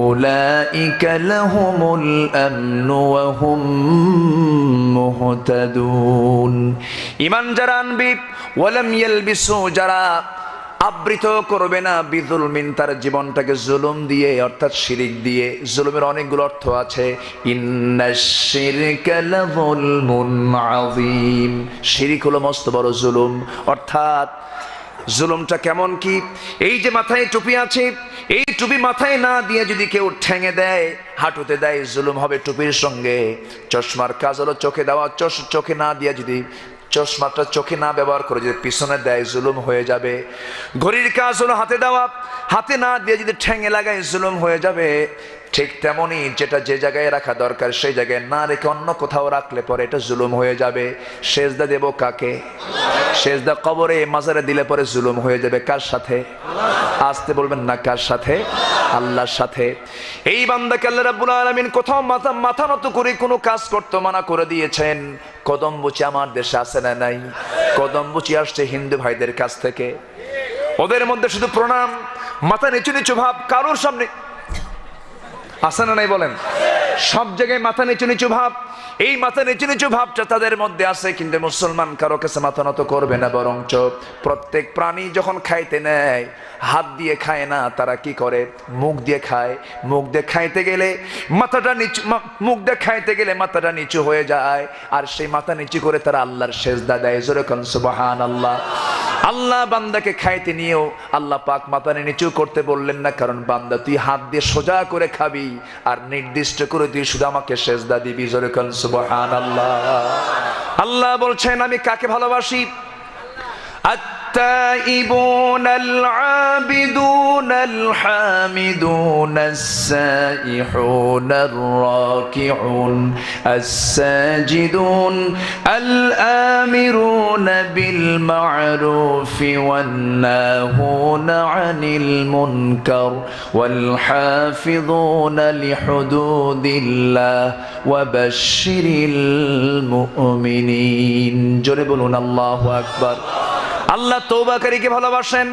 উলাইকা লাহুমুল আমনু ওয়া হুম মুহতাদুন। ঈমান যারা আনবে, ওয়া লাম ইয়ালবিসু যারা আবৃত করবে না, বিজুলমিন তার জীবনটাকে জুলুম দিয়ে, অর্থাৎ শিরিক দিয়ে। জুলুমের অনেকগুলো অর্থ আছে। ইন্নাশ শিরকা লাযুলমুন আযীম। শিরিক হলো মস্ত বড় জুলুম। অর্থাৎ জুলুমটা কেমন কি? এই যে মাথায় টুপি আছে, এই টুপি মাথায় না দিয়ে যদি কেউ ঠেঙে দেয়, হাঁটুতে দেয়, জুলুম হবে টুপির সঙ্গে। চশমার কাজ হলো চোখে দেওয়া, চোখে না দিয়ে যদি চশমাটা চোখে না ব্যবহার করে যদি পিছনে দেয়, জুলুম হয়ে যাবে। ঘড়ির কাজ হলো হাতে দেওয়া, হাতে না দিয়ে যদি ঠ্যাঙে লাগায়, জুলুম হয়ে যাবে। ঠিক তেমনি যেটা যে জায়গায় রাখা দরকার সেই জায়গায় না রেখে অন্য কোথাও রাখলে পরে এটা জুলুম হয়ে যাবে। সেজদা দেব কাকে? সেজদা কবরে মাজারে দিলে পরে জুলুম হয়ে যাবে। কার সাথে? আসতে বলবেন না, কার সাথে? আল্লাহর সাথে। এই বান্দাকে আল্লাহ রাব্বুল আলামিন কোথাও মাথা নত করে কোনো কাজ করতে মানা করে দিয়েছেন। কদমবুচি আমার দেশে আছে না নাই? কদমবুচি আসছে হিন্দু ভাইদের কাছ থেকে। ওদের মধ্যে শুধু প্রণাম, মাথা নিচু নিচু ভাব, কারোর সামনে আছে না নাই বলেন? সব জায়গায় মাথা নিচু নিচু ভাব। এই মাথা নিচু নিচু ভাবটা তাদের মধ্যে আছে, কিন্তু মুসলমান কারো কাছে মাথা নত করবে না। বরঞ্চ প্রত্যেক প্রাণী যখন খাইতে নেয় হাত দিয়ে খায় না, তারা কি করে? মুখ দিয়ে খায়। মুখ দিয়ে খাইতে গেলে মাথাটা নিচু, মুখ দিয়ে খাইতে গেলে মাথাটা নিচু হয়ে যায়। আর সেই মাথা নিচু করে তারা আল্লাহর সেজদা দেয়। জোরে কোন সুবহানাল্লাহ। আল্লাহ বান্দাকে খাইতে নিয়েও আল্লাহ পাক মাথা নিচু করতে বললেন না। কারণ বান্দা তুই হাত দিয়ে সোজা করে খাবি, আর নির্দিষ্ট করে তুই শুধু আমাকে সেজদা দিবি। জোরে কোন সুবহানাল্লাহ। আল্লাহ বলছেন আমি কাকে ভালোবাসি? التائبون العابدون الحامدون السائحون الراكعون الساجدون الآمرون بالمعروف والناهون عن المنكر والحافظون لحدود الله وبشر المؤمنين। জোরে বলুন আল্লাহু আকবার। আল্লাহ তওবাকারীকে ভালোবাসেন,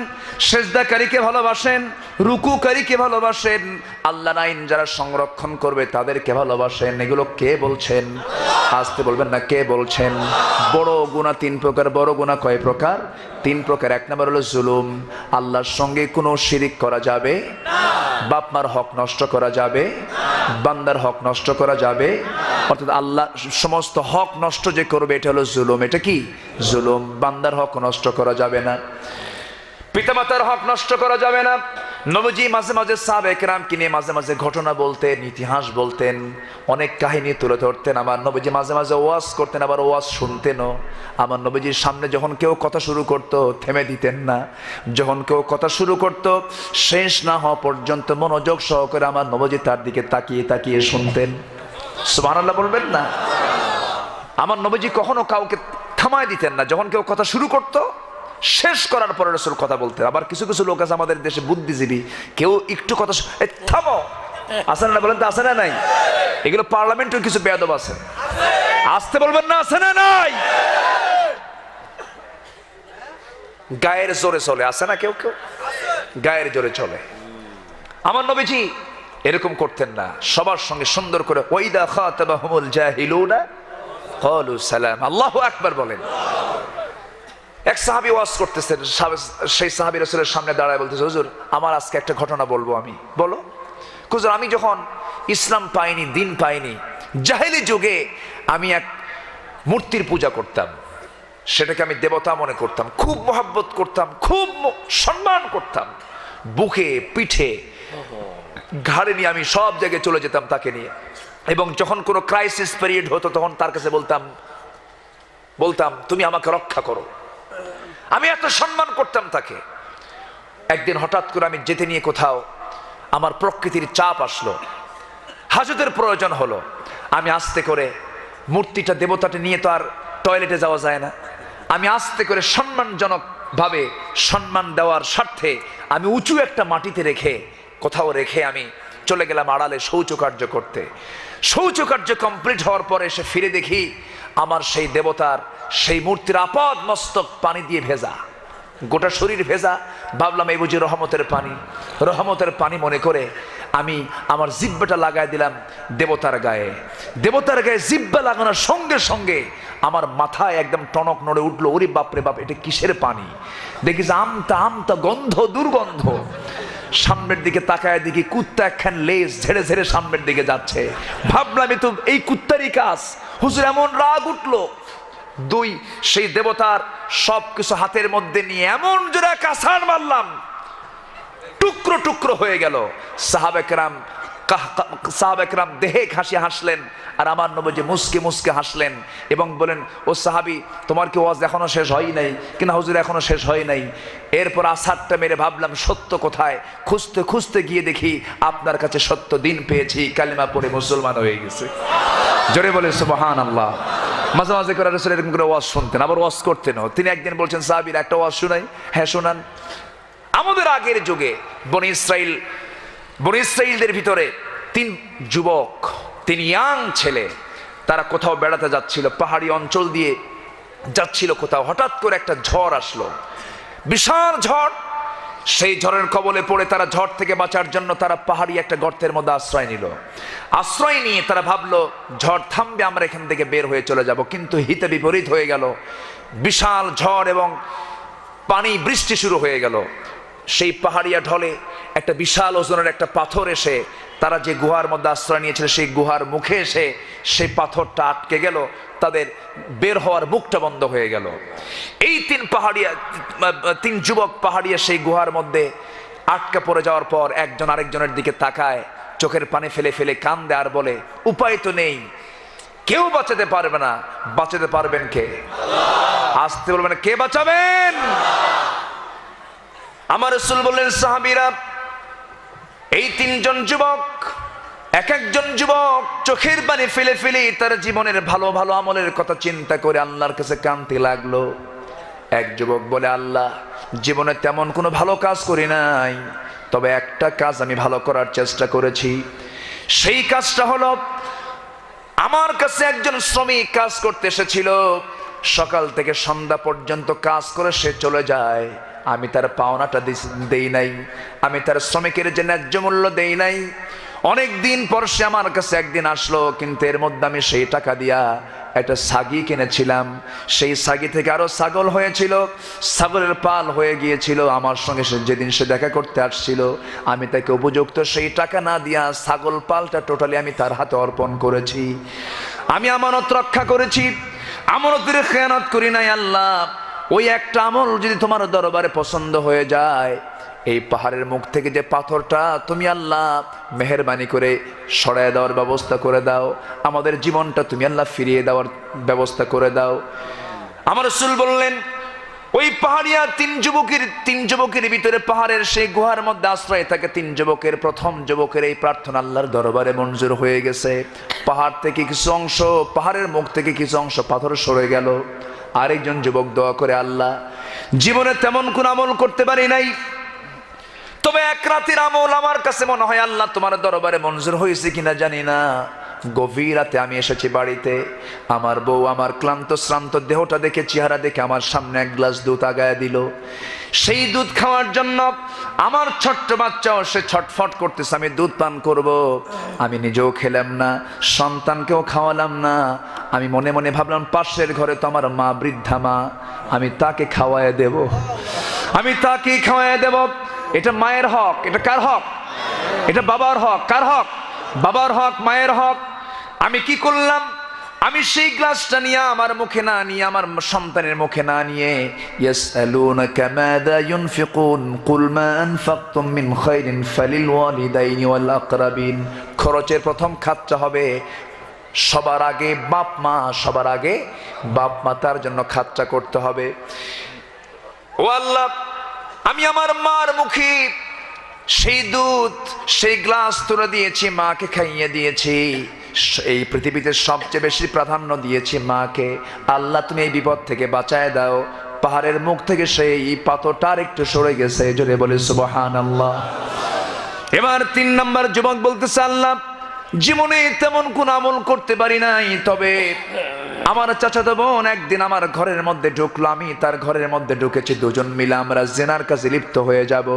সেজদাকারীকে ভালোবাসেন, রুকুকারীকে ভালোবাসেন। আল্লাহর আইন যারা সংরক্ষণ করবে তাদেরকে ভালোবাসেন। এগুলো কে বলছেন? আসতে বলবেন না, কে বলছেন? বড় গুনাহ তিন প্রকার। বড় গুনাহ কয় প্রকার? তিন প্রকার। এক নম্বর হলো জুলুম। আল্লাহর সঙ্গে কোনো শিরিক করা যাবে না। বাপ মার হক নষ্ট করা যাবে, বান্দার হক নষ্ট করা যাবে। অর্থাৎ আল্লাহ সমস্ত হক নষ্ট যে করবে এটা হলো জুলুম। এটা কি? জুলুম। বান্দার হক নষ্ট করা যাবে না, পিতামাতার হক নষ্ট করা যাবে না। নবীজি মাঝে মাঝে সাহাবায়ে কেরামকে নিয়ে মাঝে মাঝে ঘটনা বলতেন, ইতিহাস বলতেন, অনেক কাহিনী তুলে ধরতেন। আমার নবীজি মাঝে মাঝে ওয়াজ করতেন, আবার ওয়াজ শুনতেনও। আমার নবীজির সামনে যখন কেউ কথা শুরু করত থেমে দিতেন না। যখন কেউ কথা শুরু করত শেষ না হওয়া পর্যন্ত মনোযোগ সহকারে আমার নবীজি তার দিকে তাকিয়ে তাকিয়ে শুনতেন। সুবহানাল্লাহ বলবেন না? আমার নবীজি কখনো কাউকে থামায় দিতেন না। যখন কেউ কথা শুরু করত শেষ করার পরে রাসূল কথা বলতেন। আবার কিছু কিছু লোক আছে আমাদের দেশে বুদ্ধিজীবী, কেউ একটু কথা থামো, আছে না বলেন তো? আছে না নাই? এগুলো পার্লামেন্টের কিছু বেয়াদব আছে। আসতে বলবেন না? আছে না নাই? গায়ের জোরে চলে, আছে না কেউ কেউ? গায়ের জোরে চলে। আমার নবীজি এরকম করতেন না, সবার সঙ্গে সুন্দর করে ওয়াইদা খাতাবাহুমুল জাহিলুনা ক্বালু সালাম। আল্লাহু আকবার বলেন। এক সাহাবী ওয়াজ করতেছেন, সেই সাহাবী রাসূলের সামনে দাঁড়ায় বলতেছে, হুজুর আমার আজকে একটা ঘটনা বলবো আমি। বলো। হুজুর আমি যখন ইসলাম পাইনি, দিন পাইনি, জাহেলি যুগে আমি এক মূর্তির পূজা করতাম, সেটাকে আমি দেবতা মনে করতাম, খুব মহব্বত করতাম, খুব সম্মান করতাম, বুকে পিঠে ঘাড়ে নিয়ে আমি সব জায়গায় চলে যেতাম তাকে নিয়ে। এবং যখন কোনো ক্রাইসিস পিরিয়ড হতো তখন তার কাছে বলতাম তুমি আমাকে রক্ষা করো। আমি এত সম্মান করতাম তাকে। একদিন হঠাৎ করে আমি যেতে নিয়ে কোথাও আমার প্রকৃতির চাপ আসলো, হাজতের প্রয়োজন হলো। আমি আস্তে করে মূর্তিটা দেবতাটা নিয়ে তো আর টয়লেটে যাওয়া যায় না, আমি আস্তে করে সম্মানজনক ভাবে সম্মান দেওয়ার স্বার্থে আমি উঁচু একটা মাটিতে কোথাও রেখে আমি চলে গেলাম আড়ালে শৌচকার্য করতে। শৌচকার্য কমপ্লিট হওয়ার পরে এসে ফিরে দেখি আমার সেই দেবতার সেই মূর্তির আপাদ মস্তক পানি দিয়ে ভেজা, গোটা শরীর ভেজা। ভাবলাম এই বুঝি রহমতের পানি। রহমতের পানি মনে করে আমি আমার জিব্বাটা লাগাই দিলাম দেবতার গায়ে। দেবতার গায়ে জিব্বা লাগানোর সঙ্গে সঙ্গে আমার মাথায় একদম টনক নড়ে উঠলো, ওরে বাপরে বাপ, এটা কিসের পানি? দেখি যে আমতা গন্ধ, দুর্গন্ধ। সামনের দিকে তাকায় দেখি কুত্তা একখান লেজ ঝেড়ে ঝেড়ে সামনের দিকে যাচ্ছে। ভাবলাম তো এই কুত্তারই কাজ। হুজুর এমন রাগ উঠলো, সেই দেবতার সবকিছু হাতের মধ্যে নিয়ে এমন জোরে কাছাড় মারলাম, টুকরো টুকরো হয়ে গেল। সাহাবায়ে-কেরাম দেহে হাসি হাসলেন, আর আমার নবী মুস্কে মুস্কে হাসলেন এবং বলেন, ও সাহাবী তোমার কি ওয়াজ এখনো শেষ হয় নাই? কিনা হুজুর এখনো শেষ হয় নাই। এরপর আছাড়টা মেরে ভাবলাম সত্য কোথায়, খুঁজতে খুঁজতে গিয়ে দেখি আপনার কাছে সত্য দিন পেয়েছি, কালিমা পড়ে মুসলমান হয়ে গেছে। জোরে বলে সুবহানাল্লাহ। মাঝে মাঝে করে রাসূল এরকম করে ওয়াজ শুনতেন, আবার ওয়াজ করতেন। তিনি একদিন বলছেন, সাহাবীরা একটা ওয়াজ শুনাই। হ্যাঁ শোনান। আমাদের আগের যুগে বনি ইসরাইলদের ভিতরে 3 যুবক, 3 ইয়াং ছেলে, তারা কোথাও বেড়াতে যাচ্ছিল, পাহাড়ি অঞ্চল দিয়ে যাচ্ছিল কোথাও। হঠাৎ করে একটা ঝড় আসলো, বিশাল ঝড়। সেই ঝড়ের কবলে পড়ে তারা ঝড় থেকে বাঁচার জন্য তারা পাহাড়ি একটা গর্তের মধ্যে আশ্রয় নিল। আশ্রয় নিয়ে তারা ভাবলো ঝড় থামবে, আমরা এখান থেকে বের হয়ে চলে যাব। কিন্তু হিতে বিপরীত হয়ে গেল, বিশাল ঝড় এবং পানি বৃষ্টি শুরু হয়ে গেল। সেই পাহাড়িয়া ঢলে একটা বিশাল ওজনের একটা পাথর এসে তারা যে গুহার মধ্যে আশ্রয় নিয়েছিল সেই গুহার মুখে এসে সেই পাথরটা আটকে গেল, তাদের বের হওয়ার মুখটা বন্ধ হয়ে গেল। এই 3 যুবক পাহাড়িয়া সেই গুহার মধ্যে আটকা পড়ে যাওয়ার পর একজন আরেকজনের দিকে তাকায়, চোখের পানি ফেলে ফেলে কান্দে আর বলে, উপায় তো নেই, কেউ বাঁচাতে পারবে না। বাঁচাতে পারবেন কে? আসতে বলবেন, কে বাঁচাবেন? আমার রাসূল বললেন, সাহাবীরা এই 3 জন যুবক, এক একজন যুবক চোখের পানি ফেলে ফেলে তার জীবনের ভালো ভালো আমলের কথা চিন্তা করে আল্লাহর কাছে কাঁদতে লাগলো। এক যুবক বলে, আল্লাহ জীবনে তেমন কোনো ভালো কাজ করি নাই, তবে একটা কাজ আমি ভালো করার চেষ্টা করেছি। সেই কাজটা হলো, আমার কাছে একজন শ্রমিক কাজ করতে এসেছিল, সকাল থেকে সন্ধ্যা পর্যন্ত কাজ করে সে চলে যায়, আমি তার পাওনাটা দেই নাই, আমি তার শ্রমিকের যে ন্যায্য মূল্য দেই নাই। অনেক দিন পর সে আমার কাছে একদিন আসলো, কিন্তু এর মধ্যে আমি সেই টাকা দিয়া একটা ছাগি কিনেছিলাম, সেই ছাগি থেকে আরো ছাগল হয়েছিল, ছাগলের পাল হয়ে গিয়েছিল। আমার সঙ্গে যেদিন সে দেখা করতে আসছিল, আমি তাকে উপযুক্ত সেই টাকা না দিয়া ছাগল পালটা টোটালি আমি তার হাতে অর্পণ করেছি। আমি আমানত রক্ষা করেছি, আমানতের খেয়ানত করি নাই। আল্লাহ ওই একটা আমল যদি তোমার দরবারে পছন্দ হয়ে যায়, এই পাহাড়ের মুখ থেকে যে পাথরটা তুমি আল্লাহ মেহেরবানি করে সরায় দেওয়ার ব্যবস্থা করে দাও, আমাদের জীবনটা তুমি আল্লাহ ফিরিয়ে দেওয়ার ব্যবস্থা করে দাও। আমার রাসূল বললেন, ওই পাহাড়িয়া 3 যুবকের ভিতরে পাহাড়ের সেই গুহার মধ্যে আশ্রয় থাকে 3 যুবকের, প্রথম যুবকের এই প্রার্থনা আল্লাহর দরবারে মঞ্জুর হয়ে গেছে। পাহাড় থেকে কিছু অংশ, পাহাড়ের মুখ থেকে কিছু অংশ পাথর সরে গেল। আরেকজন যুবক দোয়া করে, আল্লাহ জীবনে তেমন কোন আমল করতে পারি নাই, তবে এক রাতের আমল আমার কাছে মনে হয় আল্লাহ তোমার দরবারে মঞ্জুর হয়েছে কিনা জানি না। গভীর রাতে আমি এসেছি বাড়িতে, আমার বউ আমার ক্লান্ত শ্রান্ত দেহটা দেখে, চেহারা দেখে আমার সামনে এক গ্লাস দুধ আগায়া দিল। সেই দুধ খাওয়ার জন্য আমার ছোট্ট বাচ্চাও সে ছটফট করতেছে, আমি দুধ পান করব। আমি নিজেও খেলাম না, সন্তানকেও খাওয়ালাম না। আমি মনে মনে ভাবলাম পাশের ঘরে তো আমার মা, বৃদ্ধা মা, আমি তাকে খাওয়ায় দেব, আমি তাকে খাওয়ায় দেব। এটা মায়ের হক। এটা কার হক? এটা বাবার হক। কার হক? বাবার হক, মায়ের হক। আমি কি করলাম? আমি সেই গ্লাসটা নিয়ে আমার মুখে না নিয়ে, আমার সন্তানের মুখে না নিয়ে, ইয়াসআলুনাকা মাযা ইউনফিকুন কুল মা আনফাকতুম মিন খায়রিন ফালিল ওয়ালিদাইনি ওয়াল আকরাবিন। খরচের প্রথম খাতটা হবে সবার আগে বাপ মা, সবার আগে বাপ মা, তার জন্য খাতটা করতে হবে। ও আল্লাহ, আমি আমার মার মুখে সেই দুধ, সেই গ্লাস তুলে দিয়েছি, মাকে খাইয়ে দিয়েছি। এই পৃথিবীতে সবচেয়ে বেশি প্রাধান্য দিয়েছি মাকে। আল্লাহ তুমি এই বিপদ থেকে বাঁচায় দাও। পাহাড়ের মুখ থেকে সেই পাথরটা একটু সরে গেছে, জোরে বলে সুবহানাল্লাহ। এবার 3 নাম্বার যুবক বলতেছে, আল্লাহ জীবনে তেমন কোন আমল করতে পারি নাই, তবে আমার চাচাতো বোন একদিন আমার ঘরের মধ্যে ঢুকলো, আমি তার ঘরের মধ্যে ঢুকেছি, দুজন মিলে আমরা জিনার কাছে লিপ্ত হয়ে যাব।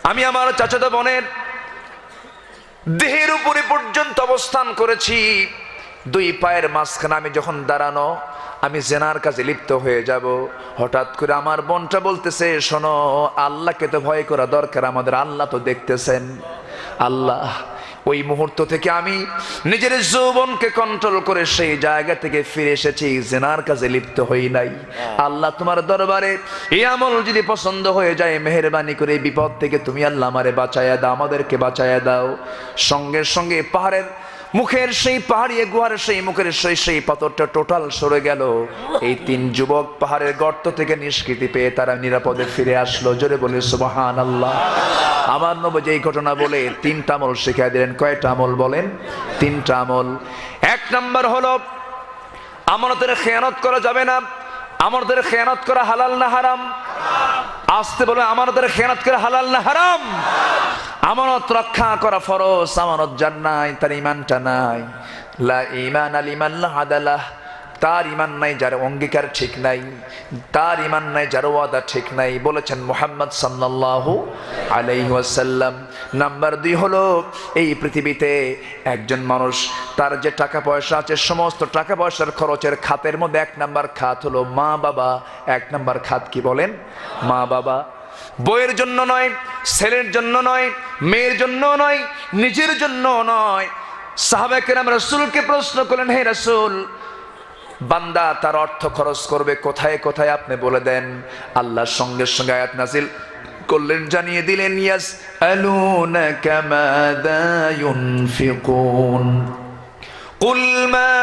আমি আমার চাচাতো বোনের দেহের উপরে পর্যন্ত অবস্থান করেছি, 2 পায়ের মাঝখানে আমি যখন দাঁড়ানো, আমি জেনার কাজে লিপ্ত হয়ে যাব। হঠাৎ করে আমার বোনটা বলতেছে, শোনো, আল্লাহকে তো ভয় করা দরকার, আমাদের আল্লাহ তো দেখতেছেন। আল্লাহ, ওই মুহূর্ত থেকে আমি নিজের যৌবনকে কন্ট্রোল করে সেই জায়গা থেকে ফিরে এসেছি, জেনার কাজে লিপ্ত হই নাই। আল্লাহ তোমার দরবারে এই আমল যদি পছন্দ হয়ে যায়, মেহেরবানি করে বিপদ থেকে তুমি আল্লাহ আমারে বাঁচায়া দাও, আমাদেরকে বাঁচায়া দাও। সঙ্গে সঙ্গে পাহাড়ের মুখের সেই পাহাড়ি গুহার সেই মুখের সেই পাথরটা টোটাল সরে গেল। এই 3 যুবক পাহাড়ের গর্ত থেকে নিষ্কৃতি পেয়ে তারা নিরাপদে ফিরে আসলো। জোরে বলে সুবহানাল্লাহ। আমার নবী এই ঘটনা বলে 3টা আমল শিখিয়ে দিলেন। কয়টা আমল বলেন? 3টা আমল। 1 নাম্বার হলো আমানতের খেয়ানত করা যাবে না। আমানতের খেয়ানত করা হালাল না হারাম? আসতে বলে, আমানতের খেয়ানত করা হালাল না হারাম? আমানত রক্ষা করা ফরজ। আমানত যার নাই তার ঈমানটা নাই। লা ঈমান লিমান লা আদালাহ, তার ঈমান নাই যার অঙ্গীকার ঠিক নাই, তার ঈমান নাই যার ওয়াদা ঠিক নাই, বলেছেন মুহাম্মদ সাল্লাল্লাহু আলাইহি ওয়াসাল্লাম। নাম্বার 2 হলো এই পৃথিবীতে একজন মানুষ তার যে টাকা পয়সা আছে, সমস্ত টাকা পয়সার খরচের খাতের মধ্যে 1 নাম্বার খাত হলো মা বাবা। 1 নাম্বার খাত কি বলেন? মা বাবা। বইয়ের জন্য নয়, ছেলের জন্য নয়, মেয়ের জন্য নয়, নিজের জন্য নয়। সাহাবায়ে কেরাম রাসূলকে প্রশ্ন করলেন, হে রাসূল, বান্দা তার অর্থ খরচ করবে কোথায় কোথায়, আপনি বলে দেন। আল্লাহ সঙ্গে সঙ্গে আয়াত নাযিল করলেন, জানিয়ে দিলেন, ইয়াসআলুনাকা মাযা ইউনফিকুন কুল মা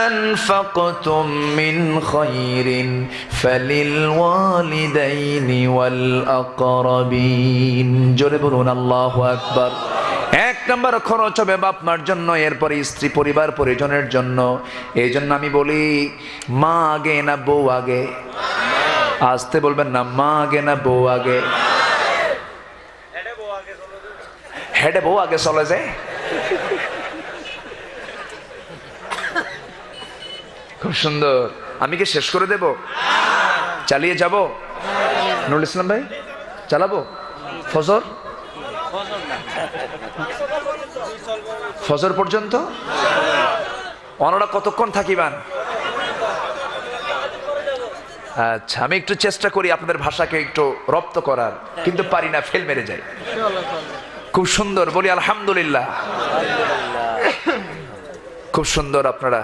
আনফাকতুম মিন খায়রিন ফালিল ওয়ালিদাইনি ওয়াল আকরাবিন। জোরে বলুন আল্লাহু আকবার। 1 নাম্বার খরচ হবে বাপ মার জন্য, এরপরে স্ত্রী পরিবার পরিজনের জন্য। এই জন্য আমি বলি, মা আগে না বউ আগে? আসতে বলবেন না, মা আগে না বউ আগে? হেডে বউ আগে চলে যায়। খুব সুন্দর। আমি কি শেষ করে দেব? চালিয়ে যাব? নুরুল ইসলাম ভাই চালাবো? ফজর ফজর পর্যন্ত? ওনারা কতক্ষণ থাকিবান? আচ্ছা, আমি একটু চেষ্টা করি আপনাদের ভাষাকে একটু রপ্ত করার, কিন্তু পারি না, ফেল মেরে যাই। খুব সুন্দর, বলি আলহামদুলিল্লাহ। খুব সুন্দর। আপনারা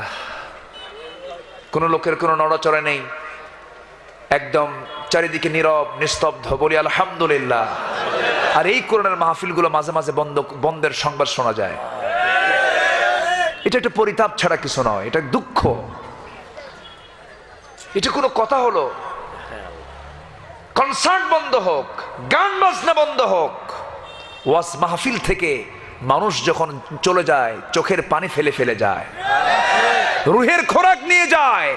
কোন লোকের কোনো নড়াচড়া নেই, একদম চারিদিকে নীরব নিস্তব্ধ, বলি আলহামদুলিল্লাহ। আর এই কোরআনের মাহফিলগুলো মাঝে মাঝে বন্ধের সংবাদ শোনা যায়। এটা একটা পরিতাপ ছাড়া কিছু নয়, এটা দুঃখ। এটা কোনো কথা হলো? কনসার্ট বন্ধ হোক, গান বাজনা বন্ধ হোক, ওয়াজ মাহফিল থেকে মানুষ যখন চলে যায়, চোখের পানি ফেলে ফেলে যায়, রুহের খোরাক নিয়ে যায়,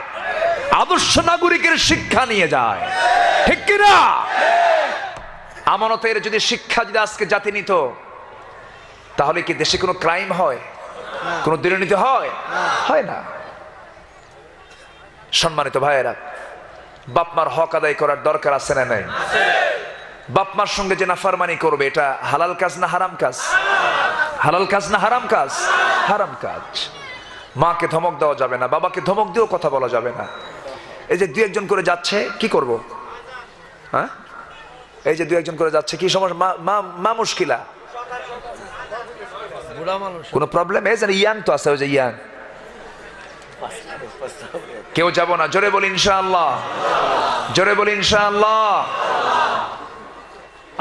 আদর্শ নাগরিকের শিক্ষা নিয়ে যায়, ঠিক কিনা? আমানতের যদি শিক্ষা যদি আজকে জাতি নিত, তাহলে কি দেশে কোনো ক্রাইম হয়? কোনো দুর্নীতি হয়? হয় না। সম্মানিত ভাইয়েরা, বাপ মার হক আদায় করার দরকার আছে না নাই? বাপ মার সঙ্গে যে নাফরমানি করবে, এটা হালাল কাজ না হারাম কাজ? হালাল কাজ না হারাম কাজ? হারাম কাজ। মাকে ধমক দেওয়া যাবে না, বাবাকে ধমক দিয়েও কথা বলা যাবে না। এই যে দুই একজন করে যাচ্ছে, কি করব? হ্যাঁ, এই যে দুই একজন করে যাচ্ছে, কি সমস্যা? মা মুশকিলা, কোনো প্রবলেম? এই যে ইয়াং তো আছে, ওই যে ইয়াং, কেউ যাব না। জোরে বলি ইনশাআল্লাহ, জোরে বলি ইনশাআল্লাহ।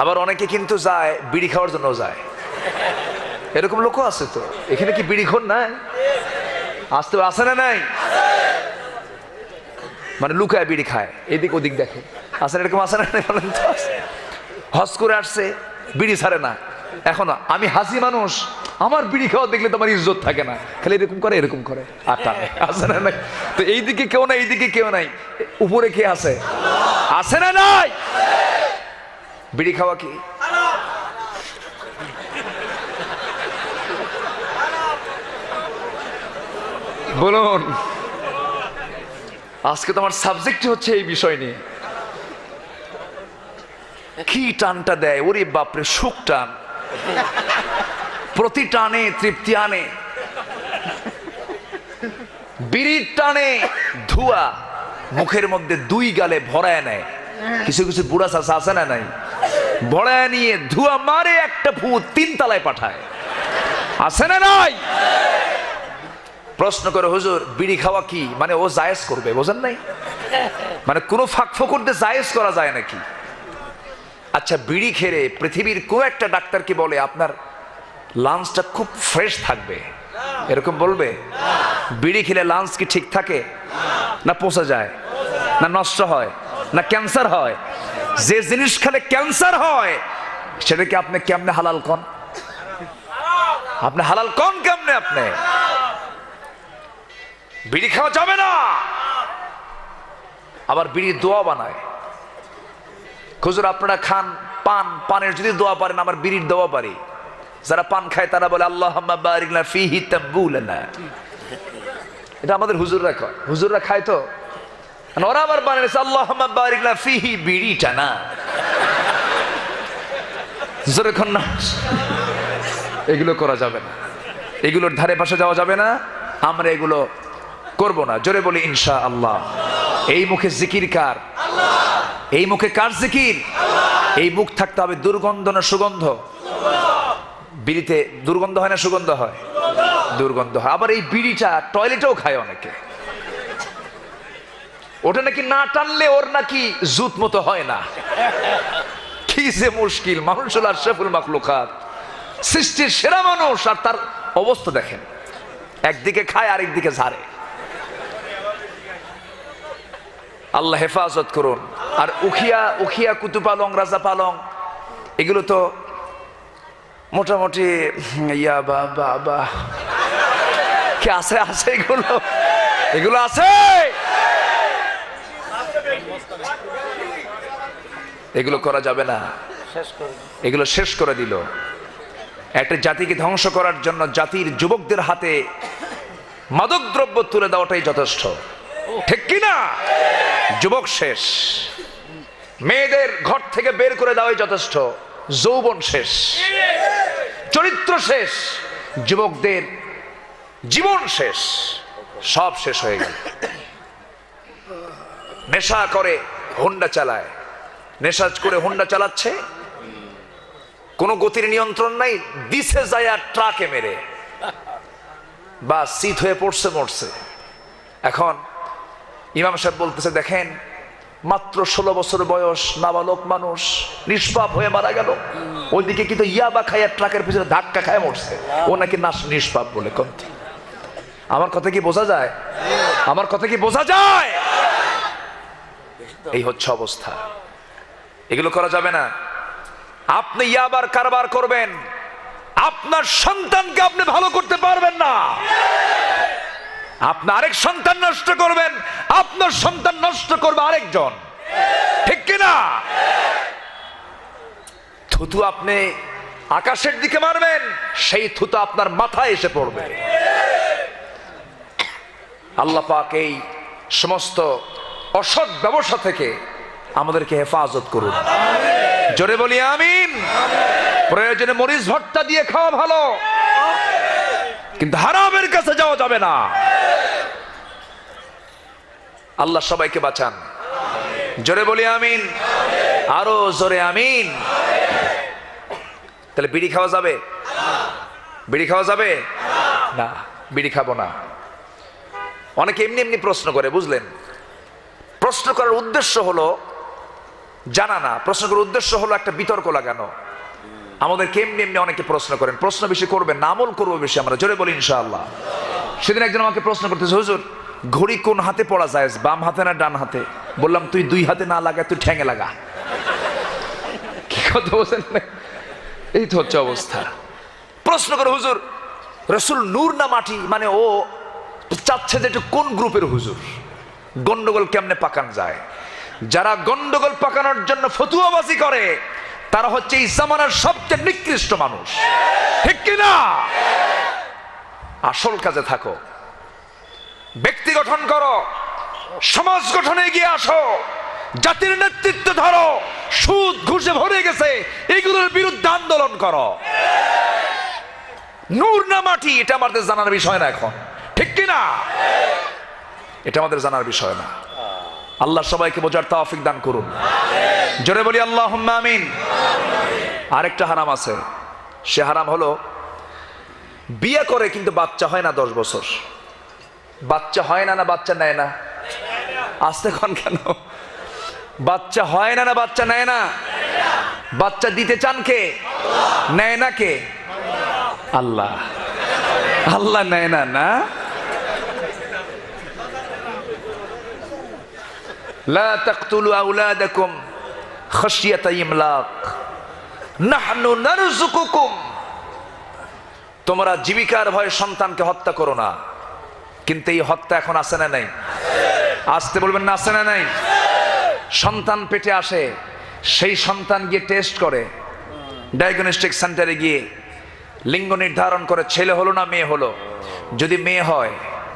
আবার অনেকে কিন্তু যায় বিড়ি খাওয়ার জন্য যায়, এরকম লোকও আছে। তো এখানে কি বিড়ি খোর নাই? আসতে আসে না? নাই, মানে লুকায় বিড়ি খায়, এদিক ওদিক দেখে, আসেন এরকম আসে না? বলেন তো। হজ করে আসছে, বিড়ি ছাড়ে না। এখন আমি হাসি মানুষ, আমার বিড়ি খাওয়া দেখলে তোমার ইজ্জত থাকে না, খালি এরকম করে এরকম করে আর টানে, আসে না? নাই। তো এইদিকে কেউ নাই, এইদিকে কেউ নাই, উপরে কে আছে? আসে না? নাই। বিড়ি খাওয়া কি? বলুন, আজকে তোমার সাবজেক্ট হচ্ছে এই বিষয় নিয়ে। কি টানটা দেয়, ওরে বাপরে, সুখ টান, প্রতি টানে তৃপ্তি আনে। বিড়ির টানে ধোঁয়া মুখের মধ্যে দুই গালে ভরায় নেয়। কিছু কিছু বুড়া চাষা আছে না? নাই, ভরায় নিয়ে ধোঁয়া মারে, একটা ফু 3 তলায় পাঠায়, আছে না? নাই। প্রশ্ন করে, হুজুর বিড়ি খাওয়া কি মানে ও জায়েজ করবে? বোঝেন নাই, মানে কোনো ফাঁক ফোকরতে জায়েজ করা যায় নাকি? আচ্ছা, বিড়ি খেলে পৃথিবীর কোন একটা ডাক্তার কি বলে আপনার লাঞ্চটা খুব ফ্রেশ থাকবে? এরকম বলবে? বিড়ি খেলে লাঞ্চ কি ঠিক থাকে? না পচে যায়, না নষ্ট হয়, না ক্যান্সার হয়? যে জিনিস খেলে ক্যান্সার হয় সেটাকে আপনি কেমনে হালাল কন? আপনি হালাল কন কেমনে? আপনি বিড়ি খাওয়া যাবে না। আবার বিড়ির দোয়া বানায়। হুজুর আপনারা খান পান, পানের যদি দোয়া পারেন, আমার বিড়ির দোয়া পারি। যারা পান খায় তারা বলে আল্লাহুম্মা বারিক লানা ফীহি তাবুলানা। এটা আমাদের হুজুররা কয়, হুজুররা খায় তো, ওরা আবার বানাইছে আল্লাহুম্মা বারিক লানা ফীহি, বিড়িটা না। জোরে কোন না। এগুলো করা যাবে না, এগুলোর ধারে পাশে যাওয়া যাবে না, আমরা এগুলো করব না। জোরে বলি ইনশাআল্লাহ। এই মুখে জিকির কার? এই মুখে কার জিকির? এই মুখ থাকতে হবে দুর্গন্ধ না সুগন্ধ? বিড়িতে দুর্গন্ধ হয় না সুগন্ধ হয়? দুর্গন্ধ হয়। আবার এই বিড়িটা টয়লেটেও খায় অনেকে, ওটা নাকি না টানলে ওর নাকি জুত মতো হয় না। কি যে মুশকিল! মানুষ হল আশরাফুল মাখলুকাত, সৃষ্টির সেরা মানুষ, আর তার অবস্থা দেখেন, একদিকে খায় আরেকদিকে ঝাড়ে। আল্লাহ হেফাজত করুন। আর উখিয়া কুতু পালং, রাজা পালং, এগুলো তো মোটামুটি ইয়া বা কি আছে? আছে এগুলো আছে, এগুলো করা যাবে না। এগুলো শেষ করে দিল। একটা জাতিকে ধ্বংস করার জন্য জাতির যুবকদের হাতে মাদক দ্রব্য তুলে দেওয়াটাই যথেষ্ট, ঠিক কিনা? যুবক শেষ, মেয়েদের ঘর থেকে বের করে দেওয়াই যথেষ্ট, যৌবন শেষ, চরিত্র শেষ, যুবকদের জীবন শেষ, সব শেষ হয়ে গেল। নেশা করে হুন্ডা চালায়, নেশা করে হুন্ডা চালাচ্ছে, কোনো গতির নিয়ন্ত্রণ নাই, দিছে যায় আর ট্রাকে মেরে বা শীত হয়ে পড়ছে, মরছে। এখন ইমাম সাহেব বলতেছে, দেখেন মাত্র 16 বছর বয়স, নাবালক মানুষ নিষ্পাপ হয়ে মারা গেল। ওইদিকে কিন্তু ইয়াবা খায় ট্রাকের পিছনে ধাক্কা খায় মরছে, ও নাকি নিষ্পাপ বলে। কমতি আমার কথা কি বোঝা যায়? আমার কথা কি বোঝা যায়? এই হচ্ছে অবস্থা। এগুলো করা যাবে না। আপনি ইয়াবার কারবার করবেন, আপনার সন্তানকে আপনি ভালো করতে পারবেন না। আপনি আরেক সন্তান নষ্ট করবেন, আপনার সন্তান নষ্ট করবে আরেকজন, ঠিক কিনা? থুতু আপনি আকাশের দিকে মারবেন, সেই থুতু আপনার মাথায় এসে পড়বে। আল্লাহ পাক এই সমস্ত অসৎ ব্যবসা থেকে আমাদেরকে হেফাজত করুন। জোরে বলি আমিন। প্রয়োজনে মরিচ ভর্তা দিয়ে খাওয়া ভালো, কিন্তু হারামের কাছে যাওয়া যাবে না। আল্লাহ সবাইকে বাঁচান। জোরে বলি আমিন, আরো জোরে আমিন। তাহলে বিড়ি খাওয়া যাবে? বিড়ি খাওয়া যাবে না, বিড়ি খাবো না। অনেকে এমনি এমনি প্রশ্ন করে, বুঝলেন? প্রশ্ন করার উদ্দেশ্য হলো জানা না, প্রশ্ন করার উদ্দেশ্য হলো একটা বিতর্ক লাগানো। আমাদেরকে এমনি এমনি অনেকে প্রশ্ন করেন, প্রশ্ন বেশি করবেন না, আমল করবো বেশি আমরা। জোরে বলি ইনশাআল্লাহ। সেদিন একজন আমাকে প্রশ্ন করতেছে, হুজুর ঘড়ি কোন হাতে পড়া যায়, বাম হাতে না ডান হাতে? বললাম তুই দুই হাতে না লাগা, তুই ঠ্যাঙে লাগা। কি কথা বলছেন? এই তো হচ্ছে অবস্থা। প্রশ্ন করে, হুজুর রসুল নূর না মাটি? মানে ও চাচ্ছে যে এটা কোন গ্রুপের হুজুর, গন্ডগোল কেমনে পাকান যায়। যারা গন্ডগোল পাকানোর জন্য ফতুয়াবাজি করে তারা হচ্ছে এই জামানার সবচেয়ে নিকৃষ্ট মানুষ, ঠিক কিনা? আসল কাজে থাকো, ব্যক্তি গঠন করো, সমাজ গঠনে এগিয়ে আসো, জাতির নেতৃত্ব ধরো। সুদ ঘুষে ভরে গেছে, এগুলোর বিরুদ্ধে আন্দোলন করো। নূর না মাটি এটা আমাদের জানার বিষয় না এখন, ঠিক কিনা? এটা আমাদের জানার বিষয় না। আল্লাহ সবাইকে বোঝার তৌফিক দান করুন। জোরে বলি আল্লাহুম্মা আমিন। আরেকটা হারাম আছে, সে হারাম হলো বিয়ে করে কিন্তু বাচ্চা হয় না 10 বছর। বাচ্চা হয় না, না বাচ্চা নেয় না? আসতে কোন কেন? বাচ্চা হয় না, না বাচ্চা নেয় না? বাচ্চা দিতে চান কে? নেয় না কে? আল্লাহ। আল্লাহ নেয় না? না, লা তাকতুলু আওলাদাকুম খাশিয়াতা ইমলাক নাহনু নারযুকুকুম। তোমরা জীবিকার ভয়ে সন্তানকে হত্যা করো না। কিন্তু এই হত্যা এখন আছে না নাই? আসতে বলবেন না, আছে না নাই? সন্তান পেটে আসে, সেই সন্তান গিয়ে টেস্ট করে, ডায়াগনস্টিক সেন্টারে গিয়ে লিঙ্গ নির্ধারণ করে, ছেলে হলো না মেয়ে হলো। যদি মেয়ে হয়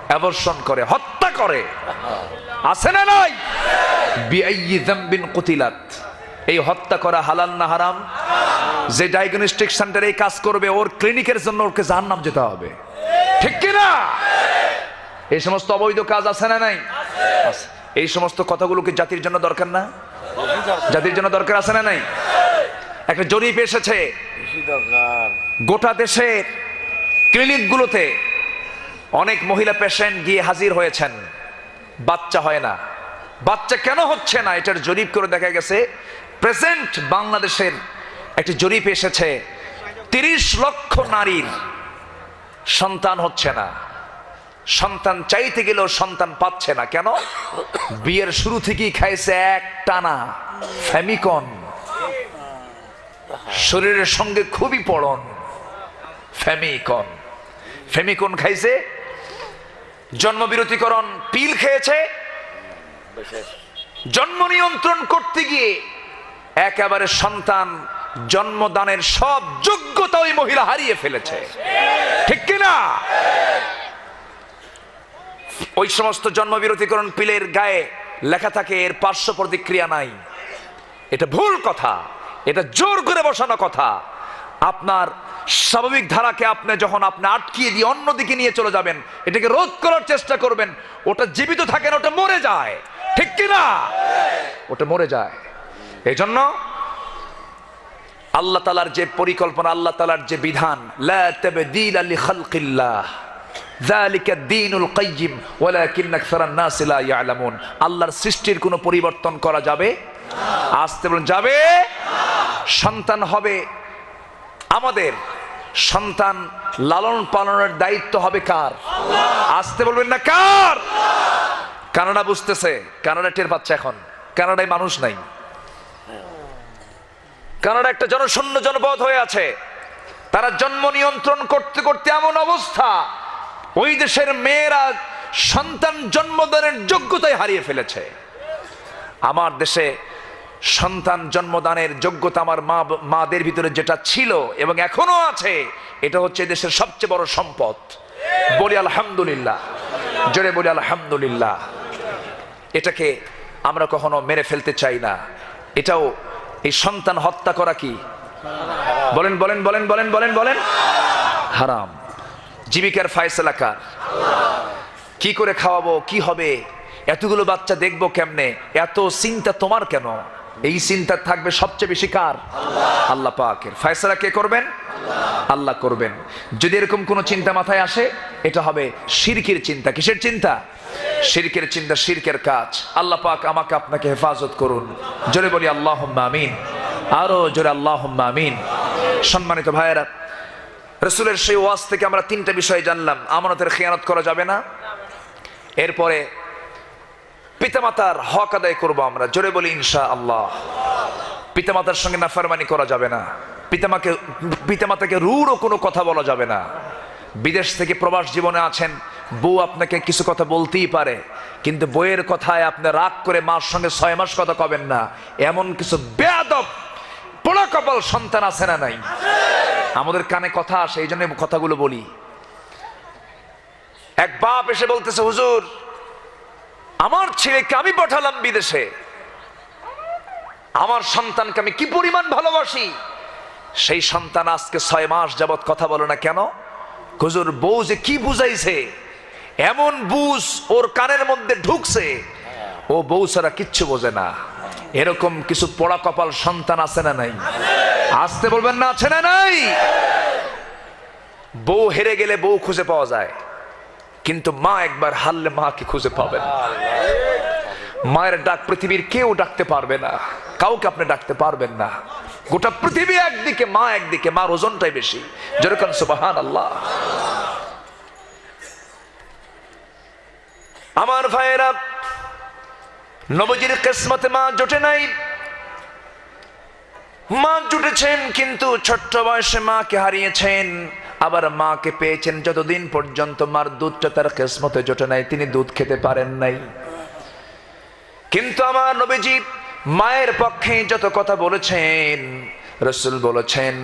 অ্যাবর্শন করে, হত্যা করে। আছে না নাই? বিআইয়ি যামবিন কুতিলাত। এই হত্যা করা হালাল না হারাম? যে ডায়াগনস্টিক সেন্টারে এই কাজ করবে, ওর ক্লিনিকের জন্য ওকে জাহান্নাম যেতে হবে, ঠিক কি না? এই সমস্ত অবৈধ কাজ আছে না নাই? এই সমস্ত কথাগুলোকে জাতির জন্য দরকার না? জাতির জন্য দরকার আছে না নাই? একটা জরিপ এসেছে, গোটা দেশের ক্লিনিকগুলোতে অনেক মহিলা পেশেন্ট গিয়ে হাজির হয়েছেন, বাচ্চা হয় না। বাচ্চা কেন হচ্ছে না এটার জরিপ করে দেখা গেছে, প্রেজেন্ট বাংলাদেশের একটি জরিপ এসেছে, 30 লক্ষ নারীর সন্তান হচ্ছে না। সন্তান চাইতে গেলেও সন্তান পাচ্ছে না। কেন? বিয়ের শুরু থেকেই খাইছে এক টানা ফ্যামিকন, শরীরের সঙ্গে খুবই পড়ন। ফ্যামিকন, ফ্যামিকন খাইছে, জন্মবিরতিকরণ পিল খেয়েছে, জন্ম নিয়ন্ত্রণ করতে গিয়ে একেবারে সন্তান জন্মদানের সব যোগ্যতা ওই মহিলা হারিয়ে ফেলেছে, ঠিক কিনা? ওই সমস্ত জন্মবিরতিকরণ পিলের গায়ে লেখা থাকে এর পার্শ্ব প্রতিক্রিয়া নাই। এটা ভুল কথা, এটা জোর করে বসানো কথা। আপনার স্বাভাবিক ধারাকে আপনি যখন আপনি আটকিয়ে দিয়ে অন্যদিকে নিয়ে চলে যাবেন, এটাকে রোধ করার চেষ্টা করবেন, ওটা জীবিত থাকে না, ওটা মরে যায়, ঠিক কিনা? ওটা মরে যায়। এই জন্য আল্লাহ তাআলার যে পরিকল্পনা, আল্লাহ তাআলার যে বিধান, লা তাবদীলা লিখালকিল্লাহ যালিকা দ্বীনুল কাইয়্যিম ওয়ালাকিন আকসারান নাস লা ইয়ালামুন। আল্লাহর সৃষ্টির কোনো পরিবর্তন করা যাবে? আসতে বলুন, যাবে? সন্তান হবে আমাদের, সন্তান লালন পালনের দায়িত্ব হবে কার? আসতে বলবেন না, কার? কানাডা বুঝতেছে, কানাডা টের পাচ্ছে এখন, কানাডায় মানুষ নাই। কানাডা একটা জনশূন্য জনপদ হয়ে আছে। তারা জন্ম নিয়ন্ত্রণ করতে করতে এমন অবস্থা, ওই দেশের মেয়েরা সন্তান জন্মদানের যোগ্যতাই হারিয়ে ফেলেছে। আমার দেশে সন্তান জন্মদানের যোগ্যতা আমার মাদের ভিতরে যেটা ছিল এবং এখনো আছে, এটা হচ্ছে দেশের সবচেয়ে বড় সম্পদ। বলি আলহামদুলিল্লাহ, জোরে বলি আলহামদুলিল্লাহ। এটাকে আমরা কখনো মেরে ফেলতে চাই না। এটাও এই সন্তান হত্যা করা কি? বলেন বলেন বলেন বলেন বলেন বলেন, হারাম। জীবিকার ফায়সালা কার? কি করে খাওয়াবো, কি হবে, এতগুলো বাচ্চা দেখবো কেমনে, এত চিন্তা তোমার কেন? এই চিন্তা থাকবে সবচেয়ে বেশি কার? আল্লাহ পাকের। ফায়সালা কে করবেন? আল্লাহ করবেন। যদি এরকম কোন চিন্তা মাথায় আসে, এটা হবে শিরকের চিন্তা। কিসের চিন্তা? শিরকের চিন্তা, শিরকের কাজ। আল্লাহ পাক আমাকে আপনাকে হেফাজত করুন। জোরে বলি আল্লাহুম্মা আমিন, আরো জোরে আল্লাহুম্মা আমিন। সম্মানিত ভাইয়েরা, রাসূলের সেই ওয়াজ থেকে আমরা তিনটা বিষয় জানলাম। আমানতের খেয়ানত করা যাবে না। এরপরে পিতামাতার হক আদায় করবো আমরা। জোরে বলি ইনশাআল্লাহ। পিতামাতার সঙ্গে নাফরমানি করা যাবে না। পিতামাতাকে রূঢ় কোনো কথা বলা যাবে না। বিদেশ থেকে প্রবাস জীবনে আছেন, বউ আপনাকে কিছু কথা বলতেই পারে, কিন্তু বইয়ের কথায় আপনি রাগ করে মার সঙ্গে 6 মাস কথা কবেন না। এমন কিছু বেয়াদব পোড়া কপাল সন্তান আছে না নাই? আমাদের কানে কথা আসে, এই জন্য কথাগুলো বলি। এক বাপ এসে বলতেছে, হুজুর আমার ছেলেকে আমি পাঠালাম বিদেশে, আমার সন্তানকে আমি কি পরিমাণ ভালোবাসি, সেই সন্তান আজকে 6 মাস যাবত কথা বলে না কেন? হুজুর বউ যে কি বুঝাইছে, এমন বুঝ ওর কানের মধ্যে ঢুকছে, ও বউ ছাড়া কিচ্ছু বোঝে না। এরকম কিছু পোড়া কপাল সন্তান আছে না নাই? আসতে বলবেন না, আছে না নাই? বউ হেরে গেলে বউ খুঁজে পাওয়া যায়, কিন্তু মা একবার হারলে মাকে খুঁজে পাবেন। মায়ের ডাক পৃথিবীর কেউ ডাকতে পারবে না, কাউকে আপনি ডাকতে পারবেন না। গোটা পৃথিবী একদিকে, মা একদিকে, মার ওজনটাই বেশি। যেরকম সুবহানাল্লাহ। আমার ভাইয়েরা, নবীজির কিসমতে মা জোটে নাই। মা জুটেছেন কিন্তু ছোট্ট বয়সে মাকে হারিয়েছেন। আবার মাকে পেয়েছেন যতদিন পর্যন্ত মার দুধটা তার কিসমতে জোটে নাই, তিনি দুধ খেতে পারেন নাই। কিন্তু আমার নবীজি মায়ের পক্ষে যত কথা বলেছেন, রাসূল বলেছেন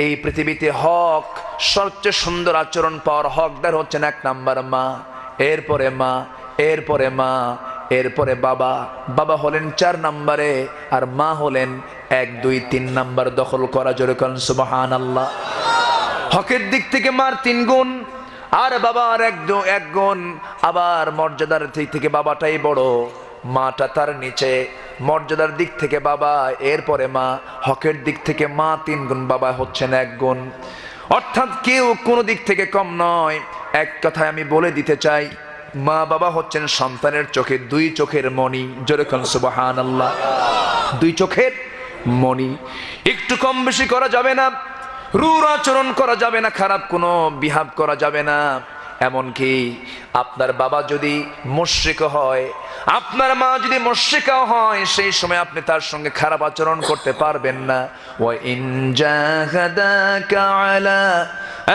এই পৃথিবীতে হক, সবচেয়ে সুন্দর আচরণ পাওয়ার হকদার হচ্ছেন 1 নাম্বার মা, এরপরে মা, এরপরে মা, এরপরে বাবা। বাবা হলেন 4 নম্বরে, আর মা হলেন 1, 2, 3 নাম্বার দখল করা। জোরে কোন সুবহানাল্লাহ। হকের দিক থেকে মার 3 গুণ, আর বাবার 1 গুণ। আবার মর্যাদার দিক থেকে বাবাটাই বড়, মাটা তার নিচে। মর্যাদার দিক থেকে বাবা, এরপরে মা। হকের দিক থেকে মা 3 গুণ, বাবা হচ্ছেন 1 গুণ। অর্থাৎ কেউ কোনো দিক থেকে কম নয়। এক কথায় আমি বলে দিতে চাই, মা বাবা হচ্ছেন সন্তানের চোখে 2 চোখের মণি। জোরে কোন সুবহানাল্লাহ। 2 চোখের মণি। একটু কম বেশি করা যাবে না, রূঢ় আচরণ করা যাবে না, খারাপ কোনো বিহেভ করা যাবে না। এমনকি আপনার বাবা যদি মুশরিক হয়, আপনার মা যদি মুশরিকা হয়, সেই সময় আপনি তার সঙ্গে খারাপ আচরণ করতে পারবেন না। ওয়া ইন জাহাদাকা আলা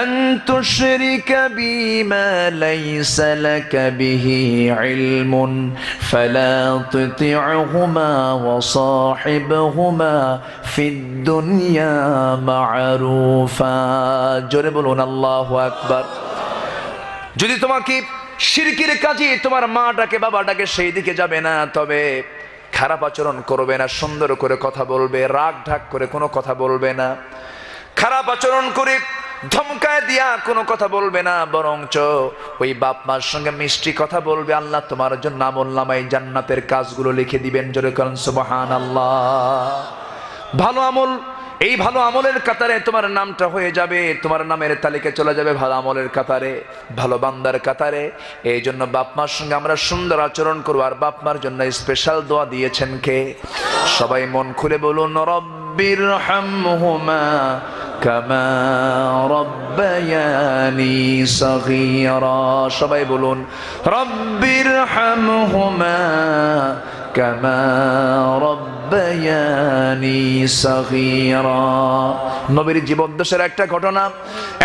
আন তুশরিকা বিমা লাইসা লাকা বিহি ইলমুন ফালা তুতি'হুমা ওয়া সাহিবহুমা ফিদ দুনিয়া মা'রুফা। জোরে বলুন আল্লাহু আকবার। যদি তোমাকে শিরকের কাজে তোমার মাটাকে বাবাটাকে, সেই দিকে যাবে না, তবে খারাপ আচরণ করবে না, সুন্দর করে কথা বলবে, রাগ ঢাক করে কোনো কথা বলবে না, খারাপ আচরণ করে ধমকায় দিয়া কোনো কথা বলবে না, বরঞ্চ ওই বাপ মার সঙ্গে মিষ্টি কথা বলবে। আল্লাহ তোমার জন্য আমলনামায় জান্নাতের কাজগুলো লিখে দিবেন। জোরে বলুন সুবহানাল্লাহ। ভালো আমল, এই ভালো আমলের কাতারে তোমার নামটা হয়ে যাবে, তোমার নামের তালিকায় চলে যাবে ভালো আমলের কাতারে, ভালো বান্দার কাতারে। এই জন্য বাপ মার সঙ্গে আমরা সুন্দর আচরণ করবো। আর বাপ মার জন্য স্পেশাল দোয়া দিয়েছেন কে? সবাই মন খুলে বলুন, রব্বিরহামহুমা কামা রব্বায়ানি সগীরা। সবাই বলুন, রব্বিরহামহুমা কামা রব্বায়ানি সগীরা। নবীর জীবদ্দশার একটা ঘটনা।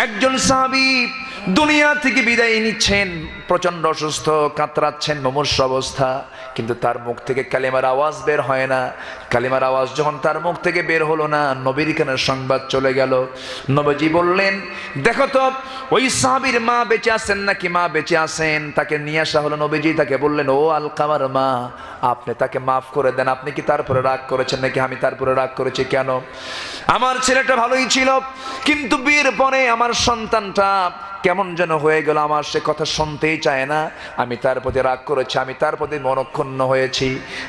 একজন সাহাবী দুনিয়া থেকে বিদায় নিচ্ছেন, প্রচন্ড অসুস্থ, কাতরাচ্ছেন, মুমূর্ষু অবস্থা, কিন্তু তার মুখ থেকে কালিমার আওয়াজ বের হয় না। কালিমার আওয়াজ যখন তার মুখ থেকে বের হলো না, নবীর কানে সংবাদ চলে গেল। নবীজি বললেন, দেখো তো ওই সাহাবীর মা বেঁচে আছেন নাকি মা বেঁচে আছেন। তাকে নিয়ে আসা হলো। নবীজি তাকে বললেন, ও আলকামার মা, আপনি তাকে মাফ করে দেন। আপনি কি তারপরে রাগ করেছেন নাকি? আমি তারপরে রাগ করেছি কেন? আমার ছেলেটা ভালোই ছিল, কিন্তু বিয়ের পরে আমার সন্তানটা কেমন যেন হয়ে গেল, আমার সে কথা শুনতেই চায় না। আমি তার প্রতি রাগ করেছি, আমি তার প্রতি মনক্ষুণ্ণ হয়েছি।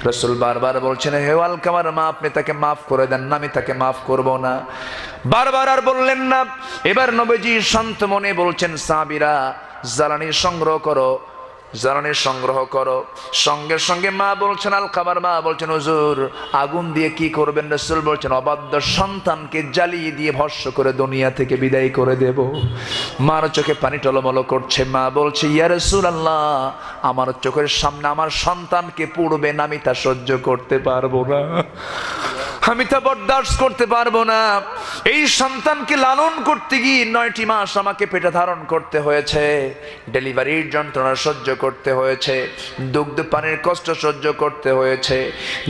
রাসূল বারবার বলছেন, হে আলকামার মা, আপনি তাকে মাফ করে দেন না, আমি তাকে মাফ করব না। বারবার আর বললেন না। এবার নবীজি শান্ত মনে বলছেন, সাহাবীরা জ্বালানি সংগ্রহ করো, জ্বালানি সংগ্রহ করো। সঙ্গে সঙ্গে মা বলছেন, আলকামার মা বলছেন, হুজুর আগুন দিয়ে কি করবেন? রাসূল বলছেন, অবাধ্য সন্তানকে জ্বালিয়ে দিয়ে ভস্ম করে দুনিয়া থেকে বিদায় করে দেব। মার চোখে পানি টলমল করছে। মা বলছে, ইয়া রাসূলুল্লাহ, আমার চোখের সামনে আমার সন্তানকে পুড়বেন, আমি তা সহ্য করতে পারবো না, আমি তা বরদাস্ত করতে পারবো না। এই সন্তানকে লালন করতে গিয়ে 9টি মাস আমাকে পেটে ধারণ করতে হয়েছে, ডেলিভারির যন্ত্রণা সহ্য করতে হয়েছে, দুগ্ধ পানির কষ্ট সহ্য করতে হয়েছে।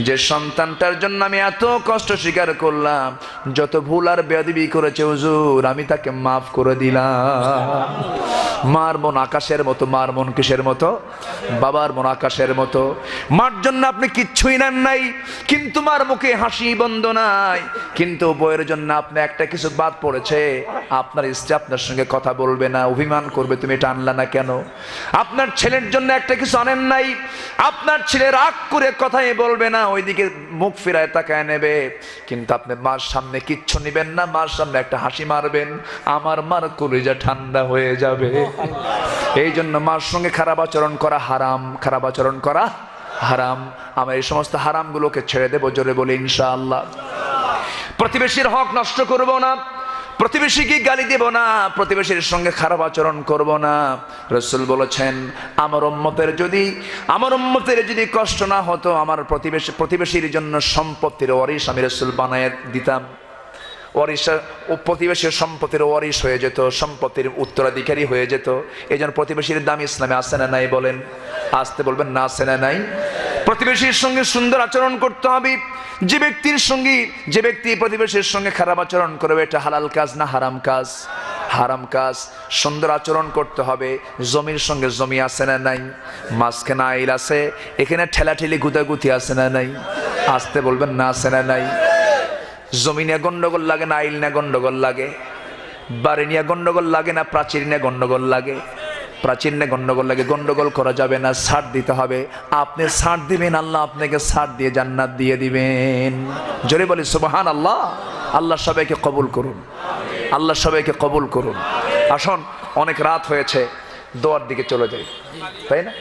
যে সন্তানটার জন্য আমি এত কষ্ট স্বীকার করলাম, যত ভুল আর বেয়াদবি করেছে হুজুর, আমি তাকে মাফ করে দিলাম। মার মন আকাশের মতো। মার মন কিসের মতো? বাবার মন আকাশের মতো। মার জন্য আপনি কিচ্ছুই নেন নাই, কিন্তু মার মুখে হাসি বন্ধ নাই। কিন্তু বইয়ের জন্য আপনি একটা কিছু বাদ পড়েছে, আপনার স্ত্রী আপনার সঙ্গে কথা বলবে না, অভিমান করবে, তুমি এটা আনলা না কেন? আপনার ছেলের জন্য একটা কিছু আনেন নাই, আপনার ছেলে রাগ করে কথাই বলবে না, ওইদিকে মুখ ফিরায় তাকায় নেবে। কিন্তু আপনি মার সামনে কিচ্ছু নিবেন না, মার সামনে একটা হাসি মারবেন, আমার মার কলিজা ঠান্ডা হয়ে যাবে। এই জন্য মার সঙ্গে খারাপ আচরণ করা হারাম, খারাপ আচরণ করা হারাম। আমরা এই সমস্ত হারামগুলোকে ছেড়ে দেবো, জোরে বলি ইনশাআল্লাহ। প্রতিবেশীর হক নষ্ট করব না, প্রতিবেশীকে গালি দেব না, প্রতিবেশীর সঙ্গে খারাপ আচরণ করব না। রাসূল বলেছেন, আমার উম্মতের যদি কষ্ট না হতো, আমার প্রতিবেশীর জন্য সম্পত্তির ওয়ারিশ আমি রাসূল বানায় দিতাম। প্রতিবেশীর সম্পত্তির ওয়ারিশ হয়ে যেত, সম্পত্তির উত্তরাধিকারী হয়ে যেত। এই জন্য প্রতিবেশীর দাম ইসলামে আছে না নাই? বলেন, আসতে বলবেন না, আছে না নাই? প্রতিবেশীর সঙ্গে সুন্দর আচরণ করতে হবে। যে ব্যক্তি প্রতিবেশীর সঙ্গে খারাপ আচরণ করবে, এটা হালাল কাজ না হারাম কাজ? হারাম কাজ। সুন্দর আচরণ করতে হবে। জমির সঙ্গে জমি আছে না নাই? মাঝখানে আইল আছে, এখানে ঠেলাঠেলি গুতাগুতি আছে না নাই? আসতে বলবেন না, আছে না নাই? জমি নিয়ে গন্ডগোল লাগে না আইল নিয়ে গন্ডগোল লাগে? বাড়ি নিয়ে গন্ডগোল লাগে না প্রাচীর নিয়ে গন্ডগোল লাগে? প্রাচীর নিয়ে গন্ডগোল লাগে। গন্ডগোল করা যাবে না, ছাড় দিতে হবে। আপনি ছাড় দিবেন, আল্লাহ আপনাকে ছাড় দিয়ে জান্নাত দিয়ে দিবেন। জোরে বলি সুবহানাল্লাহ। আল্লাহ সবাইকে কবুল করুন, আল্লাহ সবাইকে কবুল করুন। আসুন, অনেক রাত হয়েছে, দোয়ার দিকে চলে যাই, তাই না?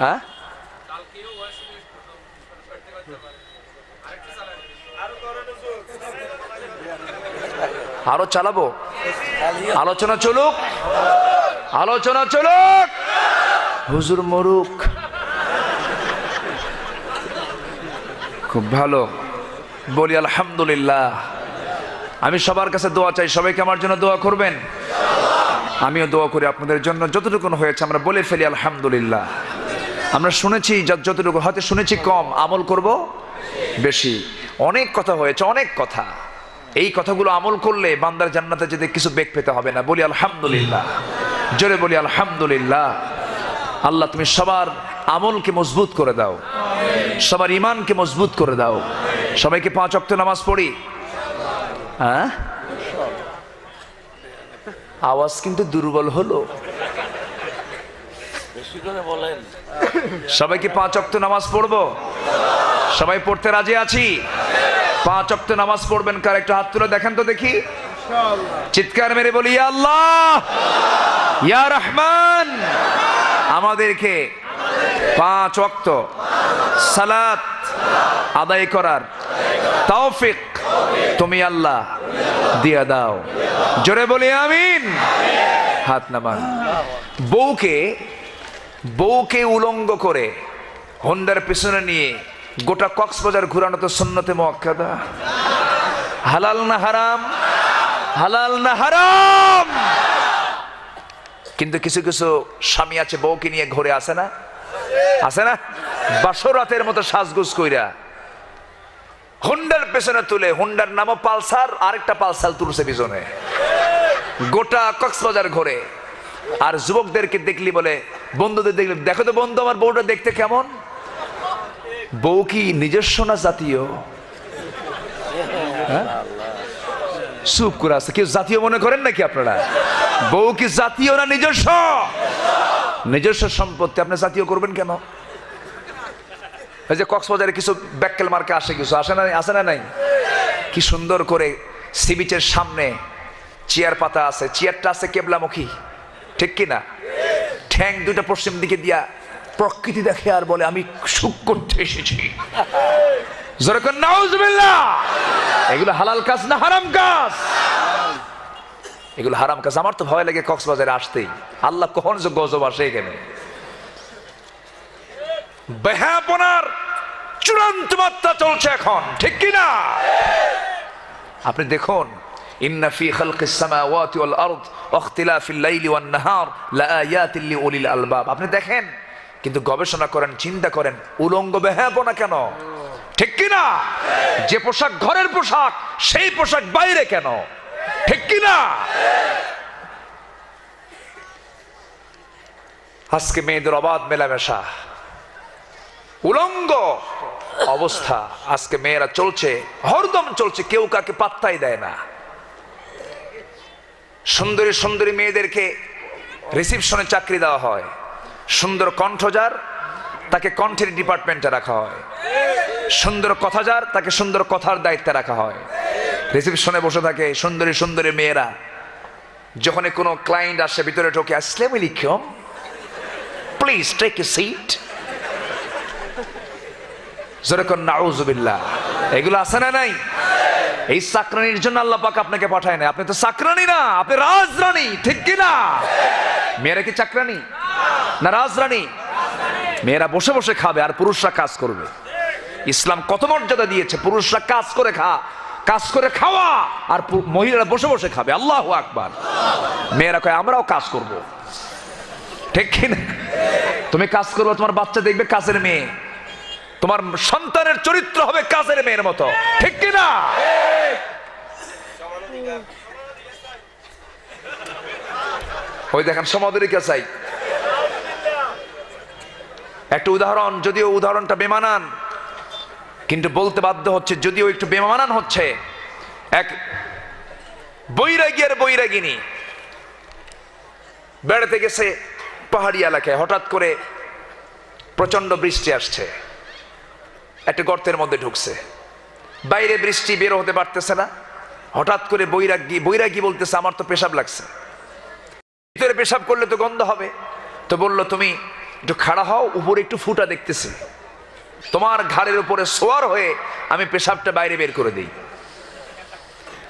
হ্যাঁ, আরো চালাবো? আলোচনা চলুক, আলোচনা চলুক, হুজুর মরুক। খুব ভালো, বলি আলহামদুলিল্লাহ। আমি সবার কাছে দোয়া চাই, সবাইকে আমার জন্য দোয়া করবেন। আমিও দোয়া করি আপনাদের জন্য। যতটুকু হয়েছে আমরা বলে ফেলি আলহামদুলিল্লাহ। আমরা শুনেছি যতটুকু, হয়তো শুনেছি কম, আমল করব বেশি। অনেক কথা হয়েছে, অনেক কথা। এই কথাগুলো আমল করলে বান্দার জান্নাতে যেতে কিছু বেগ পেতে হবে না। বলি আলহামদুলিল্লাহ, জোরে বলি আলহামদুলিল্লাহ। আল্লাহ তুমি সবার আমলকে মজবুত করে দাও, সবার ইমানকে মজবুত করে দাও। সবাইকে 5 ওয়াক্ত নামাজ পড়ি। হ্যাঁ, আওয়াজ কিন্তু দুর্বল হলো। সবাইকে 5 ওয়াক্ত নামাজ পড়বো? সবাই পড়তে রাজি আছি? 5 ওয়াক্ত নামাজ পড়বেন। কার একটা হাত তুলে দেখেন তো দেখি, চিৎকার মেরে বলি ইয়া আল্লাহ, ইয়া রহমান। আমাদেরকে 5 ওয়াক্ত সালাত আদায় করার তৌফিক তুমি আল্লাহ দিয়া দাও। জোরে বলি আমিন। হাত নামান। বউকে উলঙ্গ করে হোন্ডার পিছনে নিয়ে গোটা কক্সবাজার ঘুরানো তো সুন্নতে মুআক্কাদা। হালাল না হারাম? হালাল না হারাম? কিন্তু কিছু কিছু স্বামী আছে বউকে নিয়ে ঘুরে আসে না, আসে না, বাসরাতের মতো সাজগুজ কইরা হুন্ডার পেছনে তুলে, হুন্ডার নামও পালসার, আরেকটা পালসার তুলছে পিছনে, গোটা কক্সবাজার ঘুরে। আর যুবকদেরকে দেখলি বলে, বন্ধুদের দেখলি, দেখো তো বন্ধু আমার বউটা দেখতে কেমন। বউ কি নিজস্ব না জাতীয়? চুপ করে আছে, কেউ জাতীয় মনে করেন নাকি আপনারা? বউ কি জাতীয় না নিজস্ব? নিজস্ব সম্পত্তি, আপনি জাতীয় করবেন কেন? এই যে কক্সবাজারে কিছু ব্যাককেল মার্কে আসে, কিছু আসে না, আসে না নাই? কি সুন্দর করে সি বিচের সামনে চেয়ার পাতা আছে, চেয়ারটা আছে কেবলামুখী, ঠিক কিনা? ঠ্যাং দুটা পশ্চিম দিকে দিয়া প্রকৃতি দেখে আর বলে আমি সুখ করতে এসেছি। যেরকম নাউজুবিল্লাহ। এগুলো হালাল কাজ না হারাম কাজ? এগুলো হারাম কাজ। আমার তো ভয় লাগে কক্সবাজারে আসতেই, আল্লাহ কখন যে গজব আসে এখানে। বেহাপনার চূড়ান্ত মাত্রা চলছে এখন, ঠিক কিনা? আপনি দেখুন, ইন্না ফি খালকিস সামাওয়াতি ওয়াল আরদ ওয়া ইখতিলাফিল লাইলি ওয়ান নাহার লাআয়াতিন লিউলিল আলবাব। আপনি দেখেন, কিন্তু গবেষণা করেন, চিন্তা করেন, উলঙ্গ বেহাপনা কেন, ঠিক কিনা? যে পোশাক ঘরের পোশাক, সেই পোশাক বাইরে কেন, ঠিক কিনা? আজকে মেয়েদের অবাধ মেলামেশা, উলঙ্গ অবস্থা, আজকে মেয়েরা চলছে, হরদম চলছে, কেউ কাকে পাত্তাই দেয় না। সুন্দরী সুন্দরী মেয়েদেরকে রিসিপশনে চাকরি দেওয়া হয়, সুন্দর কণ্ঠ যার তাকে কণ্ঠের ডিপার্টমেন্টে রাখা হয়, সুন্দর কথা যার তাকে সুন্দর কথার দায়িত্বে রাখা হয়। রিসিপশনে বসে থাকে সুন্দরী সুন্দরী মেয়েরা, যখন কোনো ক্লায়েন্ট আসে ভিতরে ঢোকে, আসসালামু আলাইকুম, প্লিজ টেক এ সিট। যেরকম নাউজুবিল্লাহ। এগুলো আছে না নাই? এই চাকরানির জন্য আল্লাহ পাক আপনাকে পাঠায় না। আপনি তো চাকরানি না, আপনি রাজরানী, ঠিক কিনা? মেয়েরা কি চাকরানি না রাজরানী? মেয়েরা বসে বসে খাবে আর পুরুষরা কাজ করবে। ইসলাম কত মর্যাদা দিয়েছে, পুরুষরা কাজ করে কাজ করে খাওয়া, আর মহিলারা বসে বসে খাবে। আল্লাহু আকবার। মেয়েরা কয় আমরাও কাজ করব, ঠিক কিনা? তুমি কাজ করবে, তোমার বাচ্চা দেখবে কাজের মেয়ে, তোমার সন্তানের চরিত্র হবে কাজের মেয়ের মতো, ঠিক কিনা? ওই দেখেন সমাদরিকা চাই। একটা উদাহরণ, যদিও উদাহরণটা বেমানান, কিন্তু বলতে বাধ্য হচ্ছে, যদিও একটু বেমানান হচ্ছে। এক বৈরাগী আর বৈরাগিনী বেড়াতে গেছে পাহাড়ি এলাকায়, হঠাৎ করে প্রচন্ড বৃষ্টি আসছে, একটা গর্তের মধ্যে ঢুকছে, বাইরে বৃষ্টি, বের হতে পারতেছে না। হঠাৎ করে বৈরাগী বলতেছে আমার তো পেশাব লাগছে, ভিতরে পেশাব করলে তো গন্ধ হবে। তো বলল তুমি একটু খাড়া হও, উপরে একটু ফুটা দেখতেছি, তোমার ঘাড়ের উপরে সোয়ার হয়ে আমি পেশাবটা বাইরে বের করে দিই।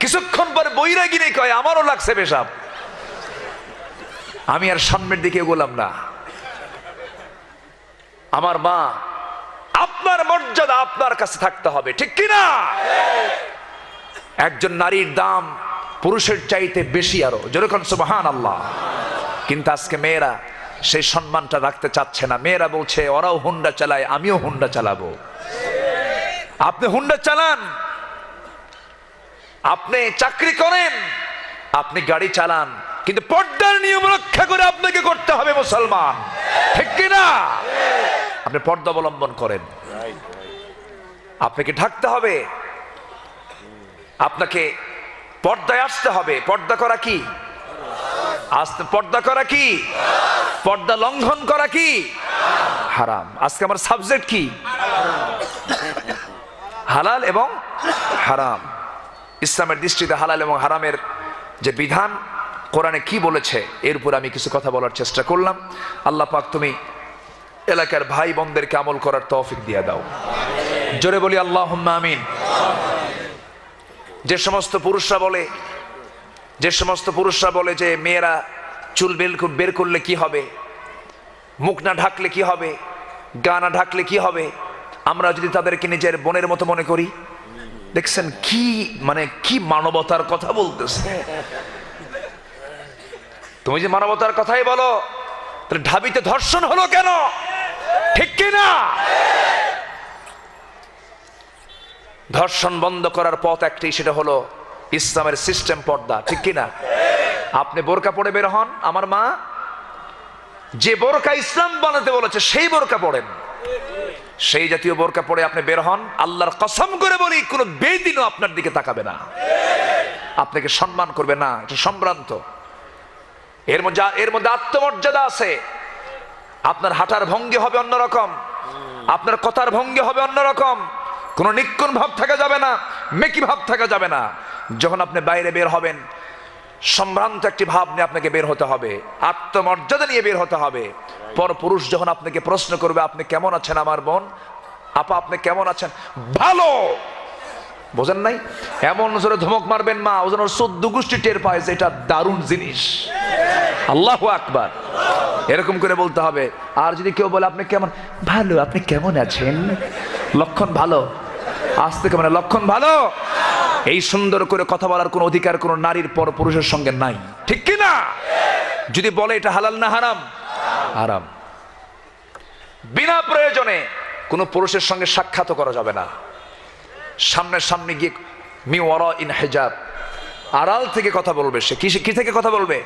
কিছুক্ষণ পরে বৈরাগিনী কয় আমারও লাগছে পেশাব। আমি আর সামনের দিকে এগোলাম না। আমার মা, আপনার মর্যাদা আপনার কাছে থাকতে হবে, ঠিক কিনা? একজন নারীর দাম পুরুষের চাইতে বেশি, আরো যেরকম সুবহানাল্লাহ। কিন্তু আজকে মেয়েরা সেই সম্মানটা রাখতে চাচ্ছে না। মেয়েরা বলছে ওরাও হুন্ডা চালায়, আমিও হুন্ডা চালাবো। আপনি হুন্ডা চালান, আপনি চাকরি করেন, আপনি গাড়ি চালান, কিন্তু পর্দার নিয়ম রক্ষা করে আপনাকে করতে হবে মুসলমান, ঠিক কিনা? আপনি পর্দা অবলম্বন করেন, আপনাকে ঢাকতে হবে, আপনাকে পর্দায় আসতে হবে। পর্দা করা কি? পর্দা করা কি? পর্দা লঙ্ঘন করা কি? হারাম। আজকে আমার সাবজেক্ট কি? হালাল এবং হারাম। ইসলামের দৃষ্টিতে হালাল এবং হারামের যে বিধান কোরআনে কি বলেছে, এর উপর আমি কিছু কথা বলার চেষ্টা করলাম। আল্লাহ পাক তুমি এলাকার ভাই বোনদেরকে আমল করার তৌফিক দিয়ে দাও। জোরে বলি আল্লাহুম্মা আমিন। যে সমস্ত পুরুষরা বলে যে মেয়েরা চুল বের করলে কি হবে, মুখ না ঢাকলে কি হবে, গা না ঢাকলে কি হবে, আমরা যদি তাদেরকে নিজের বোনের মতো মনে করি, দেখছেন কি কি মানবতার কথা বলতেছে। তুমি যে মানবতার কথাই বলো, তাহলে ঢাবিতে ধর্ষণ হলো কেন? ঠিক কিনা? ধর্ষণ বন্ধ করার পথ একটি, সেটা হলো ইসলামের সিস্টেম, পর্দা। ঠিক কিনা? আপনি বোরকা পরে বের হন, আমার মা যে বোরকা ইসলাম বানাতে বলেছে সেই বোরকা পড়েন, সেই জাতীয় বোরকা পরে আপনি বের হন। আল্লাহর কসম করে বলি, কোন বেদিনও আপনার দিকে তাকাবে না, আপনাকে সম্মান করবে না। এটা সম্ভ্রান্ত। এর মধ্যে আত্মমর্যাদা আছে। আপনার হাঁটার ভঙ্গি হবে অন্যরকম, আপনার কথার ভঙ্গি হবে অন্যরকম। কোনো নিক্কুণ ভাব থাকা যাবে না, মেকি ভাব থাকা যাবে না। যখন আপনি বাইরে বের হবেন, সম্ভ্রান্ত একটি ভাব নিয়ে আপনাকে বের হতে হবে, আত্মমর্যাদা নিয়ে বের হতে হবে। পর পুরুষ যখন আপনাকে প্রশ্ন করবে, আপনি কেমন আছেন আমার বোন, আপা আপনি কেমন আছেন, ভালো, বোঝেন নাই? এমন জোরে ধমক মারবেন মা, ও যেন 14 গোষ্ঠী টের পায় যে এটা দারুণ জিনিস। আল্লাহু আকবার, এরকম করে বলতে হবে। আর যদি কেউ বলে আপনি কেমন, ভালো, আপনি কেমন আছেন, লক্ষণ ভালো, আসতে কেমন, লক্ষণ ভালো। এই সুন্দর করে কথা বলার কোন অধিকার কোন নারীর পর পুরুষের সঙ্গে নাই। ঠিক কি না? যদি বলে এটা হালাল না হারাম? হারাম। বিনা প্রয়োজনে কোন পুরুষের সঙ্গে সাক্ষাৎ করা যাবে না। সামনে সামনে গিয়ে মি ওয়ারা ইন হিজাব, আড়াল থেকে কথা বলবে। সে কি থেকে কথা বলবে?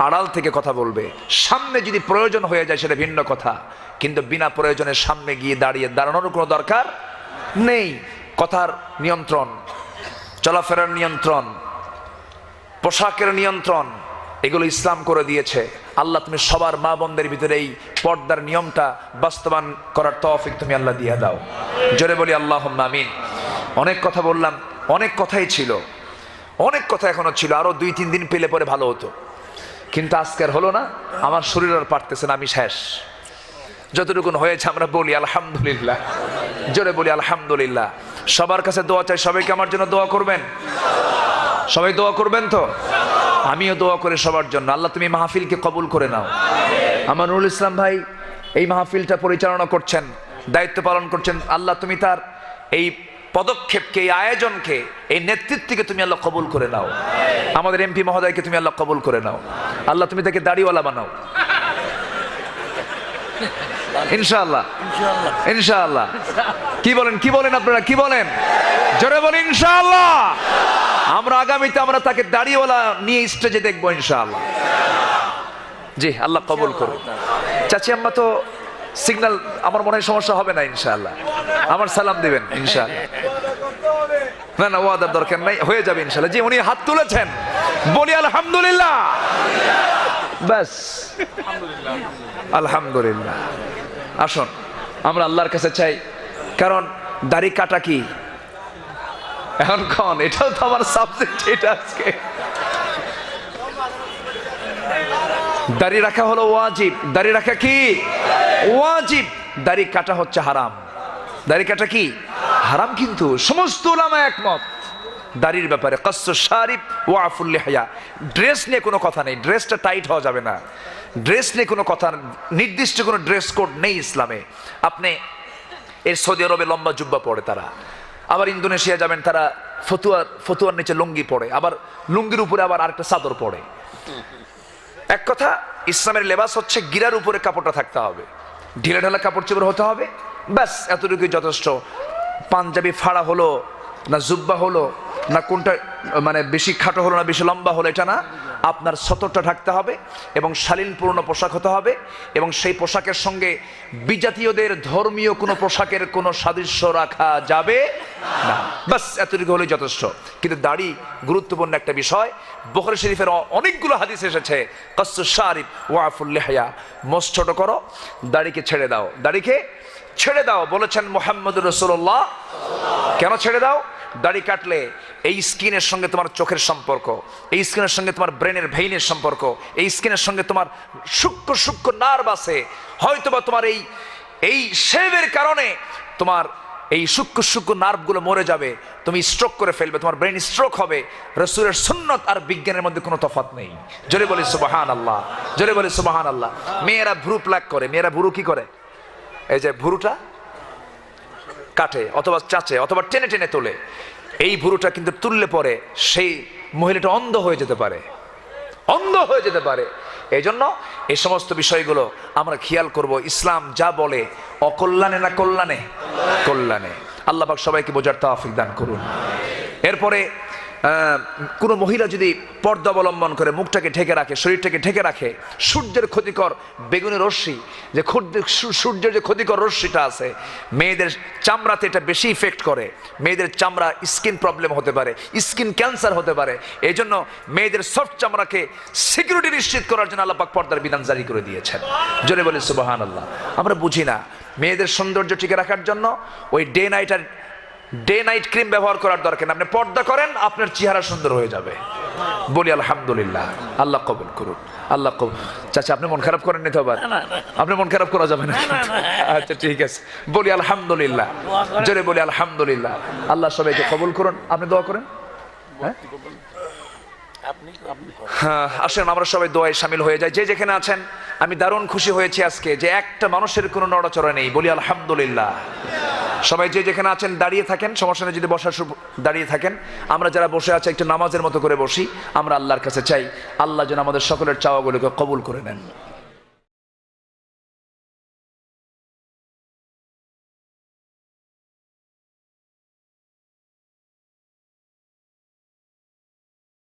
আড়াল থেকে কথা বলবে। সামনে যদি প্রয়োজন হয়ে যায় সেটা ভিন্ন কথা, কিন্তু বিনা প্রয়োজনে সামনে গিয়ে দাঁড়ানোর কোনো দরকার নেই। কথার নিয়ন্ত্রণ, চলাফেরার নিয়ন্ত্রণ, পোশাকের নিয়ন্ত্রণ, এগুলো ইসলাম করে দিয়েছে। আল্লাহ তুমি সবার মা বোনদের ভিতরে এই পর্দার নিয়মটা বাস্তবায়ন করার তৌফিক তুমি আল্লাহ দিয়ে দাও। জোরে বলি আল্লাহুম্মা আমিন। অনেক কথা বললাম, অনেক কথাই ছিল, অনেক কথা এখনো ছিল, আরো 2-3 দিন পেলে পরে ভালো হতো, কিন্তু আজকে আর হলো না। আমার শরীর আর পারতেছে না, আমি শেষ। যতটুকুন হয়েছে আমরা বলি আলহামদুলিল্লাহ। জোরে বলি আলহামদুলিল্লাহ। সবার কাছে দোয়া চাই, সবাইকে আমার জন্য দোয়া করবেন, সবাই দোয়া করবেন তো? আমিও দোয়া করি সবার জন্য। আল্লাহ তুমি মাহফিলকে কবুল করে নাও। আমার নুরুল ইসলাম ভাই এই মাহফিলটা পরিচালনা করছেন, দায়িত্ব পালন করছেন। আল্লাহ তুমি তার এই পদক্ষেপকে, এই আয়োজনকে, এই নেতৃত্বকে তুমি আল্লাহ কবুল করে নাও। আমাদের এমপি মহোদয়কে তুমি আল্লাহ কবুল করে নাও। আল্লাহ তুমি তাকে দাড়িওয়ালা বানাও ইনশাআল্লাহ, ইনশাআল্লাহ। কি বলেন আপনারা, কি বলেন? জোরে বলেন ইনশাআল্লাহ। আমরা আগামীতে আমরা তাকে দাড়িওয়ালা নিয়ে স্টেজে দেখবো ইনশাআল্লাহ। জি, আল্লাহ কবুল করুন। চাচি আম্মা তো সিগন্যাল, আমার মনে হয় সমস্যা হবে না ইনশাআল্লাহ। আমার সালাম দিবেন ইনশাআল্লাহ। না না, ওয়াদার দরকার নাই, হয়ে যাবে ইনশাআল্লাহ। জি, উনি হাত তুলেছেন, বলি আলহামদুলিল্লাহ। ব্যাস, আলহামদুলিল্লাহ। আসুন আমরা আল্লাহর কাছে চাই, কারণ দাড়ি কাটা কি এখন কোন, এটাও তো আমার সাবজেক্ট। এটা আজকে দাড়ি রাখা হলো ওয়াজিব। দাড়ি রাখা কি ওয়াজিব, দাড়ি কাটা হচ্ছে হারাম। দাড়ি কাটা কি হারাম, কিন্তু সমস্ত উলামা একমত দাড়ির ব্যাপারে। কাসসু শারিব ওয়া আফুল লিহয়া। ড্রেস নিয়ে কোনো কথা নেই, ড্রেসটা টাইট হওয়া যাবে না, ড্রেস নিয়ে কোনো কথা, নির্দিষ্ট কোনো ড্রেস কোড নেই ইসলামে। আপনি এর সৌদি আরবে লম্বা জুব্বা পরে তারা, আবার ইন্দোনেশিয়া যাবেন তারা ফতুয়ার নিচে লুঙ্গি পরে, আবার লুঙ্গির উপরে আবার আরেকটা চাদর পরে। এক কথা, ইসলামের লেবাস হচ্ছে গিরার উপরে কাপড়টা থাকতে হবে, ঢিলে ঢালা কাপড় চোপড় হতে হবে, ব্যাস এতটুকুই যথেষ্ট। পাঞ্জাবি ফাড়া হলো না জুব্বা হলো না কোনটা, মানে বেশি খাটো হলো না বেশি লম্বা হলো, এটা না। আপনার সতরটা ঢাকতে হবে এবং শালীনপূর্ণ পোশাক হতে হবে, এবং সেই পোশাকের সঙ্গে বিজাতীয়দের ধর্মীয় কোনো পোশাকের কোনো সাদৃশ্য রাখা যাবে না। বাস এতটুকু হলেই যথেষ্ট। কিন্তু দাড়ি গুরুত্বপূর্ণ একটা বিষয়। বুখারী শরীফের অনেকগুলো হাদিস এসেছে, কাসসু শারিব ওয়া আফুল লিহয়া, মোচ ছোট করো, দাড়িকে ছেড়ে দাও, দাড়িকে ছেড়ে দাও বলেছেন মুহাম্মদুর রাসূলুল্লাহ। কেন ছেড়ে দাও? দাড়ি কাটলে এই স্কিনের সঙ্গে তোমার চোখের সম্পর্ক, এই স্কিনের সঙ্গে তোমার ব্রেনের ভেইনের সম্পর্ক, এই স্কিনের সঙ্গে তোমার সূক্ষ্ম সূক্ষ্ম নার্ভ আছে। হয়তোবা তোমার এই শেভের কারণে তোমার এই সূক্ষ্ম সূক্ষ্ম নার্ভগুলো মরে যাবে, তুমি স্ট্রোক করে ফেলবে, তোমার ব্রেন স্ট্রোক হবে। রাসূলের সুন্নাত আর বিজ্ঞানের মধ্যে কোনো তফাৎ নেই। জোরে বলি সুবহানাল্লাহ, জোরে বলি সুবহানাল্লাহ। মেয়েরা ভ্রু প্লাক করে, মেয়েরা ভ্রু কি করে, এই যে ভ্রুটা কাটে অথবা চাচে অথবা টেনে টেনে তোলে। এই ভ্রুটা কিন্তু তুললে পরে সেই মহিলাটা অন্ধ হয়ে যেতে পারে, অন্ধ হয়ে যেতে পারে। এই জন্য এই সমস্ত বিষয়গুলো আমরা খেয়াল করব। ইসলাম যা বলে অকল্যাণে না কল্যাণে? কল্যাণে। আল্লাহ পাক সবাইকে বোঝার তৌফিক দান করুন। এরপরে কোনো মহিলা যদি পর্দা অবলম্বন করে, মুখটাকে ঢেকে রাখে, শরীরটাকে ঢেকে রাখে, সূর্যের ক্ষতিকর বেগুনি রশ্মি, যে সূর্যের যে ক্ষতিকর রশ্মিটা আছে, মেয়েদের চামড়াতে এটা বেশি ইফেক্ট করে। মেয়েদের চামড়া স্কিন প্রবলেম হতে পারে, স্কিন ক্যান্সার হতে পারে। এই জন্য মেয়েদের সফট চামড়াকে সিকিউরিটি নিশ্চিত করার জন্য আল্লাহ পাক পর্দার বিধান জারি করে দিয়েছেন। জোরে বলি সুবহানাল্লাহ। আমরা বুঝি না, মেয়েদের সৌন্দর্য টিকে রাখার জন্য ওই ডে নাইট ক্রিম ব্যবহার করার দরকার না। আপনি পর্দা করেন, আপনার চেহারা সুন্দর হয়ে যাবে। বলি আলহামদুলিল্লাহ। আল্লাহ কবুল করুন, আল্লাহ কবুল। চাচা আপনি মন খারাপ করেন নিতে হবে, আপনি মন খারাপ করা যাবে না। আচ্ছা ঠিক আছে, বলি আলহামদুলিল্লাহ, জোরে বলি আলহামদুলিল্লাহ। আল্লাহ সবাইকে কবুল করুন। আপনি দোয়া করেন। হ্যাঁ, আসেন আমরা সবাই দোয়ায় শামিল হয়ে যাই। যে যেখানে আছেন, আমি দারুণ খুশি হয়েছি আজকে যে একটা মানুষের কোনো নড়াচড়া নেই। বলি আলহামদুলিল্লাহ। সবাই যে যেখানে আছেন দাঁড়িয়ে থাকেন, সমস্যা নেই যদি বসার দাঁড়িয়ে থাকেন। আমরা যারা বসে আছি একটু নামাজের মতো করে বসি। আমরা আল্লাহর কাছে চাই আল্লাহ যেন আমাদের সকলের চাওয়াগুলোকে কবুল করে নেন।